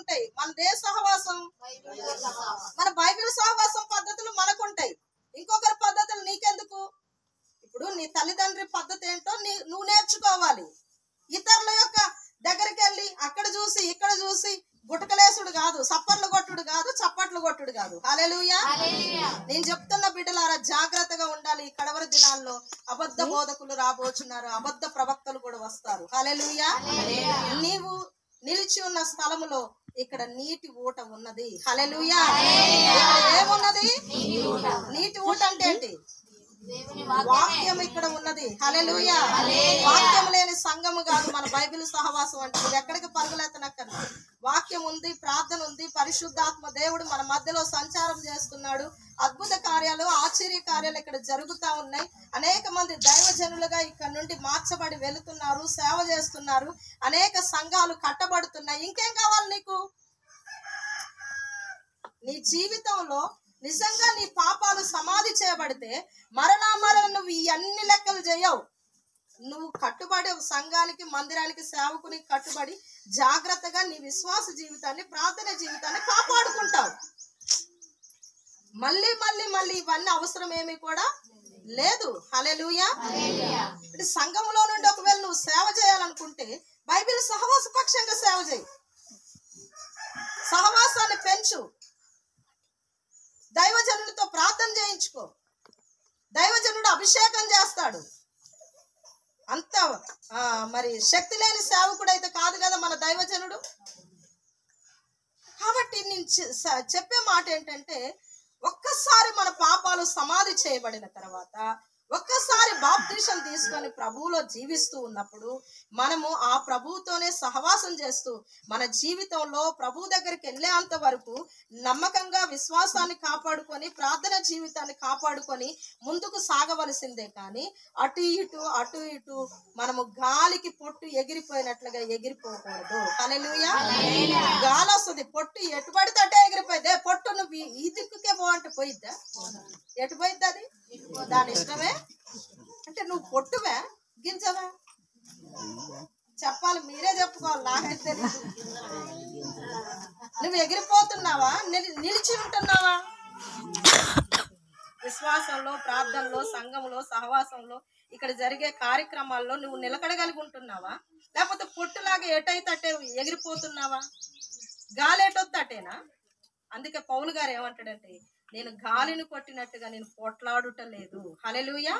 ఉంటాయి. మనదే సహవాసం, మన బైబిల్ సహవాసం పద్ధతులు మనకుంటాయి. ఇంకొకరి పద్ధతులు నీకెందుకు? ఇప్పుడు నీ తల్లిదండ్రి పద్ధతి ఏంటో నువ్వు నేర్చుకోవాలి. ఇతరుల యొక్క దగ్గరికి వెళ్ళి అక్కడ చూసి ఇక్కడ చూసి గుటకలేసుడు కాదు, సప్పర్లు కొట్టుడు కాదు, చప్పట్లు కొట్టుడు కాదు. హల్లెలూయా. నేను చెప్తున్న బిడ్డలారా, జాగ్రత్తగా ఉండాలి. ఈ కడవరి దినాల్లో అబద్ధ బోధకులు రాబోచున్నారు, అబద్ధ ప్రవక్తలు కూడా వస్తారు. హల్లెలూయా. నీవు నిలిచి ఉన్న స్థలములో ఇక్కడ నీటి ఊట ఉన్నది. హల్లెలూయా. ఏమున్నది? నీటి ఊట అంటే ఏంటి? వాక్యం ఇక్కడ ఉన్నది. హల్లెలూయా. వాక్యం లేని సంఘము కాదు మన బైబిల్ సహవాసం అంటే. నువ్వు ఎక్కడికి పరుగులెత్తనక్కర్లేదు. వాక్యం ఉంది, ప్రార్థన ఉంది, పరిశుద్ధాత్మ దేవుడు మన మధ్యలో సంచారం చేస్తున్నాడు. అద్భుత కార్యాలు, ఆశ్చర్య కార్యాలు ఇక్కడ జరుగుతూ ఉన్నాయి. అనేక మంది దైవజనులుగా ఇక్కడ నుండి మార్చబడి వెళుతున్నారు, సేవ చేస్తున్నారు. అనేక సంఘాలు కట్టబడుతున్నాయి. ఇంకేం కావాలి నీకు? నీ జీవితంలో నిజంగా నీ పాపాలు సమాధి చేయబడితే మరలా నువ్వు ఈ అన్ని లెక్కలు చేయవు. నువ్వు కట్టుబడి ఒక సంఘానికి, మందిరానికి, సేవకునికి కట్టుబడి జాగ్రత్తగా నీ విశ్వాస జీవితాన్ని, ప్రార్థన జీవితాన్ని కాపాడుకుంటావు. మళ్ళీ మళ్ళీ మళ్ళీ ఇవన్నీ అవసరం ఏమీ కూడా లేదు. హల్లెలూయా. సంఘంలో నుండి ఒకవేళ నువ్వు సేవ చేయాలనుకుంటే బైబిల్ సహవాస పక్షంగా సేవ చేయి. సహవాసాన్ని పెంచు. దైవజనుడితో ప్రార్థన చేయించుకో. దైవజనుడు అభిషేకం చేస్తాడు. అంత మరి శక్తి లేని సేవకుడు అయితే కాదు కదా మన దైవజనుడు. కాబట్టి నేను చెప్పే మాట ఏంటంటే, ఒక్కసారి మన పాపాలు సమాధి చేయబడిన తర్వాత, ఒక్కసారి బాప్తిసం తీసుకొని ప్రభువులో జీవిస్తూ ఉన్నప్పుడు మనము ఆ ప్రభువుతోనే సహవాసం చేస్తూ మన జీవితంలో ప్రభు దగ్గరికి వెళ్ళేంత వరకు నమ్మకంగా విశ్వాసాన్ని కాపాడుకొని, ప్రార్థన జీవితాన్ని కాపాడుకొని ముందుకు సాగవలసిందే. కానీ అటు ఇటు మనము గాలికి పొట్టు ఎగిరిపోయినట్లుగా ఎగిరిపోకూడదు. హల్లెలూయా. గాలి వస్తుంది, పొట్టు ఎటు పడితే అటే ఎగిరిపోయిద్దే. పొట్టు నువ్వు ఈ దిక్కుకే పోవంటే పోయిద్దా? ఎటు పోయిద్ది అది? దాని ఇష్టమే. అంటే నువ్వు పొట్టువే, గింజవే? చెప్పాలి, మీరే చెప్పుకోవాలి, నాకైతే. నువ్వు ఎగిరిపోతున్నావా, నిలిచి ఉంటున్నావా? విశ్వాసంలో, ప్రార్థనలో, సంఘంలో, సహవాసంలో, ఇక్కడ జరిగే కార్యక్రమాల్లో నువ్వు నిలకడగలిగి ఉంటున్నావా? లేకపోతే పొట్టులాగా ఎటైతే అటే ఎగిరిపోతున్నావా? గాలి ఎటొద్దు అటేనా? అందుకే పౌలు గారు ఏమంటాడంటే, నేను గాలిని కొట్టినట్టుగా నేను పోట్లాడుట లేదు. హల్లెలూయా.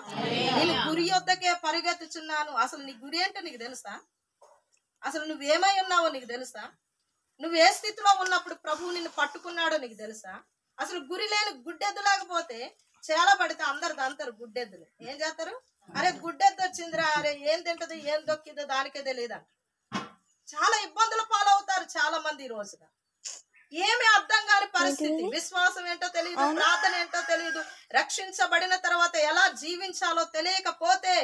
నేను గురి యొద్దకే పరిగెత్తుచున్నాను. అసలు నీ గురి ఏంటో నీకు తెలుసా? అసలు నువ్వేమై ఉన్నావో నీకు తెలుసా? నువ్వు ఏ స్థితిలో ఉన్నప్పుడు ప్రభువు నిన్ను పట్టుకున్నాడో నీకు తెలుసా? అసలు గురి లేని గుడ్డెద్దు లేకపోతే చేల పడితే అందరు దంతారు. గుడ్డెద్దులు ఏం చేస్తారు? అరే గుడ్డెద్దు వచ్చిందిరా, అరే ఏం తింటది, ఏం దొక్కిందో దానికే తెలియదంట. చాలా ఇబ్బందుల పాలవుతారు చాలా మంది ఈ రోజున. ఏమి అర్థం కాని పరిస్థితి. విశ్వాసం ఏంటో తెలియదు, ప్రార్థన ఏంటో తెలియదు, రక్షించబడిన తర్వాత ఎలా జీవించాలో తెలియకపోతే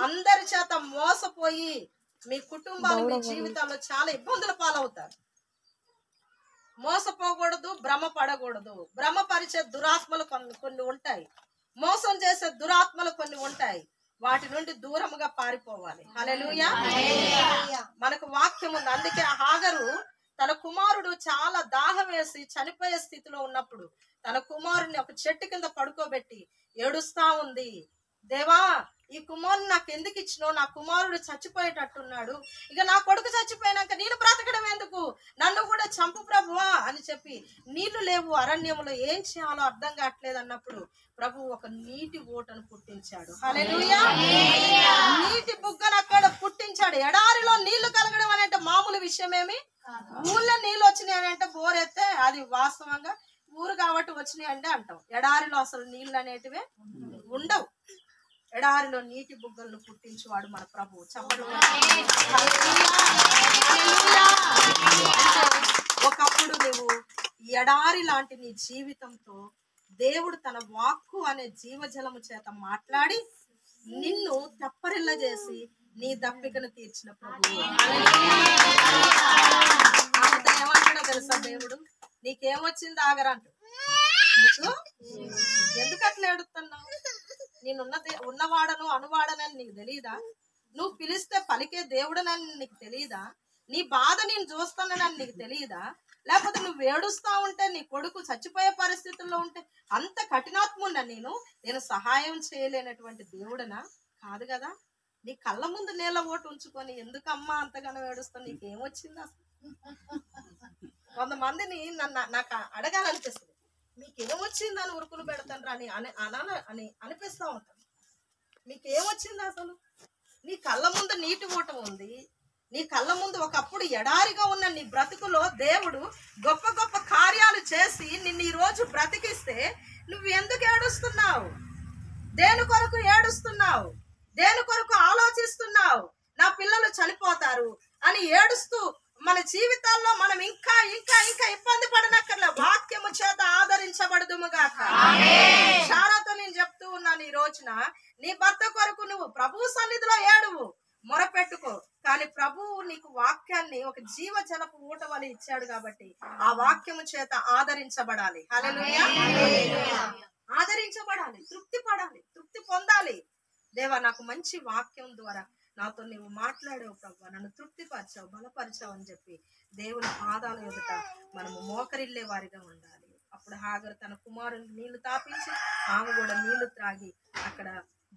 అందరి చేత మోసపోయి మీ కుటుంబాలు, మీ జీవితాల్లో చాలా ఇబ్బందుల పాలవుతారు. మోసపోకూడదు, భ్రమ పడకూడదు. భ్రమపరిచే దురాత్మలు కొన్ని ఉంటాయి, మోసం చేసే దురాత్మలు కొన్ని ఉంటాయి. వాటి నుండి దూరముగా పారిపోవాలి. హల్లెలూయా. మనకు వాక్యం ఉంది. అందుకే హాగరు తన కుమారుడు చాలా దాహం వేసి చనిపోయే స్థితిలో ఉన్నప్పుడు తన కుమారుడిని ఒక చెట్టు కింద పడుకోబెట్టి ఏడుస్తా ఉంది. దేవా, ఈ కుమారుని నాకు ఎందుకు ఇచ్చినావు? నా కుమారుడు చచ్చిపోయేటట్టున్నాడు. ఇక నా కొడుకు చచ్చిపోయినాక నేను బ్రతకడం ఎందుకు? నన్ను కూడా చంపు ప్రభువా అని చెప్పి, నీళ్లు లేవు అరణ్యములో, ఏం చేయాలో అర్థం కావట్లేదు అన్నప్పుడు ప్రభు ఒక నీటి ఓటను పుట్టించాడు. హల్లెలూయా. నీటి బుగ్గను అక్కడ పుట్టించాడు. ఎడారిలో నీళ్లు కలగడం అని అంటే మామూలు విషయమేమి? ఊళ్ళో నీళ్ళు వచ్చినాయి అని అంటే బోరెత్తే అది వాస్తవంగా ఊరు కాబట్టి వచ్చినాయి అంటే అంటాం. ఎడారిలో అసలు నీళ్ళు అనేటివే ఉండవు. ఎడారిలో నీటి బుగ్గలను పుట్టించేవాడు మన ప్రభు. ఒకప్పుడు నువ్వు ఎడారి లాంటి నీ జీవితంతో దేవుడు తన వాక్కు అనే జీవజలము చేత మాట్లాడి నిన్ను తెప్పరిల్ల చేసి నీ దప్పికను తీర్చిన ప్రభు. ఏమంటాడో తెలుసా దేవుడు? నీకేమొచ్చింది ఆగరంట. నీకు ఎందుకు అట్లా ఏడుతున్నావు? ఉన్నవాడను అనువాడనని నీకు తెలియదా? నువ్వు పిలిస్తే పలికే దేవుడనని నీకు తెలియదా? నీ బాధ నేను చూస్తానని నీకు తెలియదా? లేకపోతే నువ్వు ఏడుస్తా ఉంటే నీ కొడుకు చచ్చిపోయే పరిస్థితుల్లో ఉంటే అంత కఠినాత్మున్నా నేను సహాయం చేయలేనటువంటి దేవుడనా? కాదు కదా. నీ కళ్ళ ముందు నీళ్ళ ఓటు ఉంచుకొని ఎందుకమ్మా అంతగానో ఏడుస్తావు? నీకేమొచ్చింది అసలు? కొంతమందిని నాకు అడగాలనిపిస్తుంది, మీకేమొచ్చిందని ఉరుకులు పెడతాను అని అనిపిస్తూ ఉంటాను. మీకేమొచ్చింది అసలు? నీ కళ్ళ ముందు నీటి ఓట ఉంది. నీ కళ్ళ ముందు ఒకప్పుడు ఎడారిగా ఉన్న నీ బ్రతుకులో దేవుడు గొప్ప గొప్ప కార్యాలు చేసి నిన్ను ఈ రోజు బ్రతికిస్తే నువ్వు ఎందుకు ఏడుస్తున్నావు? దేని కొరకు ఏడుస్తున్నావు? దేని కొరకు ఆలోచిస్తున్నావు? నా పిల్లలు చనిపోతారు అని ఏడుస్తూ మన జీవితాల్లో మనం ఇంకా ఇంకా ఇంకా ఇబ్బంది పడనక్కర్లే. వాక్యము చేత ఆదరించబడదుముగాక. శారాతో నేను చెప్తూ ఉన్నాను, ఈ రోజున నీ భర్త కొరకు నువ్వు ప్రభు సన్నిధిలో ఏడువు, మొరపెట్టుకో. కానీ ప్రభువు నీకు వాక్యాన్ని ఒక జీవ జలపు ఊట వల్ల ఇచ్చాడు కాబట్టి ఆ వాక్యము చేత ఆదరించబడాలి. హల్లెలూయా. ఆదరించబడాలి, తృప్తి పడాలి, తృప్తి పొందాలి. దేవా, నాకు మంచి వాక్యం ద్వారా నాతో నువ్వు మాట్లాడావు ప్రభు, నన్ను తృప్తిపరిచావు, బలపరిచావు అని చెప్పి దేవుని పాదాల ఎదుట మనము మోకరిల్లే వారిగా ఉండాలి. అప్పుడు హాగరు తన కుమారుని నీళ్లు తాపించి ఆమె కూడా నీళ్లు త్రాగి అక్కడ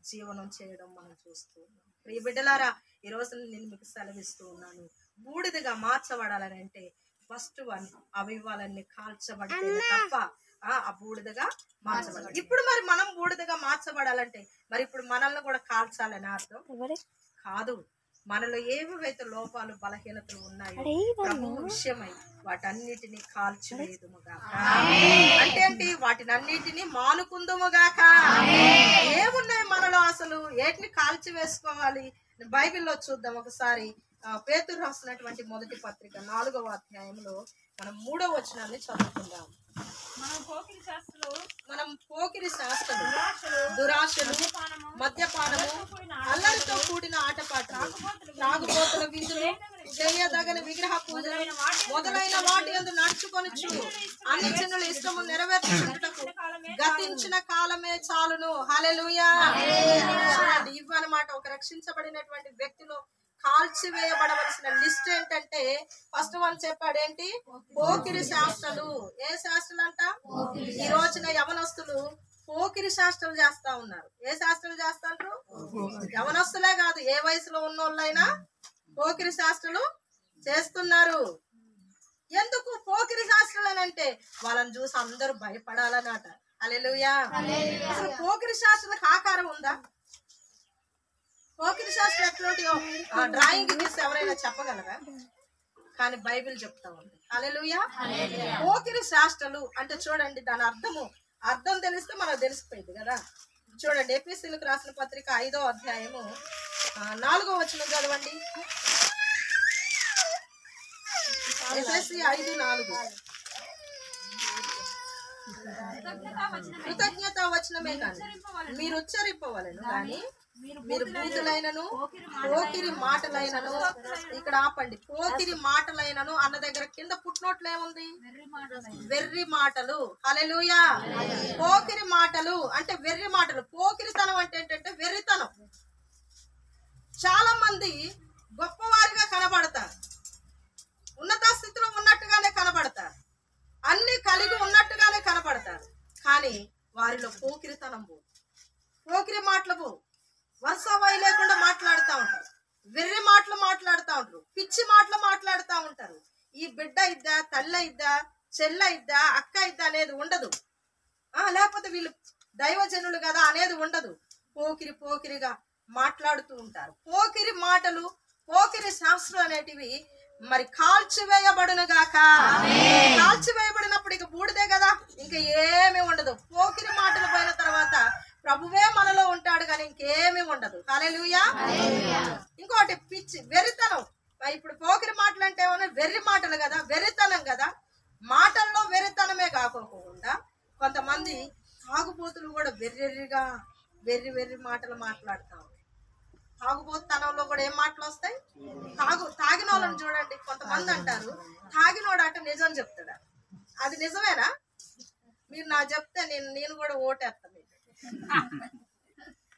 జీవనం చేయడం మనం చూస్తూ ఉన్నాం. ప్రియ బిడ్డలారా, ఈ రోజు నేను మీకు సెలవిస్తూ ఉన్నాను, బూడిదగా మార్చబడాలని అంటే ఫస్ట్ వన్ అవయవాలన్నీ కాల్చబడితే తప్ప ఆ బూడిదగా మార్చబడాలి. ఇప్పుడు మరి మనం బూడిదగా మార్చబడాలంటే మరి ఇప్పుడు మనల్ని కూడా కాల్చాలని అర్థం కాదు. మనలో ఏవైతే లోపాలు బలహీనతలు ఉన్నాయో ప్రభు విషయమై వాటన్నిటిని కాల్చివేయుదుముగాక. అంటే ఏంటి? వాటినన్నిటిని మానుకుందుముగాక. ఏమున్నాయి మనలో అసలు? ఏటిని కాల్చివేసుకోవాలి? బైబిల్లో చూద్దాం ఒకసారి. పేతురు రాసినటువంటి మొదటి పత్రిక 4వ అధ్యాయంలో మనం 3వ వచనాన్ని చదువుకుందాం. మనం పోకిరి శాస్త్రులు, దురాశలు, మద్యపానము, అల్లరితో కూడిన ఆటపాటలు, త్రాగుబోతుల విందులు, చేయదగని విగ్రహ పూజలు మొదలైన వాటి యందు నడుచుకొనుచు అన్ని జనుల ఇష్టము నెరవేర్చుటకు గతించిన కాలమే చాలును. హల్లెలూయా. ఇవ్వనమాట ఒక రక్షించబడినటువంటి వ్యక్తిలో కాల్చివేయబడవలసిన లిస్ట్ ఏంటంటే ఫస్ట్ వన్ చెప్పాడు ఏంటి? పోకిరి శాస్త్రాలు. ఏ శాస్త్రాలు అంట? ఈ రోజున యవనస్తులు పోకిరి శాస్త్రాలు చేస్తా ఉన్నారు. ఏ శాస్త్రాలు చేస్తారు? యవనస్తులే కాదు, ఏ వయసులో ఉన్నోళ్ళైనా పోకిరి శాస్త్రాలు చేస్తున్నారు. ఎందుకు పోకిరి శాస్త్రాలు అని అంటే వాళ్ళని చూసి అందరూ భయపడాలన్నట. హల్లెలూయా. అసలు పోకిరి శాస్త్రాలకు ఆకారం ఉందా? పోకిరి శాస్త్రం ఎట్లాంటియో డ్రాయింగ్ గీసి ఎవరైనా చెప్పగలరా? కానీ బైబిల్ చెప్తా ఉంది. హల్లెలూయా. పోకిరి శాస్త్రాలు అంటే చూడండి, దాని అర్థం తెలిస్తే మనకు తెలిసిపోయింది కదా. చూడండి, ఎఫెసీయులకు రాసిన పత్రిక 5వ అధ్యాయము 4వ వచనం చదవండి. ఎఫెసీ 5:4. కృతజ్ఞత వచనమే కానీ మీరు ఉచ్చరింపవలెను కానీ మీరు బూతులైనను పోకిరి మాటలైనను, ఇక్కడ ఆపండి, పోకిరి మాటలైనను అన్న దగ్గర కింద పుట్టినోట్లు ఏముంది? వెర్రి మాటలు. హల్లెలూయా. పోకిరి మాటలు అంటే వెర్రి మాటలు. పోకిరితనం అంటే ఏంటంటే వెర్రితనం. చాలా మంది గొప్పవారిగా కనబడతారు, ఉన్నత స్థితిలో ఉన్నట్టుగానే కనబడతారు, అన్ని కలిగి ఉన్నట్టుగానే కనబడతారు, కానీ వారిలో పోకిరితనం పో, పోకిరి మాటలు పో, వరుసవాయి లేకుండా మాట్లాడుతూ ఉంటారు, వెర్రి మాటలు మాట్లాడుతూ ఉంటారు, పిచ్చి మాటలు మాట్లాడుతూ ఉంటారు. ఈ బిడ్డ ఇద్దా, తల్ల ఇద్దా, చెల్ల ఇద్దా, అక్క ఇద్దా అనేది ఉండదు. లేకపోతే వీళ్ళు దైవజనులు కదా అనేది ఉండదు. పోకిరిగా మాట్లాడుతూ ఉంటారు. పోకిరి మాటలు, పోకిరి శాస్త్రం అనేటివి మరి కాల్చివేయబడును గాక. కాల్చివేయబడినప్పుడు ఇక బూడిదే కదా, ఇంకా ఏమీ ఉండదు. పోకిరి మాటలు పోయిన తర్వాత ప్రభువే మనలో ఉంటాడు కానీ ఇంకేమీ ఉండదు. హల్లెలూయా. ఇంకోటి పిచ్చి, వెర్రితనం. ఇప్పుడు పోకిరి మాటలు అంటే ఏమన్నా వెర్రి మాటలు కదా, వెర్రితనం కదా. మాటల్లో వెర్రితనమే కాకోకుండా కొంతమంది తాగుబోతులు కూడా వెర్రి మాటలు మాట్లాడతాం. తాగుబోతుతనంలో కూడా ఏం మాటలు వస్తాయి? తాగిన వాళ్ళని చూడండి, కొంతమంది అంటారు తాగినోడు అంటే నిజం చెప్తాడా? అది నిజమేనా? మీరు నాకు చెప్తే నేను కూడా ఓటేస్తాను.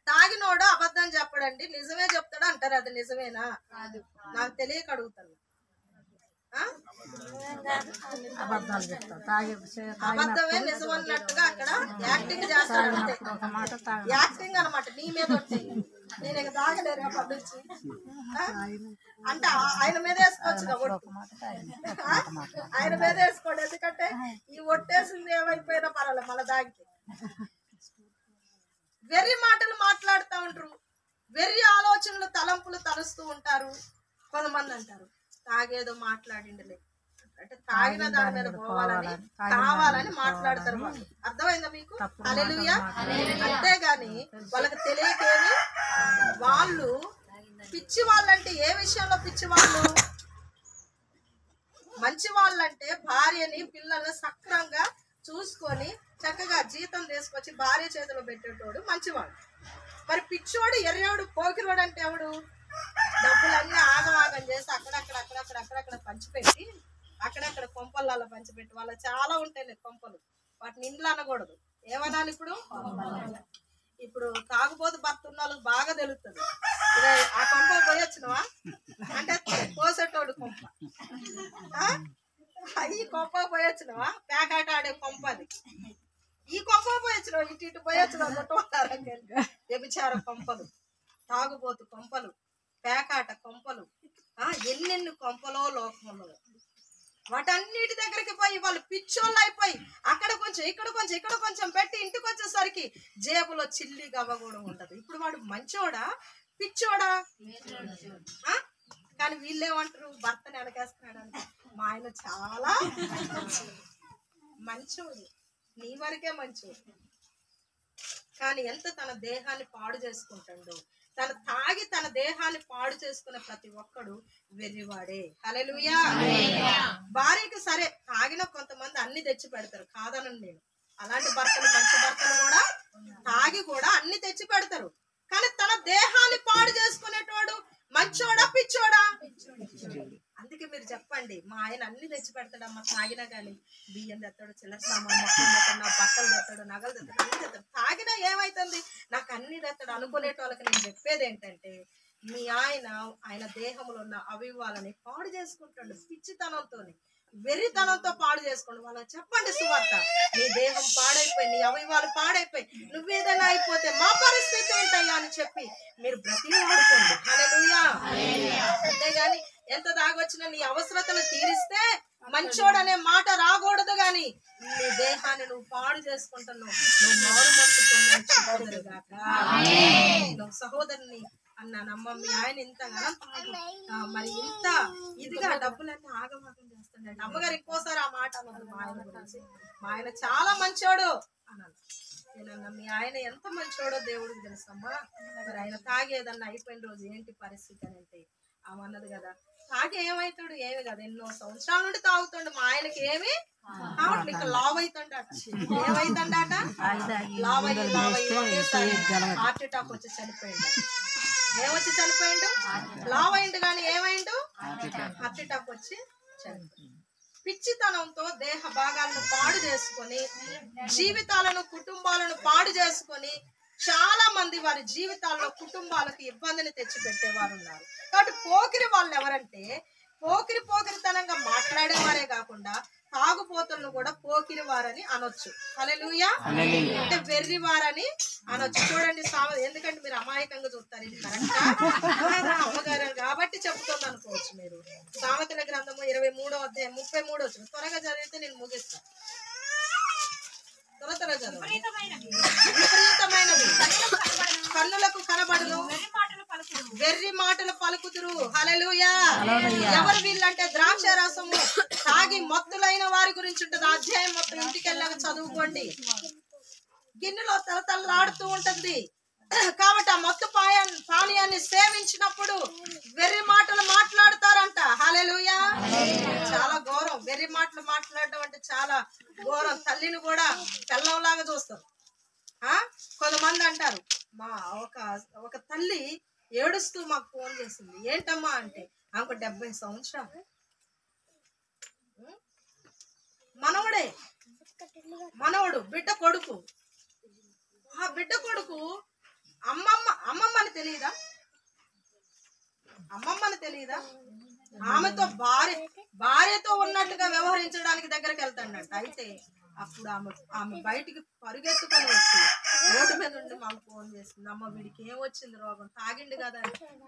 తాగినోడు అబద్ధం చెప్పడండి, నిజమే చెప్తాడు అంటారు. అది నిజమేనా? నాకు తెలియక అడుగుతాను. అబద్ధమే నిజం అన్నట్టుగా అక్కడ యాక్టింగ్ చేస్తాడు అంతే. యాక్టింగ్ అనమాట. నీ మీద నేను ఇక తాగలేరు పంపించి అంటే ఆయన మీద వేసుకోవచ్చుగా ఒట్టు. ఆయన మీద వేసుకోండి. ఎందుకంటే ఈ ఒట్టేసింది ఏమైపోయినా పర్వాలేదు మళ్ళీ తాగితే. వెర్రి మాటలు మాట్లాడుతూ ఉంటారు. వెర్రి ఆలోచనలు తలంపులు తలుస్తూ ఉంటారు. కొంతమంది అంటారు తాగేదో మాట్లాడిండలే అంటే తాగిన దాని మీద పోవాలని కావాలని మాట్లాడతారు వాళ్ళు. అర్థమైందా మీకు? హల్లెలూయా. అంతేగాని వాళ్ళకి తెలియకేమి వాళ్ళు పిచ్చి వాళ్ళంటే ఏ విషయంలో పిచ్చి వాళ్ళు? మంచి వాళ్ళంటే భార్యని పిల్లల్ని సక్రంగా చూసుకొని చక్కగా జీతం తీసుకొచ్చి భార్య చేతిలో పెట్టేటోడు మంచివాడు. మరి పిచ్చోడు ఎర్రోడు పోకిరోడు అంటే ఎవడు? డబ్బులన్నీ ఆగమాగం చేసి అక్కడక్కడ పంచిపెట్టి అక్కడక్కడ కొంపలలో పంచిపెట్టి వాళ్ళ చాలా ఉంటాయి కొంపలు. వాటిని ఇండ్లు అనకూడదు. ఏమనాలి? ఇప్పుడు తాగుబోతు భర్త ఉన్న వాళ్ళకి బాగా తెలుస్తుంది. ఆ కొంప పోయొచ్చినవా అంటే కోసేటోడు కొంప. ఈ కొంప పోయొచ్చినవా పేకాట ఆడే కొంప అది. ఈ కొంప పోయొచ్చినవా ఇటు పోయొచ్చినవా కొట్టుకుంటారు. వ్యభిచార కొంపలు, తాగుబోతు కొంపలు, పేకాట కొంపలు, ఎన్నెన్ని కొంపలో లోకంలో. వాటన్నిటి దగ్గరికి పోయి వాళ్ళు పిచ్చోళ్ళు అయిపోయి అక్కడ కొంచెం ఇక్కడ కొంచెం పెట్టి ఇంటికి వచ్చేసరికి జేబులో చిల్లి గవ్వ కూడా ఉండదు. ఇప్పుడు వాడు మంచోడా పిచ్చోడా? కానీ వీళ్ళేమంటారు భర్తని వెనకేస్తున్నాడు అంటే మా ఆయన చాలా మంచోడు, నీ వరకే మంచోడు. కానీ ఎంత తన దేహాన్ని పాడు చేసుకుంటాడో. తను తాగి తన దేహాన్ని పాడు చేసుకున్న ప్రతి ఒక్కడు వెర్రివాడే. హల్లెలూయా. భార్యకి సరే తాగిన కొంతమంది అన్ని తెచ్చి పెడతారు, కాదనను నేను. అలాంటి భర్తలు మంచి భర్తలు కూడా తాగి కూడా అన్ని తెచ్చి పెడతారు. కానీ తన దేహాన్ని పాడు చేసుకునేటోడు మంచోడా పిచ్చోడా? అందుకే మీరు చెప్పండి, మా ఆయన అన్ని తెచ్చి పెడతాడమ్మా తాగినా కానీ. బియ్యం తెస్తాడు, చిల్లర సామాన్ మొత్తం తెస్తాడు, నా బట్టలు తెస్తాడు, నగలు తెస్తాడు, అన్ని తెస్తాడు. తాగినా ఏమైతుంది? నాకు అన్ని తెస్తాడు అనుకునేటోళ్ళకి నేను చెప్పేది ఏంటంటే మీ ఆయన దేహంలో ఉన్న అవయవాలని పాడు చేసుకుంటాడు. పిచ్చితనంతో వెర్రితనంతో పాడు చేసుకోండి. వాళ్ళకి చెప్పండి సువార్త. నీ దేహం పాడైపోయి, నీ అవయవాలు పాడైపోయి, నువ్వేదైనా అయిపోతే మా పరిస్థితి ఏంటయ్యా అని చెప్పి మీరు బ్రతిమాడుకోండి. హల్లెలూయా. అంతేగాని ఎంత దాగొచ్చినా నీ అవసరతలు తీరిస్తే మంచోడనే మాట రాకూడదు. గాని నీ దేహాన్ని నువ్వు పాడు చేసుకుంటున్నావు. నువ్వు మారు మనసు పొందొచ్చుగాక. నువ్వు సహోదరుని అన్నానమ్మ మీ ఆయన ఇంతగా మరి ఇంత ఇదిగా డబ్బులన్నీ ఆగమాగం చేస్తాడండి. అమ్మగారు ఇంకోసారి ఆ మాట అన్నది మా ఆయన గురించి. మా ఆయన చాలా మంచోడు అన్నాను. నేనన్నా మీ ఆయన ఎంత మంచోడో దేవుడికి తెలుసమ్మా. మరి ఆయన తాగేదన్నా అయిపోయిన రోజు ఏంటి పరిస్థితి అని అంటే ఆమె అన్నది కదా, తాగి ఏమవుతాడు? ఏమి కదా, ఎన్నో సంవత్సరాల నుండి తాగుతాడు. మా ఆయనకి ఏమి కాబట్టి ఇంకా లావ్ అవుతాడట. ఏమైతుందట? లావ్ అయ్యి హార్ట్ అటాక్ వచ్చి చనిపోయిండు. ఏమొచ్చి చనిపోయిండు? లావ్ అయిండు. కానీ ఏమైండు? హార్ట్ అటాక్ వచ్చి చనిపోయిండు. పిచ్చితనంతో దేహ భాగాలను పాడు చేసుకొని జీవితాలను కుటుంబాలను పాడు చేసుకొని చాలా మంది వారి జీవితాల్లో కుటుంబాలకు ఇబ్బందిని తెచ్చి పెట్టేవారు ఉన్నారు. కాబట్టి పోకిరి వాళ్ళు ఎవరంటే పోకిరితనంగా మాట్లాడేవారే కాకుండా తాగుపోతులను కూడా పోకిరి వారని అనొచ్చు. హల్లెలూయా. అంటే వెర్రి వారని అనొచ్చు. చూడండి ఎందుకంటే మీరు అమాయకంగా చూస్తారు. ఇది కరెక్టా అమ్మగారు కాబట్టి చెప్తుంది అనుకోవచ్చు మీరు. సామెతల గ్రంథము 23వ అధ్యాయం 33వ వచనం త్వరగా చదివితే నేను ముగిస్తాను. త్వరగా చదువు. విపరీతమైనవి కన్నులకు కనబడును, వెర్రి మాటలు పలుకుదురు. హల్లెలూయా. ఎవరు వీళ్ళంటే ద్రాక్ష రసము తాగి మత్తులైన వారి గురించి ఉంటుంది. అధ్యాయం మొత్తం ఇంటికి వెళ్ళాక చదువుకోండి. గిన్నెలో తలతల్లాడుతూ ఉంటుంది. కాబట్టి ఆ మత్తు పానీయాన్ని సేవించినప్పుడు వెర్రి మాటలు మాట్లాడతారంట. హల్లెలూయా. చాలా ఘోరం. వెర్రి మాటలు మాట్లాడడం అంటే చాలా ఘోరం. తల్లిని కూడా పెళ్ళంలాగా చూస్తారు. కొంతమంది అంటారు మా ఒక తల్లి ఏడుస్తూ మాకు ఫోన్ చేసింది. ఏంటమ్మా అంటే ఆమెకు 70 సంవత్సరాలు. మనవడు బిడ్డ కొడుకు. ఆ బిడ్డ కొడుకు అమ్మమ్మని తెలియదా? ఆమెతో భార్యతో ఉన్నట్టుగా వ్యవహరించడానికి దగ్గరికి వెళ్తాడంట. అయితే అప్పుడు ఆమె బయటికి పరుగెత్తుకొని వచ్చి రోడ్డు మీద ఉండి మాకు ఫోన్ చేసింది. అమ్మ వీడికి ఏం వచ్చింది రోగం, తాగిండు కదా,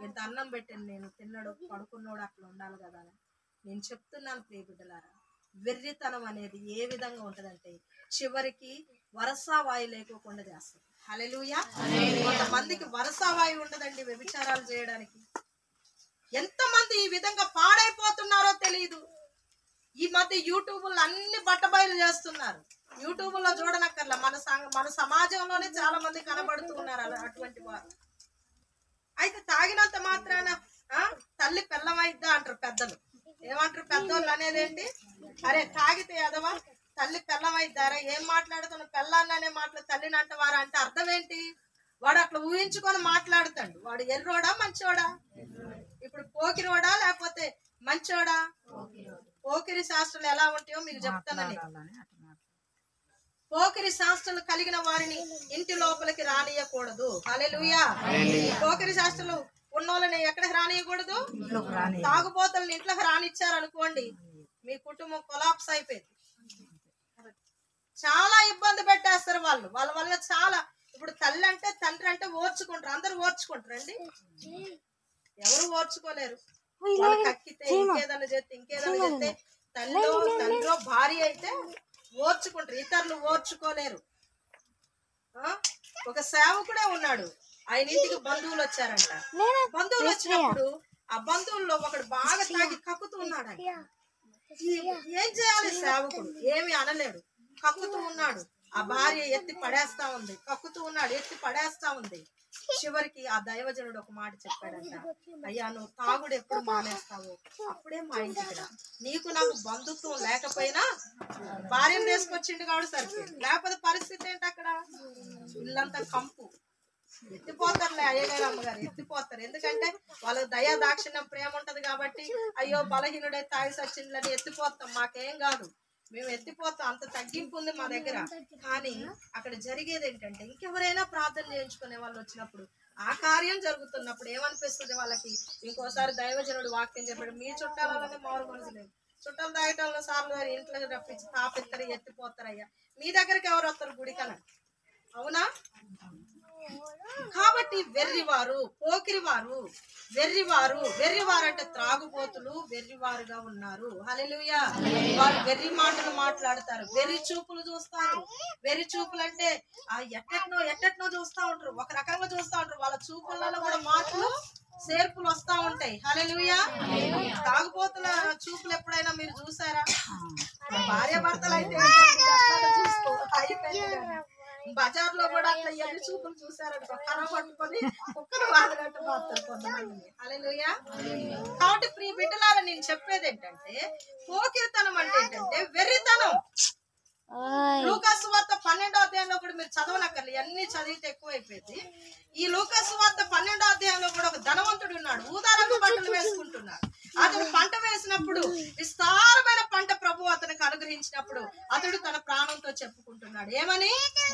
ఇంత అన్నం పెట్టాను నేను, తిన్నాడు పడుకున్నాడు అట్లా ఉండాలి కదా అని నేను చెప్తున్నాను. ప్రియ బిడ్డలారా, వెర్రితనం అనేది ఏ విధంగా ఉంటదంటే చివరికి వరసావాయు లేకోకుండా చేస్తుంది. హల్లెలూయా. కొంతమందికి వరసావాయు ఉండదండి వ్యభిచారాలు చేయడానికి. ఎంతమంది ఈ విధంగా పాడైపోతున్నారో తెలియదు. ఈ మధ్య యూట్యూబ్లో అన్ని బట్టబయలు చేస్తున్నారు. యూట్యూబ్లో చూడనక్కర్లా, మన సమాజంలోనే చాలా మంది కనబడుతూ ఉన్నారు అటువంటి వారు. అయితే తాగినంత మాత్రాన తల్లి పిల్లమైద్దా అంటారు పెద్దలు. ఏమంటారు పెద్దోళ్ళు అనేది ఏంటి, అరే తాగితే ఎదవా తల్లి పిల్లమైద్దారా, ఏం మాట్లాడుతున్న పిల్లాన్ననే మాట్లాడు తల్లిని అంటవారా అంటే అర్థం ఏంటి? వాడు అట్లా ఊహించుకొని మాట్లాడుతాడు. వాడు ఎర్రోడా మంచోడా? ఇప్పుడు పోకిరోడా లేకపోతే మంచోడా? పోకిరి శాస్త్రాలు ఎలా ఉంటాయో మీకు చెప్తానని. పోకిరి శాస్త్రాలు కలిగిన వారిని ఇంటి లోపలికి రానియకూడదు. హల్లెలూయా. పోకిరి శాస్త్రాలు ఉన్నోళ్ళని ఎక్కడికి రానియకూడదు? తాగుబోతులను ఇంట్లోకి రానిచ్చారు అనుకోండి, మీ కుటుంబం కొలాప్స్ అయిపోయింది. చాలా ఇబ్బంది పెట్టేస్తారు వాళ్ళు. వాళ్ళ వల్ల చాలా, ఇప్పుడు తల్లి అంటే తండ్రి అంటే ఓర్చుకుంటారు, అందరూ ఓర్చుకుంటారండి? ఎవరు ఓర్చుకోలేరు. వాళ్ళు కక్కితే ఇంకేదన్నా చేస్తే తండ్రిలో భార్య అయితే ఓర్చుకుంటారు, ఇతరులు ఓర్చుకోలేరు. ఒక సేవకుడే ఉన్నాడు, ఆయన ఇంటికి బంధువులు వచ్చారంట. బంధువులు వచ్చినప్పుడు ఆ బంధువుల్లో ఒకడు బాగా తాగి కక్కుతూ ఉన్నాడు. ఏం చేయాలి సేవకుడు? ఏమి అనలేడు, కక్కుతూ ఉన్నాడు. ఆ భార్య ఎత్తి పడేస్తా ఉంది, కక్కుతూ ఉన్నాడు, ఎత్తి పడేస్తా ఉంది. చివరికి ఆ దైవజనుడు ఒక మాట చెప్పాడంట, అయ్యా నువ్వు తాగుడు ఎప్పుడు మానేస్తావు అప్పుడే మా ఇంటికి రా. నీకు నాకు బంధుత్వం లేకపోయినా భార్యను తీసుకొచ్చిండు కాబట్టి సరిపోయింది, లేకపోతే పరిస్థితి ఏంటి అక్కడ? ఇల్లంతా కంపు. ఎత్తిపోతారులే అయ్యగారు అమ్మగారు, ఎత్తిపోతారు. ఎందుకంటే వాళ్ళకి దయా దాక్షిణ్యం ప్రేమ ఉంటది కాబట్టి, అయ్యో బలహీనుడే తాగి సచ్చిందని ఎత్తిపోతాం, మాకేం కాదు, మేము ఎత్తిపోతాం, అంత తగ్గింపు ఉంది మా దగ్గర. కానీ అక్కడ జరిగేది ఏంటంటే, ఇంకెవరైనా ప్రార్థన చేయించుకునే వాళ్ళు వచ్చినప్పుడు, ఆ కార్యం జరుగుతున్నప్పుడు ఏమనిపిస్తుంది వాళ్ళకి? ఇంకోసారి దైవజనుడు వాక్యం చెప్పాడు, మీ చుట్టాలలోనే మారు మనసు లేదు, చుట్టాలు తాగటంలో సార్లు గారు ఇంట్లో రప్పించి తాపిస్తారు, ఎత్తిపోతారయ్యా, మీ దగ్గరికి ఎవరు వస్తారు గుడికన? అవునా? కాబట్టి వెర్రివారు, పోకిరివారు, వెర్రివారు అంటే త్రాగుబోతులు వెర్రివారుగా ఉన్నారు. హల్లెలూయా. వారు వెర్రి మాటలు మాట్లాడతారు, వెర్రి చూపులు చూస్తారు. వెర్రి చూపులు అంటే ఎట్టెట్నో చూస్తూ ఉంటారు, ఒక రకంగా చూస్తూ ఉంటారు. వాళ్ళ చూపులలో కూడా మార్పులు చేర్పులు వస్తా ఉంటాయి. హల్లెలూయా. తాగుబోతుల చూపులు ఎప్పుడైనా మీరు చూసారా? భార్య భర్తలు అయితే చూసుకో బజార్ లో కూడా అట్లా ఎన్ని చూపులు చూసారనుకో, కర్ర పట్టుకొని కుక్కను వాడినట్టు మారుతారు కొంతమంది. హల్లెలూయా. కాబట్టి ప్రియ బిడ్డలారా, నేను చెప్పేది ఏంటంటే, పోకిరితనం అంటే ఏంటంటే వెర్రితనం. లూకాసు సువార్త 12వ అధ్యాయంలో కూడా మీరు చదవనక్కర్లే, అన్ని చదివితే ఎక్కువైపోయింది. ఈ లూకాసు సువార్త 12వ అధ్యాయంలో కూడా ఒక ధనవంతుడు ఉన్నాడు, ఊదారంగు బట్టలు వేసుకుంటున్నాడు. అతడు పంట వేసినప్పుడు విస్తారమైన పంట ప్రభు అతనికి అనుగ్రహించినప్పుడు అతడు తన ప్రాణంతో చెప్పుకుంటున్నాడు, ఏమని?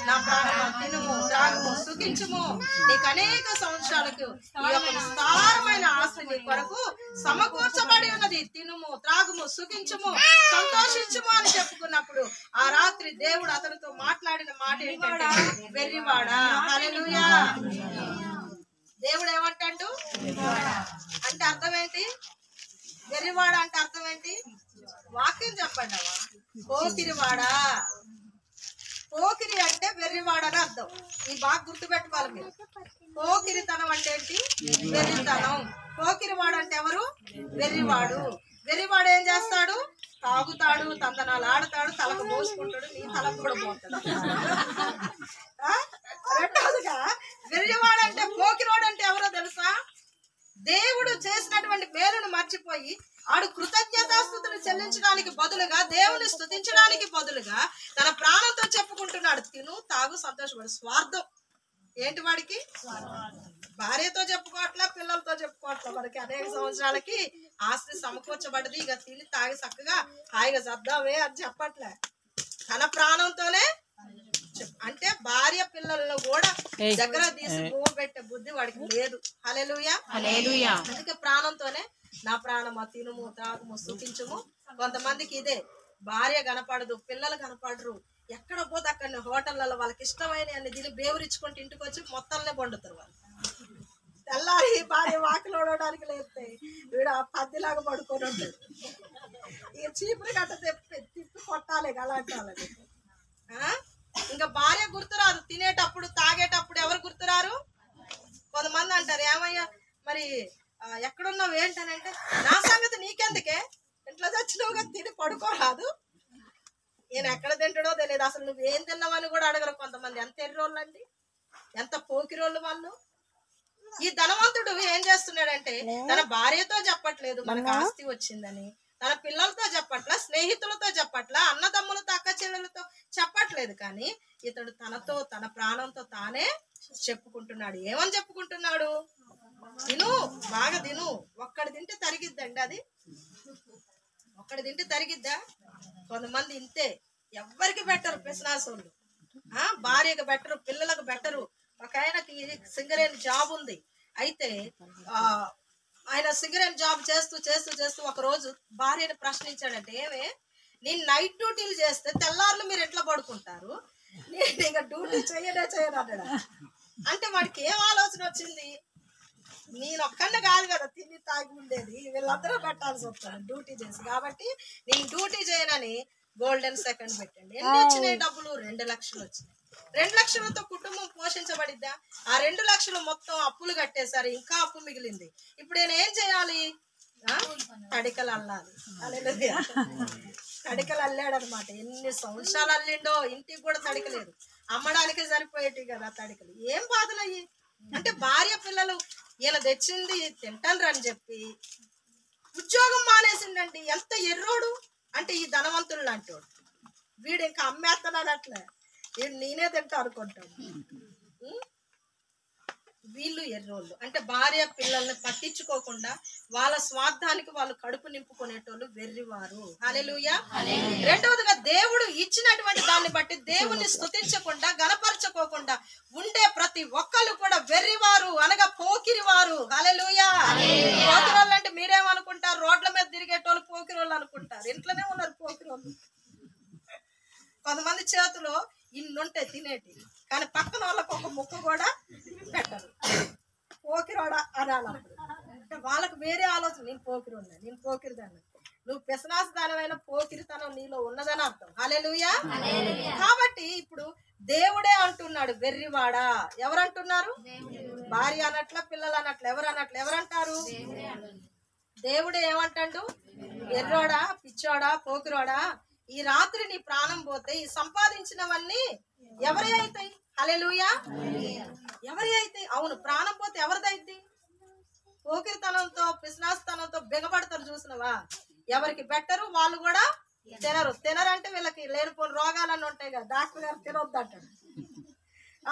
నా ప్రాణమా తినుము, త్రాగుము, సుఖించుము, నీకు అనేక సంవత్సరాలకు ఈ యొక్క విస్తారమైన ఆస్తి నీ కొరకు సమకూర్చబడి ఉన్నది, తినుము, త్రాగుము, సుఖించుము, సంతోషించుము అని చెప్పుకున్నప్పుడు ఆ రాత్రి దేవుడు అతనితో మాట్లాడిన మాట ఏంటంటే, వెర్రివాడా. హల్లెలూయా. దేవుడు ఏమంటాడు అంటే అర్థం ఏంటి? వెర్రివాడ అంటే అర్థం ఏంటి? వాక్యం చెప్పండి అవ్వ. పోకిరివాడా. పోకిరి అంటే వెర్రివాడ అని అర్థం. ఈ బాగా గుర్తుపెట్టుకోవాలి మీరు. పోకిరితనం అంటే ఏంటి? వెర్రితనం. పోకిరివాడు అంటే ఎవరు? వెర్రివాడు. వెర్రివాడు ఏం చేస్తాడు? తాగుతాడు, తందనాలు ఆడతాడు, తలకు మోసుకుంటాడు, నీ తలకు కూడా పోతాడు. రెండవదిగా వెర్రివాడు అంటే, పోకిరోడు అంటే ఎవరో తెలుసా? దేవుడు చేసినటువంటి మేలును మర్చిపోయి ఆడు కృతజ్ఞతాస్తుతులు చెల్లించడానికి బదులుగా, దేవుని స్తుతించడానికి బదులుగా తన ప్రాణంతో చెప్పుకుంటున్నాడు, తిను, తాగు, సంతోషపడు. స్వార్థం ఏంటి వాడికి? భార్యతో చెప్పుకోవట్లా, పిల్లలతో చెప్పుకోవట్లా. మనకి అనేక సంవత్సరాలకి ఆస్తి సమకూర్చబడ్డది, ఇక తిని తాగి చక్కగా హాయిగా చద్దామే అని చెప్పట్లే, తన ప్రాణంతోనే. అంటే భార్య పిల్లలను కూడా దగ్గర తీసి పెట్టే బుద్ధి వాడికి లేదు. హల్లెలూయా. అందుకే ప్రాణంతోనే నా ప్రాణమా తినుము తాగుము సుఖించుము. కొంతమందికి ఇదే, భార్య కనపడదు, పిల్లలు కనపడరు, ఎక్కడ పోతే అక్కడ హోటళ్లలో వాళ్ళకి ఇష్టమైన అన్ని తిని బేవరించుకుంటూ ఇంటికి వచ్చి మొత్తాలనే వండుతారు వాళ్ళు. తెల్లారి భార్య వాకిలు ఓడడానికి లేస్తాయి, వీడు ఆ పద్దిలాగా పడుకొని ఉంటాడు. ఇక చీపురు గట్ట తిప్పి కొట్టాలి అలాంటి వాళ్ళని. ఇంకా భార్య గుర్తురాదు, తినేటప్పుడు తాగేటప్పుడు ఎవరు గుర్తురారు? కొంతమంది అంటారు, ఏమయ్యా మరి ఎక్కడున్నావు ఏంటని అంటే, నా సంగతి నీకెందుకే, ఇంట్లో చచ్చినవుగా తిని పడుకోరాదు. నేను ఎక్కడ తింటాడో తెలియదు, అసలు నువ్వేం తిన్నావని కూడా అడగరు కొంతమంది. ఎంత ఎర్రోళ్ళు అండి, ఎంత పోకిరోళ్ళు వాళ్ళు. ఈ ధనవంతుడు ఏం చేస్తున్నాడంటే, తన భార్యతో చెప్పట్లేదు మనకు ఆస్తి వచ్చిందని, తన పిల్లలతో చెప్పట్లా, స్నేహితులతో చెప్పట్లా, అన్నదమ్ములతో అక్క చెల్లెలతో చెప్పట్లేదు, కానీ ఇతడు తనతో తన ప్రాణంతో తానే చెప్పుకుంటున్నాడు. ఏమని చెప్పుకుంటున్నాడు? తిను, బాగా తిను, ఒక్కడి తింటే తరిగిద్దండి అది, ఒక్కడి తింటే తరిగిద్దా? కొంతమంది ఇంతే, ఎవ్వరికి బెట్టరు పిసనాసోళ్ళు. భార్యకు బెట్టరు, పిల్లలకు బెట్టరు. ఒక ఆయనకి సింగరేణి జాబ్ ఉంది, అయితే ఆయన సింగరేణి జాబ్ చేస్తూ చేస్తూ చేస్తూ ఒక రోజు భార్యని ప్రశ్నించాడంటే, ఏమే నేను నైట్ డ్యూటీలు చేస్తే తెల్లారులు మీరు ఎట్లా పడుకుంటారు, నేను ఇక డ్యూటీ చేయనే చేయను అన్నాడు. అంటే వాడికి ఏం ఆలోచన వచ్చింది, నేను ఒక్కడే కాదు కదా తిని తాగి ఉండేది, వీళ్ళందరూ పెట్టాల్సి వస్తుంది డ్యూటీ చేసి, కాబట్టి నేను డ్యూటీ చేయనని గోల్డెన్ సెకండ్ పెట్టండి. ఎన్ని వచ్చినాయి డబ్బులు? 2 లక్షలు వచ్చినాయి. 2 లక్షలతో కుటుంబం పోషించబడిద్దా? ఆ 2 లక్షలు మొత్తం అప్పులు కట్టేశారు, ఇంకా అప్పు మిగిలింది. ఇప్పుడు నేను ఏం చేయాలి? తడికలు అల్లాలి. తడికలు అల్లాడు అనమాట. ఎన్ని సంవత్సరాలు అల్లిండో, ఇంటికి కూడా తడికలేదు, అమ్మడానికి సరిపోయేటి కదా తడికలు. ఏం బాధలు అయ్యి అంటే, భార్య పిల్లలు ఈయన తెచ్చింది తింటాను అని చెప్పి ఉద్యోగం మానేసిండండి. ఎంత ఎర్రోడు అంటే, ఈ ధనవంతుడు లాంటోడు. వీడు ఇంకా అమ్మేస్తున్నాడు, అట్లా వీడు నేనే తింటా అనుకుంటాడు. వీళ్ళు ఎర్రోళ్ళు అంటే, భార్య పిల్లల్ని పట్టించుకోకుండా వాళ్ళ స్వార్థానికి వాళ్ళు కడుపు నింపుకునేటోళ్ళు వెర్రివారు. హల్లెలూయా. రెండవదిగా, దేవుడు ఇచ్చినటువంటి దాన్ని బట్టి దేవుని స్తుతించకుండా గణపరచుకోకుండా ఉండే ప్రతి ఒక్కళ్ళు కూడా వెర్రివారు, అనగా పోకిరివారు. హల్లెలూయా. పోకిరోళ్ళు అంటే మీరేమనుకుంటారు? రోడ్ల మీద తిరిగేటోళ్ళు పోకిరోళ్ళు అనుకుంటారు. ఇంట్లోనే ఉన్నారు పోకిరోళ్ళు. కొంతమంది చేతిలో ఇన్నుంటాయి తినేటి, కానీ పక్కన వాళ్ళకు ఒక ముక్క కూడా పెట్టరు. పోకిరోడా అనాలప్పుడు అంటే వాళ్ళకు వేరే ఆలోచన, నేను పోకిరున్నా, నేను పోకిరిదాన్ని. నువ్వు పిసనాసదానమైన పోకిరితనం నీలో ఉన్నదని అర్థం. హల్లెలూయా. కాబట్టి ఇప్పుడు దేవుడే అంటున్నాడు వెర్రివాడా. ఎవరంటున్నారు? భార్య అనట్ల, పిల్లలు అనట్ల, ఎవరు అనట్ల, ఎవరంటారు? దేవుడే ఏమంటాడు? ఎర్రోడా, పిచ్చోడా, పోకిరోడా, ఈ రాత్రి నీ ప్రాణం పోతే ఈ సంపాదించినవన్నీ ఎవరి అవుతాయి? హల్లెలూయా. ఎవరి అవుతాయి? అవును, ప్రాణం పోతే ఎవరిదైద్ది? పోకిరితనంతో పిసినాస్తనంతో బిగపడతారు, చూసినవా? ఎవరికి బెట్టరు, వాళ్ళు కూడా తినరు. తినరంటే వీళ్ళకి లేనిపోని రోగాలన్నీ ఉంటాయి కదా, డాక్టర్ గారు తినొద్దు అంటాడు.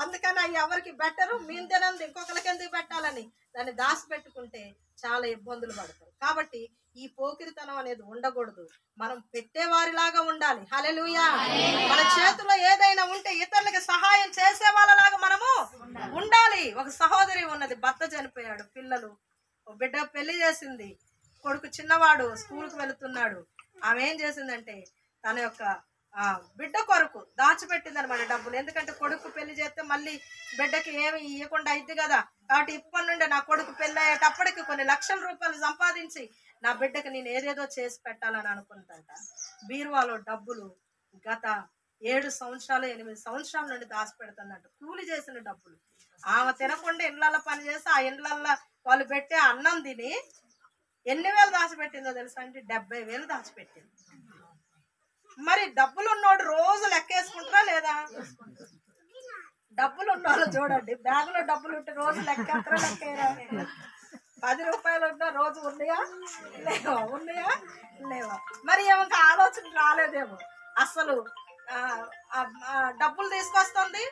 అందుకని అవి ఎవరికి బెట్టరు, మేము తినంది ఇంకొకరికి ఎందుకు పెట్టాలని దాన్ని దాచి పెట్టుకుంటే చాలా ఇబ్బందులు పడతారు. కాబట్టి ఈ పోకిరితనం అనేది ఉండకూడదు, మనం పెట్టేవారిలాగా ఉండాలి. హల్లెలూయా. మన చేతిలో ఏదైనా ఉంటే ఇతరులకు సహాయం చేసే వాళ్ళలాగా మనము ఉండాలి. ఒక సహోదరి ఉన్నది, భర్త చనిపోయాడు, పిల్లలు, బిడ్డ పెళ్లి చేసింది, కొడుకు చిన్నవాడు స్కూల్కి వెళుతున్నాడు. ఆమె ఏం చేసిందంటే, తన యొక్క బిడ్డ కొరకు దాచిపెట్టింది అనమాట డబ్బులు. ఎందుకంటే కొడుకు పెళ్లి చేస్తే మళ్ళీ బిడ్డకి ఏమి ఇవ్వకుండా అయింది కదా, కాబట్టి ఇప్పటి నుండి నా కొడుకు పెళ్లి అయ్యేటప్పటికి కొన్ని లక్షల రూపాయలు సంపాదించి నా బిడ్డకి నేను ఏదేదో చేసి పెట్టాలని అనుకుందంట. బీరువాలో డబ్బులు గత 7 సంవత్సరాలు 8 సంవత్సరాల నుండి దాచిపెడుతున్నట్టు, కూలి చేసిన డబ్బులు. ఆమె తినకుండా ఇండ్లల్లో పని చేసి ఆ ఇండ్లల్లో వాళ్ళు పెట్టే అన్నం తిని ఎన్ని వేలు దాచిపెట్టిందో తెలుసా అంటే 70,000 దాచిపెట్టింది. మరి డబ్బులు ఉన్నోడు రోజు లెక్కేసుకుంటారా లేదా? డబ్బులు ఉన్నోళ్ళు చూడండి, బ్యాగులో డబ్బులు ఉంటే రోజు లెక్కేస్తారా? లెక్కేరా? 10 రూపాయలు ఉన్నా రోజు ఉన్నాయా లేవా? ఉన్నాయా లేవా? మరి ఏమో ఆలోచన రాలేదేమో. అసలు డబ్బులు తీసుకొస్తుంది,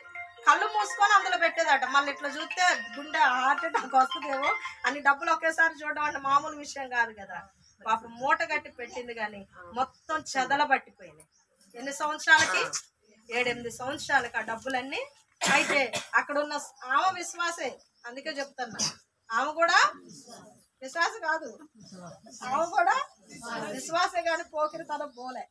కళ్ళు మూసుకొని అందులో పెట్టేదట. మళ్ళీ ఇట్లా చూస్తే గుండె హార్ట్ అటాక్ వస్తుందేమో అని డబ్బులు ఒకేసారి చూడడం అంటే మామూలు విషయం కాదు కదా. పాపం మూట కట్టి పెట్టింది, కానీ మొత్తం చెదల పట్టిపోయినాయి. ఎన్ని సంవత్సరాలకి? 7-8 సంవత్సరాలకి ఆ డబ్బులన్నీ. అయితే అక్కడ ఉన్న ఆమె విశ్వాసే, అందుకే చెప్తున్నా, ఆమె కూడా విశ్వాస కాదు, ఆమె కూడా విశ్వాసే కానీ పోకిరితనం పోలే.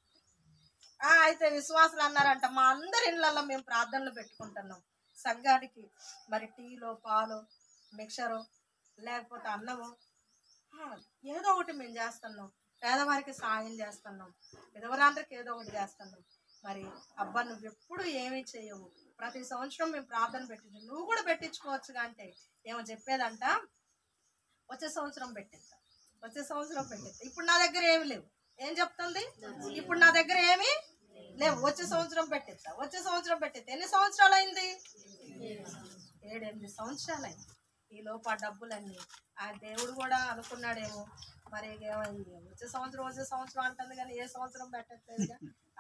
అయితే విశ్వాసులు అన్నారంట, మా అందరి ఇళ్ళల్లో మేము ప్రార్థనలు పెట్టుకుంటున్నాం, సంఘానికి మరి టీలో పాలు మిక్చరు లేకపోతే అన్నము ఏదో ఒకటి మేము చేస్తున్నాం, పేదవారికి సాయం చేస్తున్నాం, విధవరాండ్రికి ఏదో ఒకటి చేస్తున్నాం. మరి అబ్బా నువ్వు ఎప్పుడు ఏమీ చేయవు, ప్రతి సంవత్సరం మేము ప్రార్థన పెట్టించు, నువ్వు కూడా పెట్టించుకోవచ్చుగా అంటే ఏమో చెప్పేదంట, వచ్చే సంవత్సరం పెట్టిస్తా, వచ్చే సంవత్సరం పెట్టిస్తా. ఇప్పుడు నా దగ్గర ఏమి లేవు. ఏం చెప్తుంది? ఇప్పుడు నా దగ్గర ఏమి లేవు, వచ్చే సంవత్సరం పెట్టిస్తా, వచ్చే సంవత్సరం పెట్టిస్తా. ఎన్ని సంవత్సరాలు అయింది? 7-8 సంవత్సరాలు అయింది. ఈ లోపు ఆ డబ్బులన్నీ ఆ దేవుడు కూడా అనుకున్నాడేమో మరి వచ్చే సంవత్సరం అంటుంది కానీ ఏ సంవత్సరం పెట్టట్లేదుగా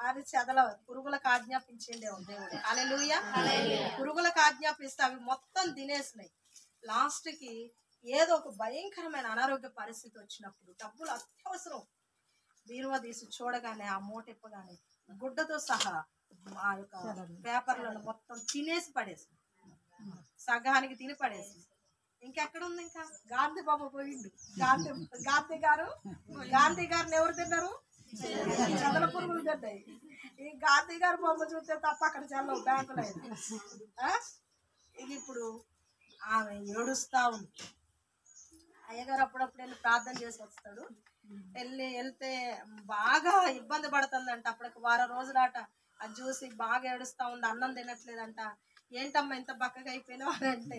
అది చెదల పురుగులకు ఆజ్ఞాపించిండేమో దేవుడు. హల్లెలూయా. పురుగులకు ఆజ్ఞాపిస్తే అవి మొత్తం తినేసినాయి. లాస్ట్కి ఏదో ఒక భయంకరమైన అనారోగ్య పరిస్థితి వచ్చినప్పుడు డబ్బులు అత్యవసరం, బీరువా తీసి చూడగానే ఆ మూట ఇప్పగానే గుడ్డతో సహా ఆ యొక్క పేపర్లను మొత్తం తినేసి పడేసి, సగానికి తిని పడేసి. ఇంకెక్కడుంది? ఇంకా గాంధీ బాబు పోయిండు. గాంధీ గారిని ఎవరు తిన్నారు? చదల పురుగులు తిన్నాయి. ఈ గాంధీ గారు బొమ్మ చూస్తే తప్ప అక్కడ చల్లవు బ్యాంకులు అయినా. ఇది ఇప్పుడు ఆమె ఏడుస్తా ఉంది. అయ్యగారు అప్పుడప్పుడు వెళ్ళి ప్రార్థన చేసి వస్తాడు. వెళ్తే బాగా ఇబ్బంది పడుతుందంట. అప్పటికి 1 రోజులాట. అది చూసి బాగా ఏడుస్తా ఉంది, అన్నం తినట్లేదంట. ఏంటమ్మా ఇంత బక్కగా అయిపోయినావు అని అంటే,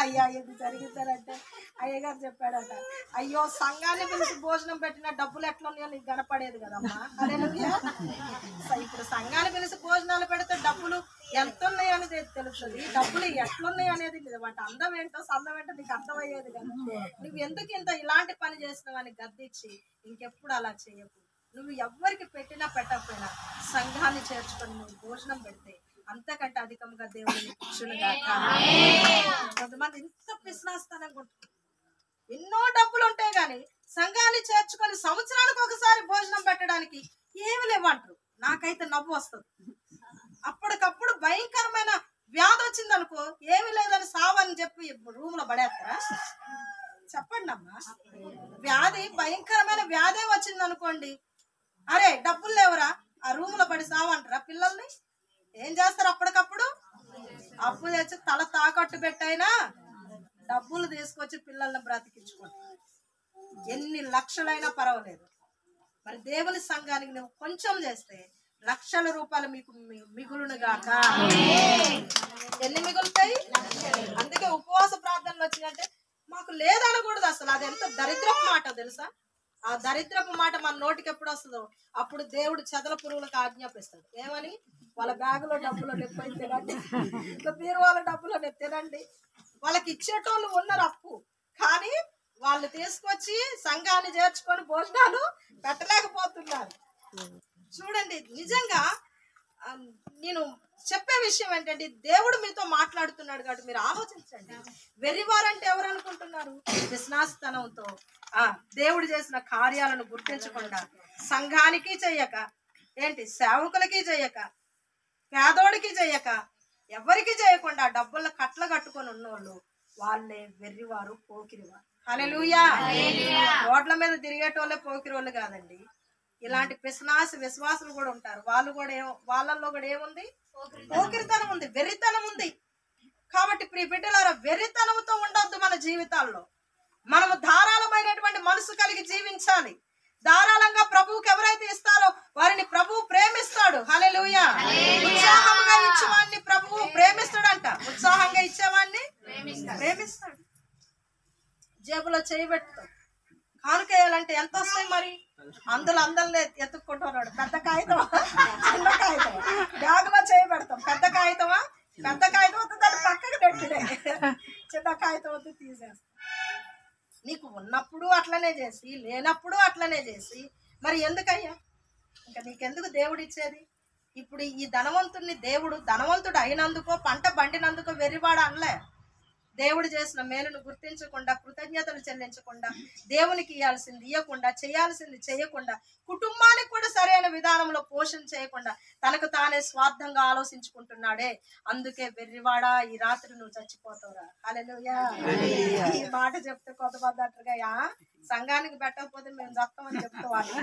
అయ్యా ఇది జరిగిద్దారంటే అయ్యగారు చెప్పాడట, అయ్యో సంఘాన్ని పిలిచి భోజనం పెట్టిన డబ్బులు ఎట్లున్నాయో నీకు కనపడేది కదమ్మా. హల్లెలూయా. ఇప్పుడు సంఘాన్ని పిలిచి భోజనాలు పెడితే డబ్బులు ఎంత ఉన్నాయి అనేది తెలుస్తుంది, డబ్బులు ఎట్లున్నాయి అనేది వాటి అందం ఏంటో సందం ఏంటో నీకు అర్థమయ్యేది కదా. నువ్వు ఎందుకు ఇంత ఇలాంటి పని చేస్తున్నావు అని గద్దించి ఇంకెప్పుడు అలా చేయకు. నువ్వు ఎవ్వరికి పెట్టినా పెట్టకపోయినా సంఘాన్ని చేర్చుకొని నువ్వు భోజనం పెడితే అంతకంటే అధికంగా దేవుడిని కూర్చునిగా. కొంతమంది ఇంత పిసినాస్తాననుకుంటున్నారు, ఎన్నో డబ్బులు ఉంటాయి కానీ సంఘాన్ని చేర్చుకొని సంవత్సరానికి ఒకసారి భోజనం పెట్టడానికి ఏమి లేవంటారు. నాకైతే నవ్వు వస్తుంది. అప్పటికప్పుడు భయంకరమైన వ్యాధి వచ్చింది అనుకో, ఏమి లేదని సావని చెప్పి రూమ్ లో పడేస్తారా? చెప్పండి అమ్మా. వ్యాధి భయంకరమైన వ్యాధే వచ్చింది అనుకోండి, అరే డబ్బులు లేవరా ఆ రూమ్ లో పడి సావంటారా? పిల్లల్ని ఏం చేస్తారు? అప్పటికప్పుడు అప్పు తెచ్చి తల తాకట్టు పెట్టైనా డబ్బులు తీసుకొచ్చి పిల్లల్ని బ్రతికించుకుంటారు. ఎన్ని లక్షలైనా పర్వాలేదు. మరి దేవుని సంఘానికి నువ్వు కొంచెం చేస్తే లక్షల రూపాయలు మీకు మిగులునుగాక. ఎన్ని మిగులుతాయి? అందుకే ఉపవాస ప్రార్థనలు వచ్చిందంటే మాకు లేదనకూడదు అసలు. అది ఎంత దరిద్రపు మాట తెలుసా? ఆ దరిద్రపు మాట మన నోటికి ఎప్పుడు వస్తుందో అప్పుడు దేవుడు చెదల పురుగులకు ఆజ్ఞాపిస్తాడు. ఏమని? వాళ్ళ బ్యాగులో డబ్బులు ఎప్పుడు తినండి, మీరు వాళ్ళ డబ్బులు తినండి. వాళ్ళకి ఇచ్చేటోళ్ళు ఉన్నారు అప్పు, కానీ వాళ్ళు తీసుకొచ్చి సంఘాన్ని చేర్చుకొని భోజనాలు పెట్టలేకపోతున్నారు. చూడండి, నిజంగా నేను చెప్పే విషయం ఏంటంటే దేవుడు మీతో మాట్లాడుతున్నాడు కాబట్టి మీరు ఆలోచించండి. వెర్రివారంటే ఎవరు అనుకుంటున్నారు? విశ్వాసతనంతో దేవుడు చేసిన కార్యాలను గుర్తించకుండా సంఘానికి చెయ్యక, సేవకులకి చెయ్యక, పేదోడికి చెయ్యక, ఎవరికి చేయకుండా డబ్బుల కట్ల కట్టుకొని ఉన్నోళ్ళు వాళ్ళే వెర్రివారు, పోకిరివారు. హల్లెలూయా. రోడ్ల మీద తిరిగేటోళ్ళే పోకిరోళ్ళు కాదండి. ఇలాంటి పిశనాసి విశ్వాసులు కూడా ఉంటారు. వాళ్ళల్లో కూడా ఏముంది? పోకిరితనం ఉంది, వెర్రితనం ఉంది. కాబట్టి ప్రియ బిడ్డలారా, వెర్రితనంతో ఉండొద్దు మన జీవితాల్లో. మనము ధారాళమైనటువంటి మనసు కలిగి జీవించాలి. ధారాళంగా ప్రభువుకి ఎవరైతే ఇస్తారో వారిని ప్రభువు ప్రేమిస్తాడు. హల్లెలూయా. ఉత్సాహంగా ఇచ్చేవాడిని ప్రభువు ప్రేమిస్తాడంట. ఉత్సాహంగా ఇచ్చేవాడిని ప్రేమిస్తాడు. జేబులో చేయబెడతాడు. కానుకేయాలంటే ఎంత వస్తాయి మరి? అందరినీ ఎత్తుక్కుంటున్నాడు. పెద్ద కాగితం, చిన్న కాగితం, బ్యాగులో చేయబెడతాం. పెద్ద కాగితమా? పెద్ద కాగితం వద్దు, దాన్ని పక్కకు పెట్టినే. చిన్న కాగితం వద్దు, తీసేస్తాం. నీకు ఉన్నప్పుడు అట్లనే చేసి, లేనప్పుడు అట్లనే చేసి, మరి ఎందుకయ్యా? ఇంకా నీకెందుకు దేవుడు ఇచ్చేది? ఇప్పుడు ఈ ధనవంతుడిని దేవుడు ధనవంతుడు అయినందుకో పంట బండినందుకో వెర్రివాడు అనలే. దేవుడు చేసిన మేలును గుర్తించకుండా, కృతజ్ఞతలు చెల్లించకుండా, దేవునికి ఇవ్వాల్సింది ఇవ్వకుండా, చేయాల్సింది చేయకుండా, కుటుంబానికి కూడా సరైన విధానంలో పోషణ చేయకుండా తనకు తానే స్వార్థంగా ఆలోచించుకుంటున్నాడే. అందుకే వెర్రివాడా, ఈ రాత్రి నువ్వు చచ్చిపోతావురా. హల్లెలూయా. ఈ మాట చెప్తే కొంతమంది అంటారుగా, సంఘానికి పెట్టకపోతే మేము చస్తామని చెప్తావాలి.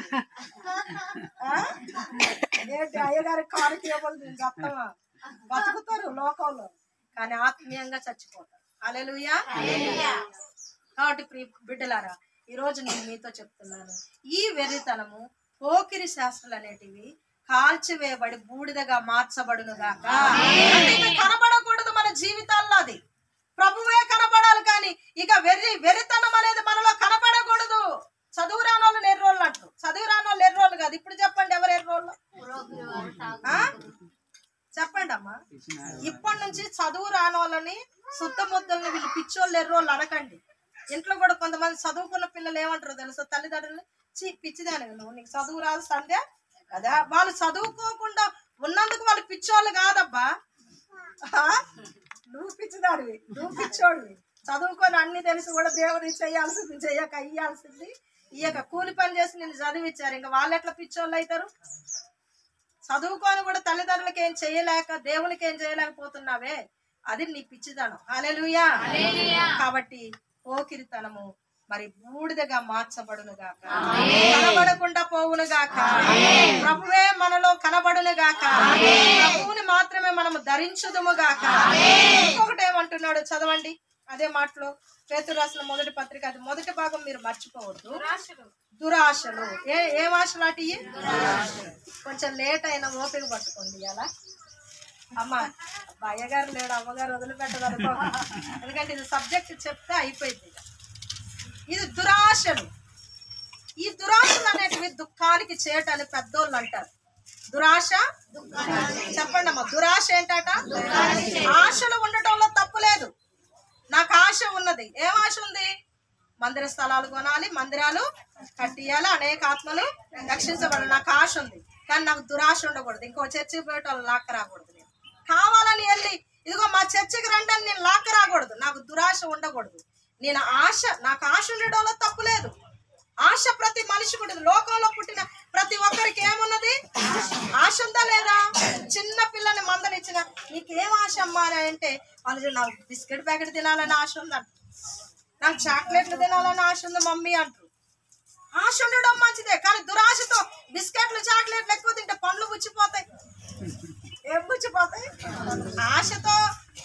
ఏంటి అయ్యగారి కారుకి ఇవ్వాలి, మేము చస్తామా? బతుకుతారు లోకంలో, కానీ ఆత్మీయంగా చచ్చిపోతారు. హల్లెలూయా. కాబట్టి బిడ్డలారా, ఈ రోజు నేను మీతో చెప్తున్నాను, ఈ వెర్రితనము, పోకిరి శాస్త్రాలు అనేటివి కాల్చివేయబడి బూడిదగా మార్చబడునుగాక. కనబడకూడదు మన జీవితాల్లో, అది ప్రభువే కనబడాలి. కానీ ఇక వెర్రితనం అనేది మనలో కనబడకూడదు. చదువు రానోళ్ళు ఎర్రోళ్ళు అంటారు. చదువు రానోళ్ళు ఎర్రోళ్ళు కాదు. ఇప్పుడు చెప్పండి, ఎవరు ఎర్రోళ్ళు? చెప్పండి అమ్మా. ఇప్పటి నుంచి చదువు రానోళ్ళని, శుద్ధ ముద్దల్ని, వీళ్ళు పిచ్చోళ్ళు ఎర్రోళ్ళు అనకండి. ఇంట్లో కూడా కొంతమంది చదువుకున్న పిల్లలు ఏమంటారు తెలుసా? తల్లిదండ్రులు, పిచ్చిదాని నువ్వు, నీకు చదువు రాదు సంధ్య కదా. వాళ్ళు చదువుకోకుండా ఉన్నందుకు వాళ్ళు పిచ్చోళ్ళు కాదబ్బా. నువ్వు పిచ్చిదాడివి, నువ్వు పిచ్చోడివి. చదువుకొని అన్ని తెలిసి కూడా దేవుడు చేయాల్సింది చెయ్యక, ఇయ్యాల్సింది ఇయ్యక, కూలి పని చేసి నిన్ను చదివించారు. ఇంకా వాళ్ళు ఎట్లా పిచ్చోళ్ళు అవుతారు? చదువుకొని కూడా తల్లిదండ్రులకి ఏం చేయలేక, దేవునికి ఏం చేయలేకపోతున్నావే, అది నీ పిచ్చిదనం. హల్లెలూయా. కాబట్టి పోకిరితనము మరి బూడిదగా మార్చబడును గాక, కనబడకుండా పోవును గాక, ప్రభువే మనలో కనబడును గాక, ప్రభువుని మాత్రమే మనము ధరించుదుము గాక. ఇంకొకటి ఏమంటున్నాడు చదవండి అదే మాటలో, పేతురు రాసిన మొదటి పత్రిక, అది మొదటి భాగం మీరు మర్చిపోవద్దు. దురాశలు. ఏం ఆశలు అటు? కొంచెం లేట్ అయినా ఓపిక పట్టుకోండి. అలా అమ్మా, అయ్యగారు లేడు, అమ్మగారు వదిలిపెట్టదనుకో, ఎందుకంటే ఇది సబ్జెక్ట్ చెప్తే అయిపోయింది. ఇది దురాశలు. ఈ దురాశలు అనేటివి దుఃఖానికి చేటని పెద్దోళ్ళు అంటారు. దురాశ, చెప్పండి అమ్మా, దురాశ ఏంటట? ఆశలు ఉండటంలో తప్పు లేదు. నాకు ఆశ ఉన్నది. ఏం ఆశ ఉంది? మందిర స్థలాలు కొనాలి, మందిరాలు కట్టియాలి, అనేక ఆత్మలు రక్షించబడాలి. నాకు ఆశ ఉంది, కానీ నాకు దురాశ ఉండకూడదు. ఇంకో చర్చికి పోయేట వాళ్ళు లాక్క రాకూడదు. నేను కావాలని వెళ్ళి ఇదిగో మా చర్చికి రండి అని నేను లాక్క రాకూడదు. నాకు దురాశ ఉండకూడదు. నేను నాకు ఆశ ఉండడంలో తప్పు లేదు. ఆశ ప్రతి మనిషికి ఉంటుంది. లోకంలో పుట్టిన ప్రతి ఒక్కరికి ఏమున్నది? ఆశ ఉందా లేదా? చిన్న పిల్లని మందలిచ్చిన నీకేం ఆశ అమ్మా అని అంటే, వాళ్ళు నాకు బిస్కెట్ ప్యాకెట్ తినాలని ఆశ ఉందంట, నాకు చాక్లెట్లు తినాలని ఆశ ఉంది మమ్మీ అంటారు. ఆశ ఉండడం మంచిదే, కానీ దురాశతో బిస్కెట్లు చాక్లెట్లు ఎక్కువ తింటే పండ్లు పుచ్చిపోతాయి. ఏం పుచ్చిపోతాయి? ఆశతో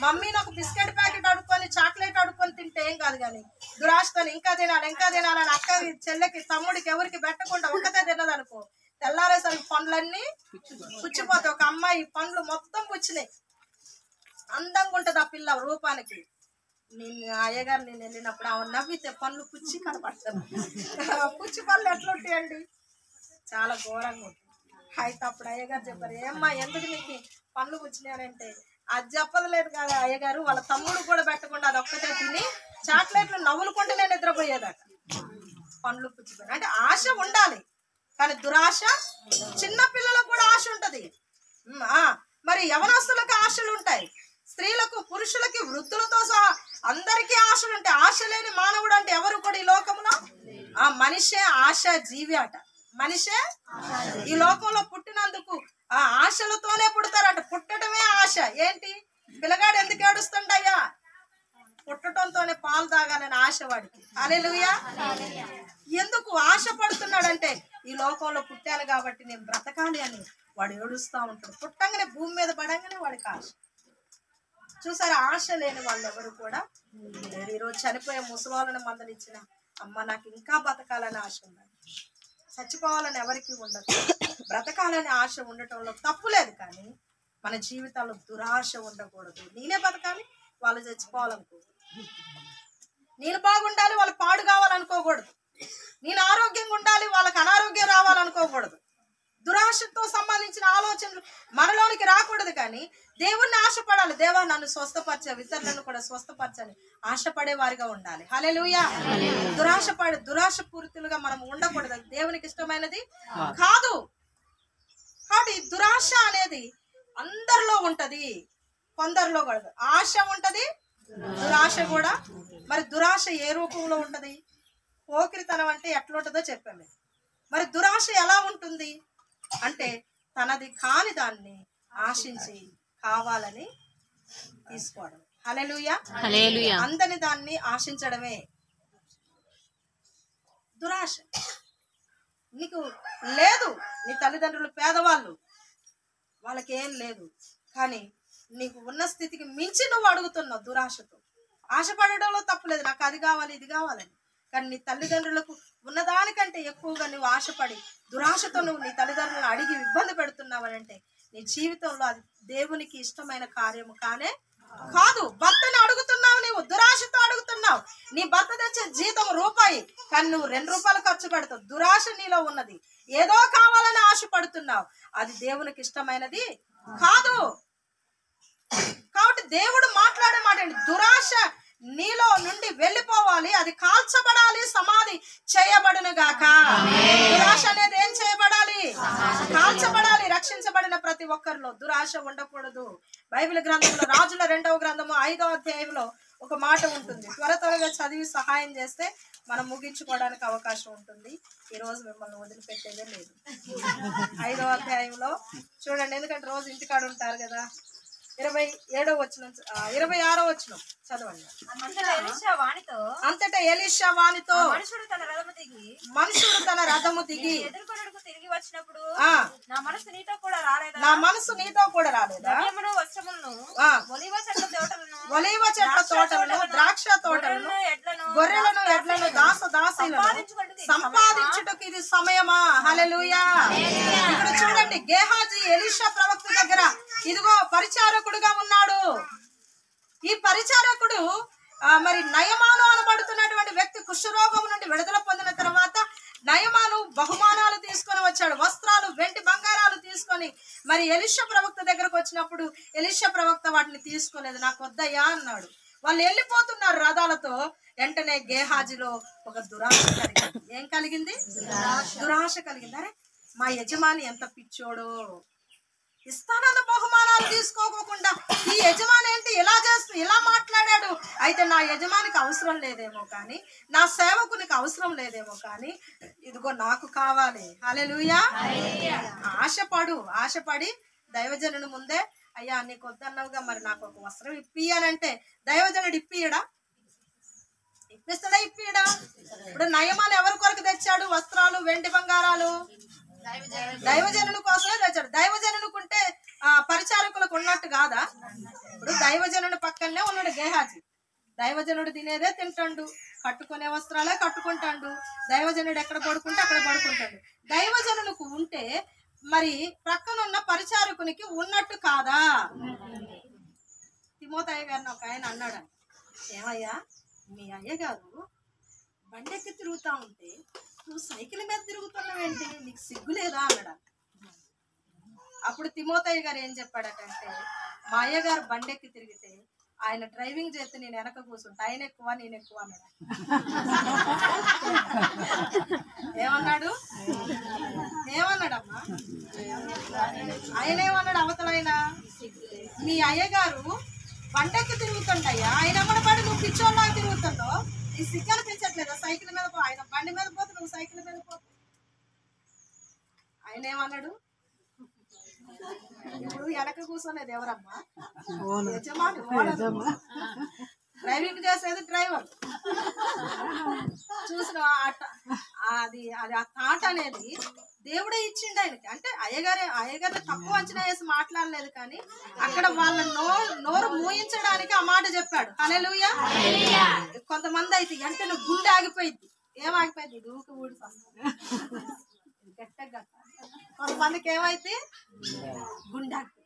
మమ్మీ నాకు బిస్కెట్ ప్యాకెట్ అడుక్కొని, చాక్లెట్ అడుక్కొని తింటే ఏం కాదు, కానీ దురాశతో ఇంకా తినాలి ఇంకా తినాలని అక్కకి, చెల్లెకి, తమ్ముడికి ఎవరికి పెట్టకుండా ఒక్కతే తిన్నదనుకో, తెల్లారేసరికి పండ్లన్నీ పుచ్చిపోతాయి. ఒక అమ్మాయి పండ్లు మొత్తం పుచ్చినాయి. అందంగా ఉంటుంది ఆ పిల్ల రూపానికి. నేను అయ్యగారు నేను వెళ్ళినప్పుడు ఆమె నవ్వితే పండ్లు పుచ్చి కనపడతాను. పుచ్చి పళ్ళు ఎట్లుంటాయండి? చాలా ఘోరంగా ఉంటుంది. అయితే అప్పుడు అయ్యగారు చెప్పారు, ఏమ్మా ఎందుకు నీకు పండ్లు పుచ్చినాయంటే, అది చెప్పదలేదు కదా అయ్యగారు, వాళ్ళ తమ్ముడు కూడా పెట్టకుండా అది ఒక్కటే తిని చాక్లెట్లు నవ్వులుకుంటేనే నిద్రపోయేదట. పండ్లు పుచ్చిపోయి అంటే ఆశ ఉండాలి, కానీ దురాశ. చిన్న పిల్లలకు కూడా ఆశ ఉంటది. మరి యవనస్తులకు ఆశలు ఉంటాయి, స్త్రీలకు, పురుషులకి, వృద్ధులతో సహా అందరికీ ఆశలు ఉంటాయి. ఆశ లేని మానవుడు అంటే ఎవరు కూడా ఈ లోకంలో? ఆ మనిషే ఆశ జీవి అట. మనిషే ఈ లోకంలో పుట్టినందుకు ఆ ఆశలతోనే పుడతారట. పుట్టడమే ఆశ. ఏంటి పిల్లగాడు ఎందుకు ఏడుస్తుండయ్యా? పుట్టడంతోనే పాలు తాగాలని ఆశ వాడికి. హల్లెలూయా. ఎందుకు ఆశ పడుతున్నాడంటే, ఈ లోకంలో పుట్టాను కాబట్టి నేను బ్రతకాలి అని వాడు ఏడుస్తూ ఉంటాడు. పుట్టంగానే భూమి మీద పడంగానే వాడికి ఆశ. చూసారా, ఆశ లేని వాళ్ళు ఎవరు కూడా లేరు. ఈరోజు చనిపోయే ముసలాళ్ళని మందలిచ్చిన, అమ్మ నాకు ఇంకా బతకాలని ఆశ ఉండాలి, చచ్చిపోవాలని ఎవరికి ఉండదు. బ్రతకాలని ఆశ ఉండటంలో తప్పు లేదు, కానీ మన జీవితాల్లో దురాశ ఉండకూడదు. నేనే బతకాలి, వాళ్ళు చచ్చిపోవాలనుకోకూడదు. నేను బాగుండాలి, వాళ్ళు పాడు కావాలనుకోకూడదు. నేను ఆరోగ్యంగా ఉండాలి, వాళ్ళకి అనారోగ్యం రావాలనుకోకూడదు. దురాశతో సంబంధించిన ఆలోచనలు మనలోనికి రాకూడదు, కానీ దేవుణ్ణి ఆశపడాలి. దేవా నన్ను స్వస్థపరచ, ఇతరులను కూడా స్వస్థపరచని ఆశపడే వారిగా ఉండాలి. హల్లెలూయా. దురాశ పూరితులుగా మనం ఉండకూడదు. దేవునికి ఇష్టమైనది కాదు. కాబట్టి దురాశ అనేది అందరిలో ఉంటది, కొందరిలో కూడా. ఆశ ఉంటది, దురాశ కూడా. మరి దురాశ ఏ రూపంలో ఉంటది? పోకిరితనం అంటే ఎట్లుంటుందో చెప్పాము. మరి దురాశ ఎలా ఉంటుంది అంటే తనది కాని దాన్ని ఆశించి కావాలని తీసుకోవడం. హల్లెలూయా. అందని దాన్ని ఆశించడమే దురాశ. నీకు లేదు, నీ తల్లిదండ్రులు పేదవాళ్ళు, వాళ్ళకి ఏం లేదు, కానీ నీకు ఉన్న స్థితికి మించి నువ్వు అడుగుతున్నావు దురాశతో. ఆశపడడంలో తప్పులేదు, నాకు అది కావాలి ఇది కావాలని. కానీ నీ తల్లిదండ్రులకు ఉన్నదానికంటే ఎక్కువగా నువ్వు ఆశపడి దురాశతో నువ్వు నీ తల్లిదండ్రులను అడిగి ఇబ్బంది పెడుతున్నావనంటే నీ జీవితంలో అది దేవునికి ఇష్టమైన కార్యము కానే కాదు. భర్తని అడుగుతున్నావు, నీవు దురాశతో అడుగుతున్నావు. నీ భర్త తెచ్చే జీతం రూపాయి, కానీ నువ్వు 2 రూపాయలు ఖర్చు పెడతావు. దురాశ నీలో ఉన్నది, ఏదో కావాలని ఆశపడుతున్నావు. అది దేవునికి ఇష్టమైనది కాదు. కాబట్టి దేవుడు మాట్లాడే మాట ఏంటి? దురాశ నీలో నుండి వెళ్ళిపోవాలి, అది కాల్చబడాలి, సమాధి చేయబడును గాక. దురాశ అనేది ఏం చేయబడాలి? కాల్చబడాలి. రక్షించబడిన ప్రతి ఒక్కరిలో దురాశ ఉండకూడదు. బైబిల్ గ్రంథంలో రాజుల 2వ గ్రంథము 5వ అధ్యాయంలో ఒక మాట ఉంటుంది. త్వరగా చదివి సహాయం చేస్తే మనం ముగించుకోవడానికి అవకాశం ఉంటుంది. ఈ రోజు మిమ్మల్ని వదిలిపెట్టేదే లేదు. 5వ అధ్యాయంలో చూడండి, ఎందుకంటే రోజు ఇంటికాడ ఉంటారు కదా. 27వ వచనం 26వ వచనం చదవండి. అంతటా ఎలీషా వానితో మనుషుడు తన రథము దిగి తిరిగి వచ్చినప్పుడు నా మనసు నీతో కూడా రాలేదా? ఒలీవ చెట్ల తోటలను, ద్రాక్ష తోటలను, గొర్రెలను, ఎడ్లను, దాసీలను సంపాదించుటకు ఇది సమయమా? హల్లెలూయా. ఇక్కడ చూడండి, గేహాజీ ఎలీషా ప్రవక్త దగ్గర ఇదిగో పరిచారకుడుగా ఉన్నాడు. ఈ పరిచారకుడు మరి నయమాను అనబడుతున్నటువంటి వ్యక్తి కుష్ఠరోగం నుండి విడుదల పొందిన తర్వాత నయమాను బహుమానాలు తీసుకొని వచ్చాడు. వస్త్రాలు, వెండి బంగారాలు తీసుకొని మరి ఎలీషా ప్రవక్త దగ్గరకు వచ్చినప్పుడు ఎలీషా ప్రవక్త వాటిని తీసుకోలేదు. నాకు వద్దయ్యా అన్నాడు. వాళ్ళు వెళ్ళిపోతున్నారు రథాలతో. వెంటనే గేహాజీలో ఒక దురాశ కలిగింది. ఏం కలిగింది? దురాశ కలిగింది. అరే మా యజమాని ఎంత పిచ్చోడో, ఇస్తానన్న బహుమానాలు తీసుకోకుండా ఈ యజమాని ఏంటి ఇలా మాట్లాడాడు. అయితే నా యజమానికి అవసరం లేదేమో కానీ, నా సేవకునికి అవసరం లేదేమో కానీ, ఇదిగో నాకు కావాలి. హల్లెలూయా. ఆశపడి దైవజనుని ముందే, అయ్యా నీకు వద్దన్నావుగా, మరి నాకు ఒక వస్త్రం ఇప్పియనంటే దైవజనుడు ఇప్పియడా? ఇప్పిస్తాడా? ఇప్పియడా? ఇప్పుడు నయమాను ఎవరి కొరకు తెచ్చాడు? వస్త్రాలు, వెండి బంగారాలు దైవజనుని కోసమే తెచ్చాడు. దైవజనునికుంటే పరిచారకులకు ఉన్నట్టు కాదా? ఇప్పుడు దైవజనుని పక్కనే ఉన్నాడు గేహాజీ. దైవజనుడు తినేదే తింటాడు, కట్టుకునే వస్త్రాలే కట్టుకుంటాడు. దైవజనుడు ఎక్కడ పడుకుంటే అక్కడ పడుకుంటాడు. దైవజనునికి ఉంటే మరి ప్రక్కనున్న పరిచారకునికి ఉన్నట్టు కాదా? తిమోతయ్య గారిని ఒక ఆయన అన్నాడు, ఏమయ్యా మీ అయ్యగారు బండెక్కి తిరుగుతా ఉంటే నువ్వు సైకిల్ మీద తిరుగుతున్నావేంటి, నీకు సిగ్గు లేదా అన్నాడు. అప్పుడు తిమోతయ్య గారు ఏం చెప్పాడటంటే, మా అయ్యగారు బండెక్కి తిరిగితే ఆయన డ్రైవింగ్ చేస్తే నేను వెనక కూర్చుంటా, ఆయన ఎక్కువ నేను ఎక్కువ అన్నాడు. ఏమన్నాడమ్మా? ఆయన ఏమన్నాడు అవతలైనా? మీ అయ్యగారు బండెక్కి తిరుగుతుంటయ్యా, ఆయన అమ్మడి పడి నువ్వు పిచ్చోళ్ళ తిరుగుతుందో, ఈ సిగ్గు అనిపించట్లేదా? సైకిల్ మీద పో, ఆయన బండి మీద పోతే నువ్వు సైకిల్ మీద పో. ఆయన ఏమన్నాడు? ఇప్పుడు వెనక కూర్చోలేదు ఎవరమ్మా? యజమాని. డ్రైవింగ్ చేసేది డ్రైవర్. చూసిన అది ఆ థాట్ అనేది దేవుడే ఇచ్చిండు ఆయనకి. అంటే అయ్యగారిని తక్కువ అంచనా వేసి మాట్లాడలేదు, కానీ అక్కడ వాళ్ళ నోరు మూయించడానికి ఆ మాట చెప్పాడు. హల్లెలూయా. కొంతమంది అయితే వెంటనే గుండె ఆగిపోయింది. ఏం ఆగిపోయింది? ఊకి ఊడిపోతుంది గట్టగా. కొంతమందికి ఏమైతే గుండె ఆగిపోయింది.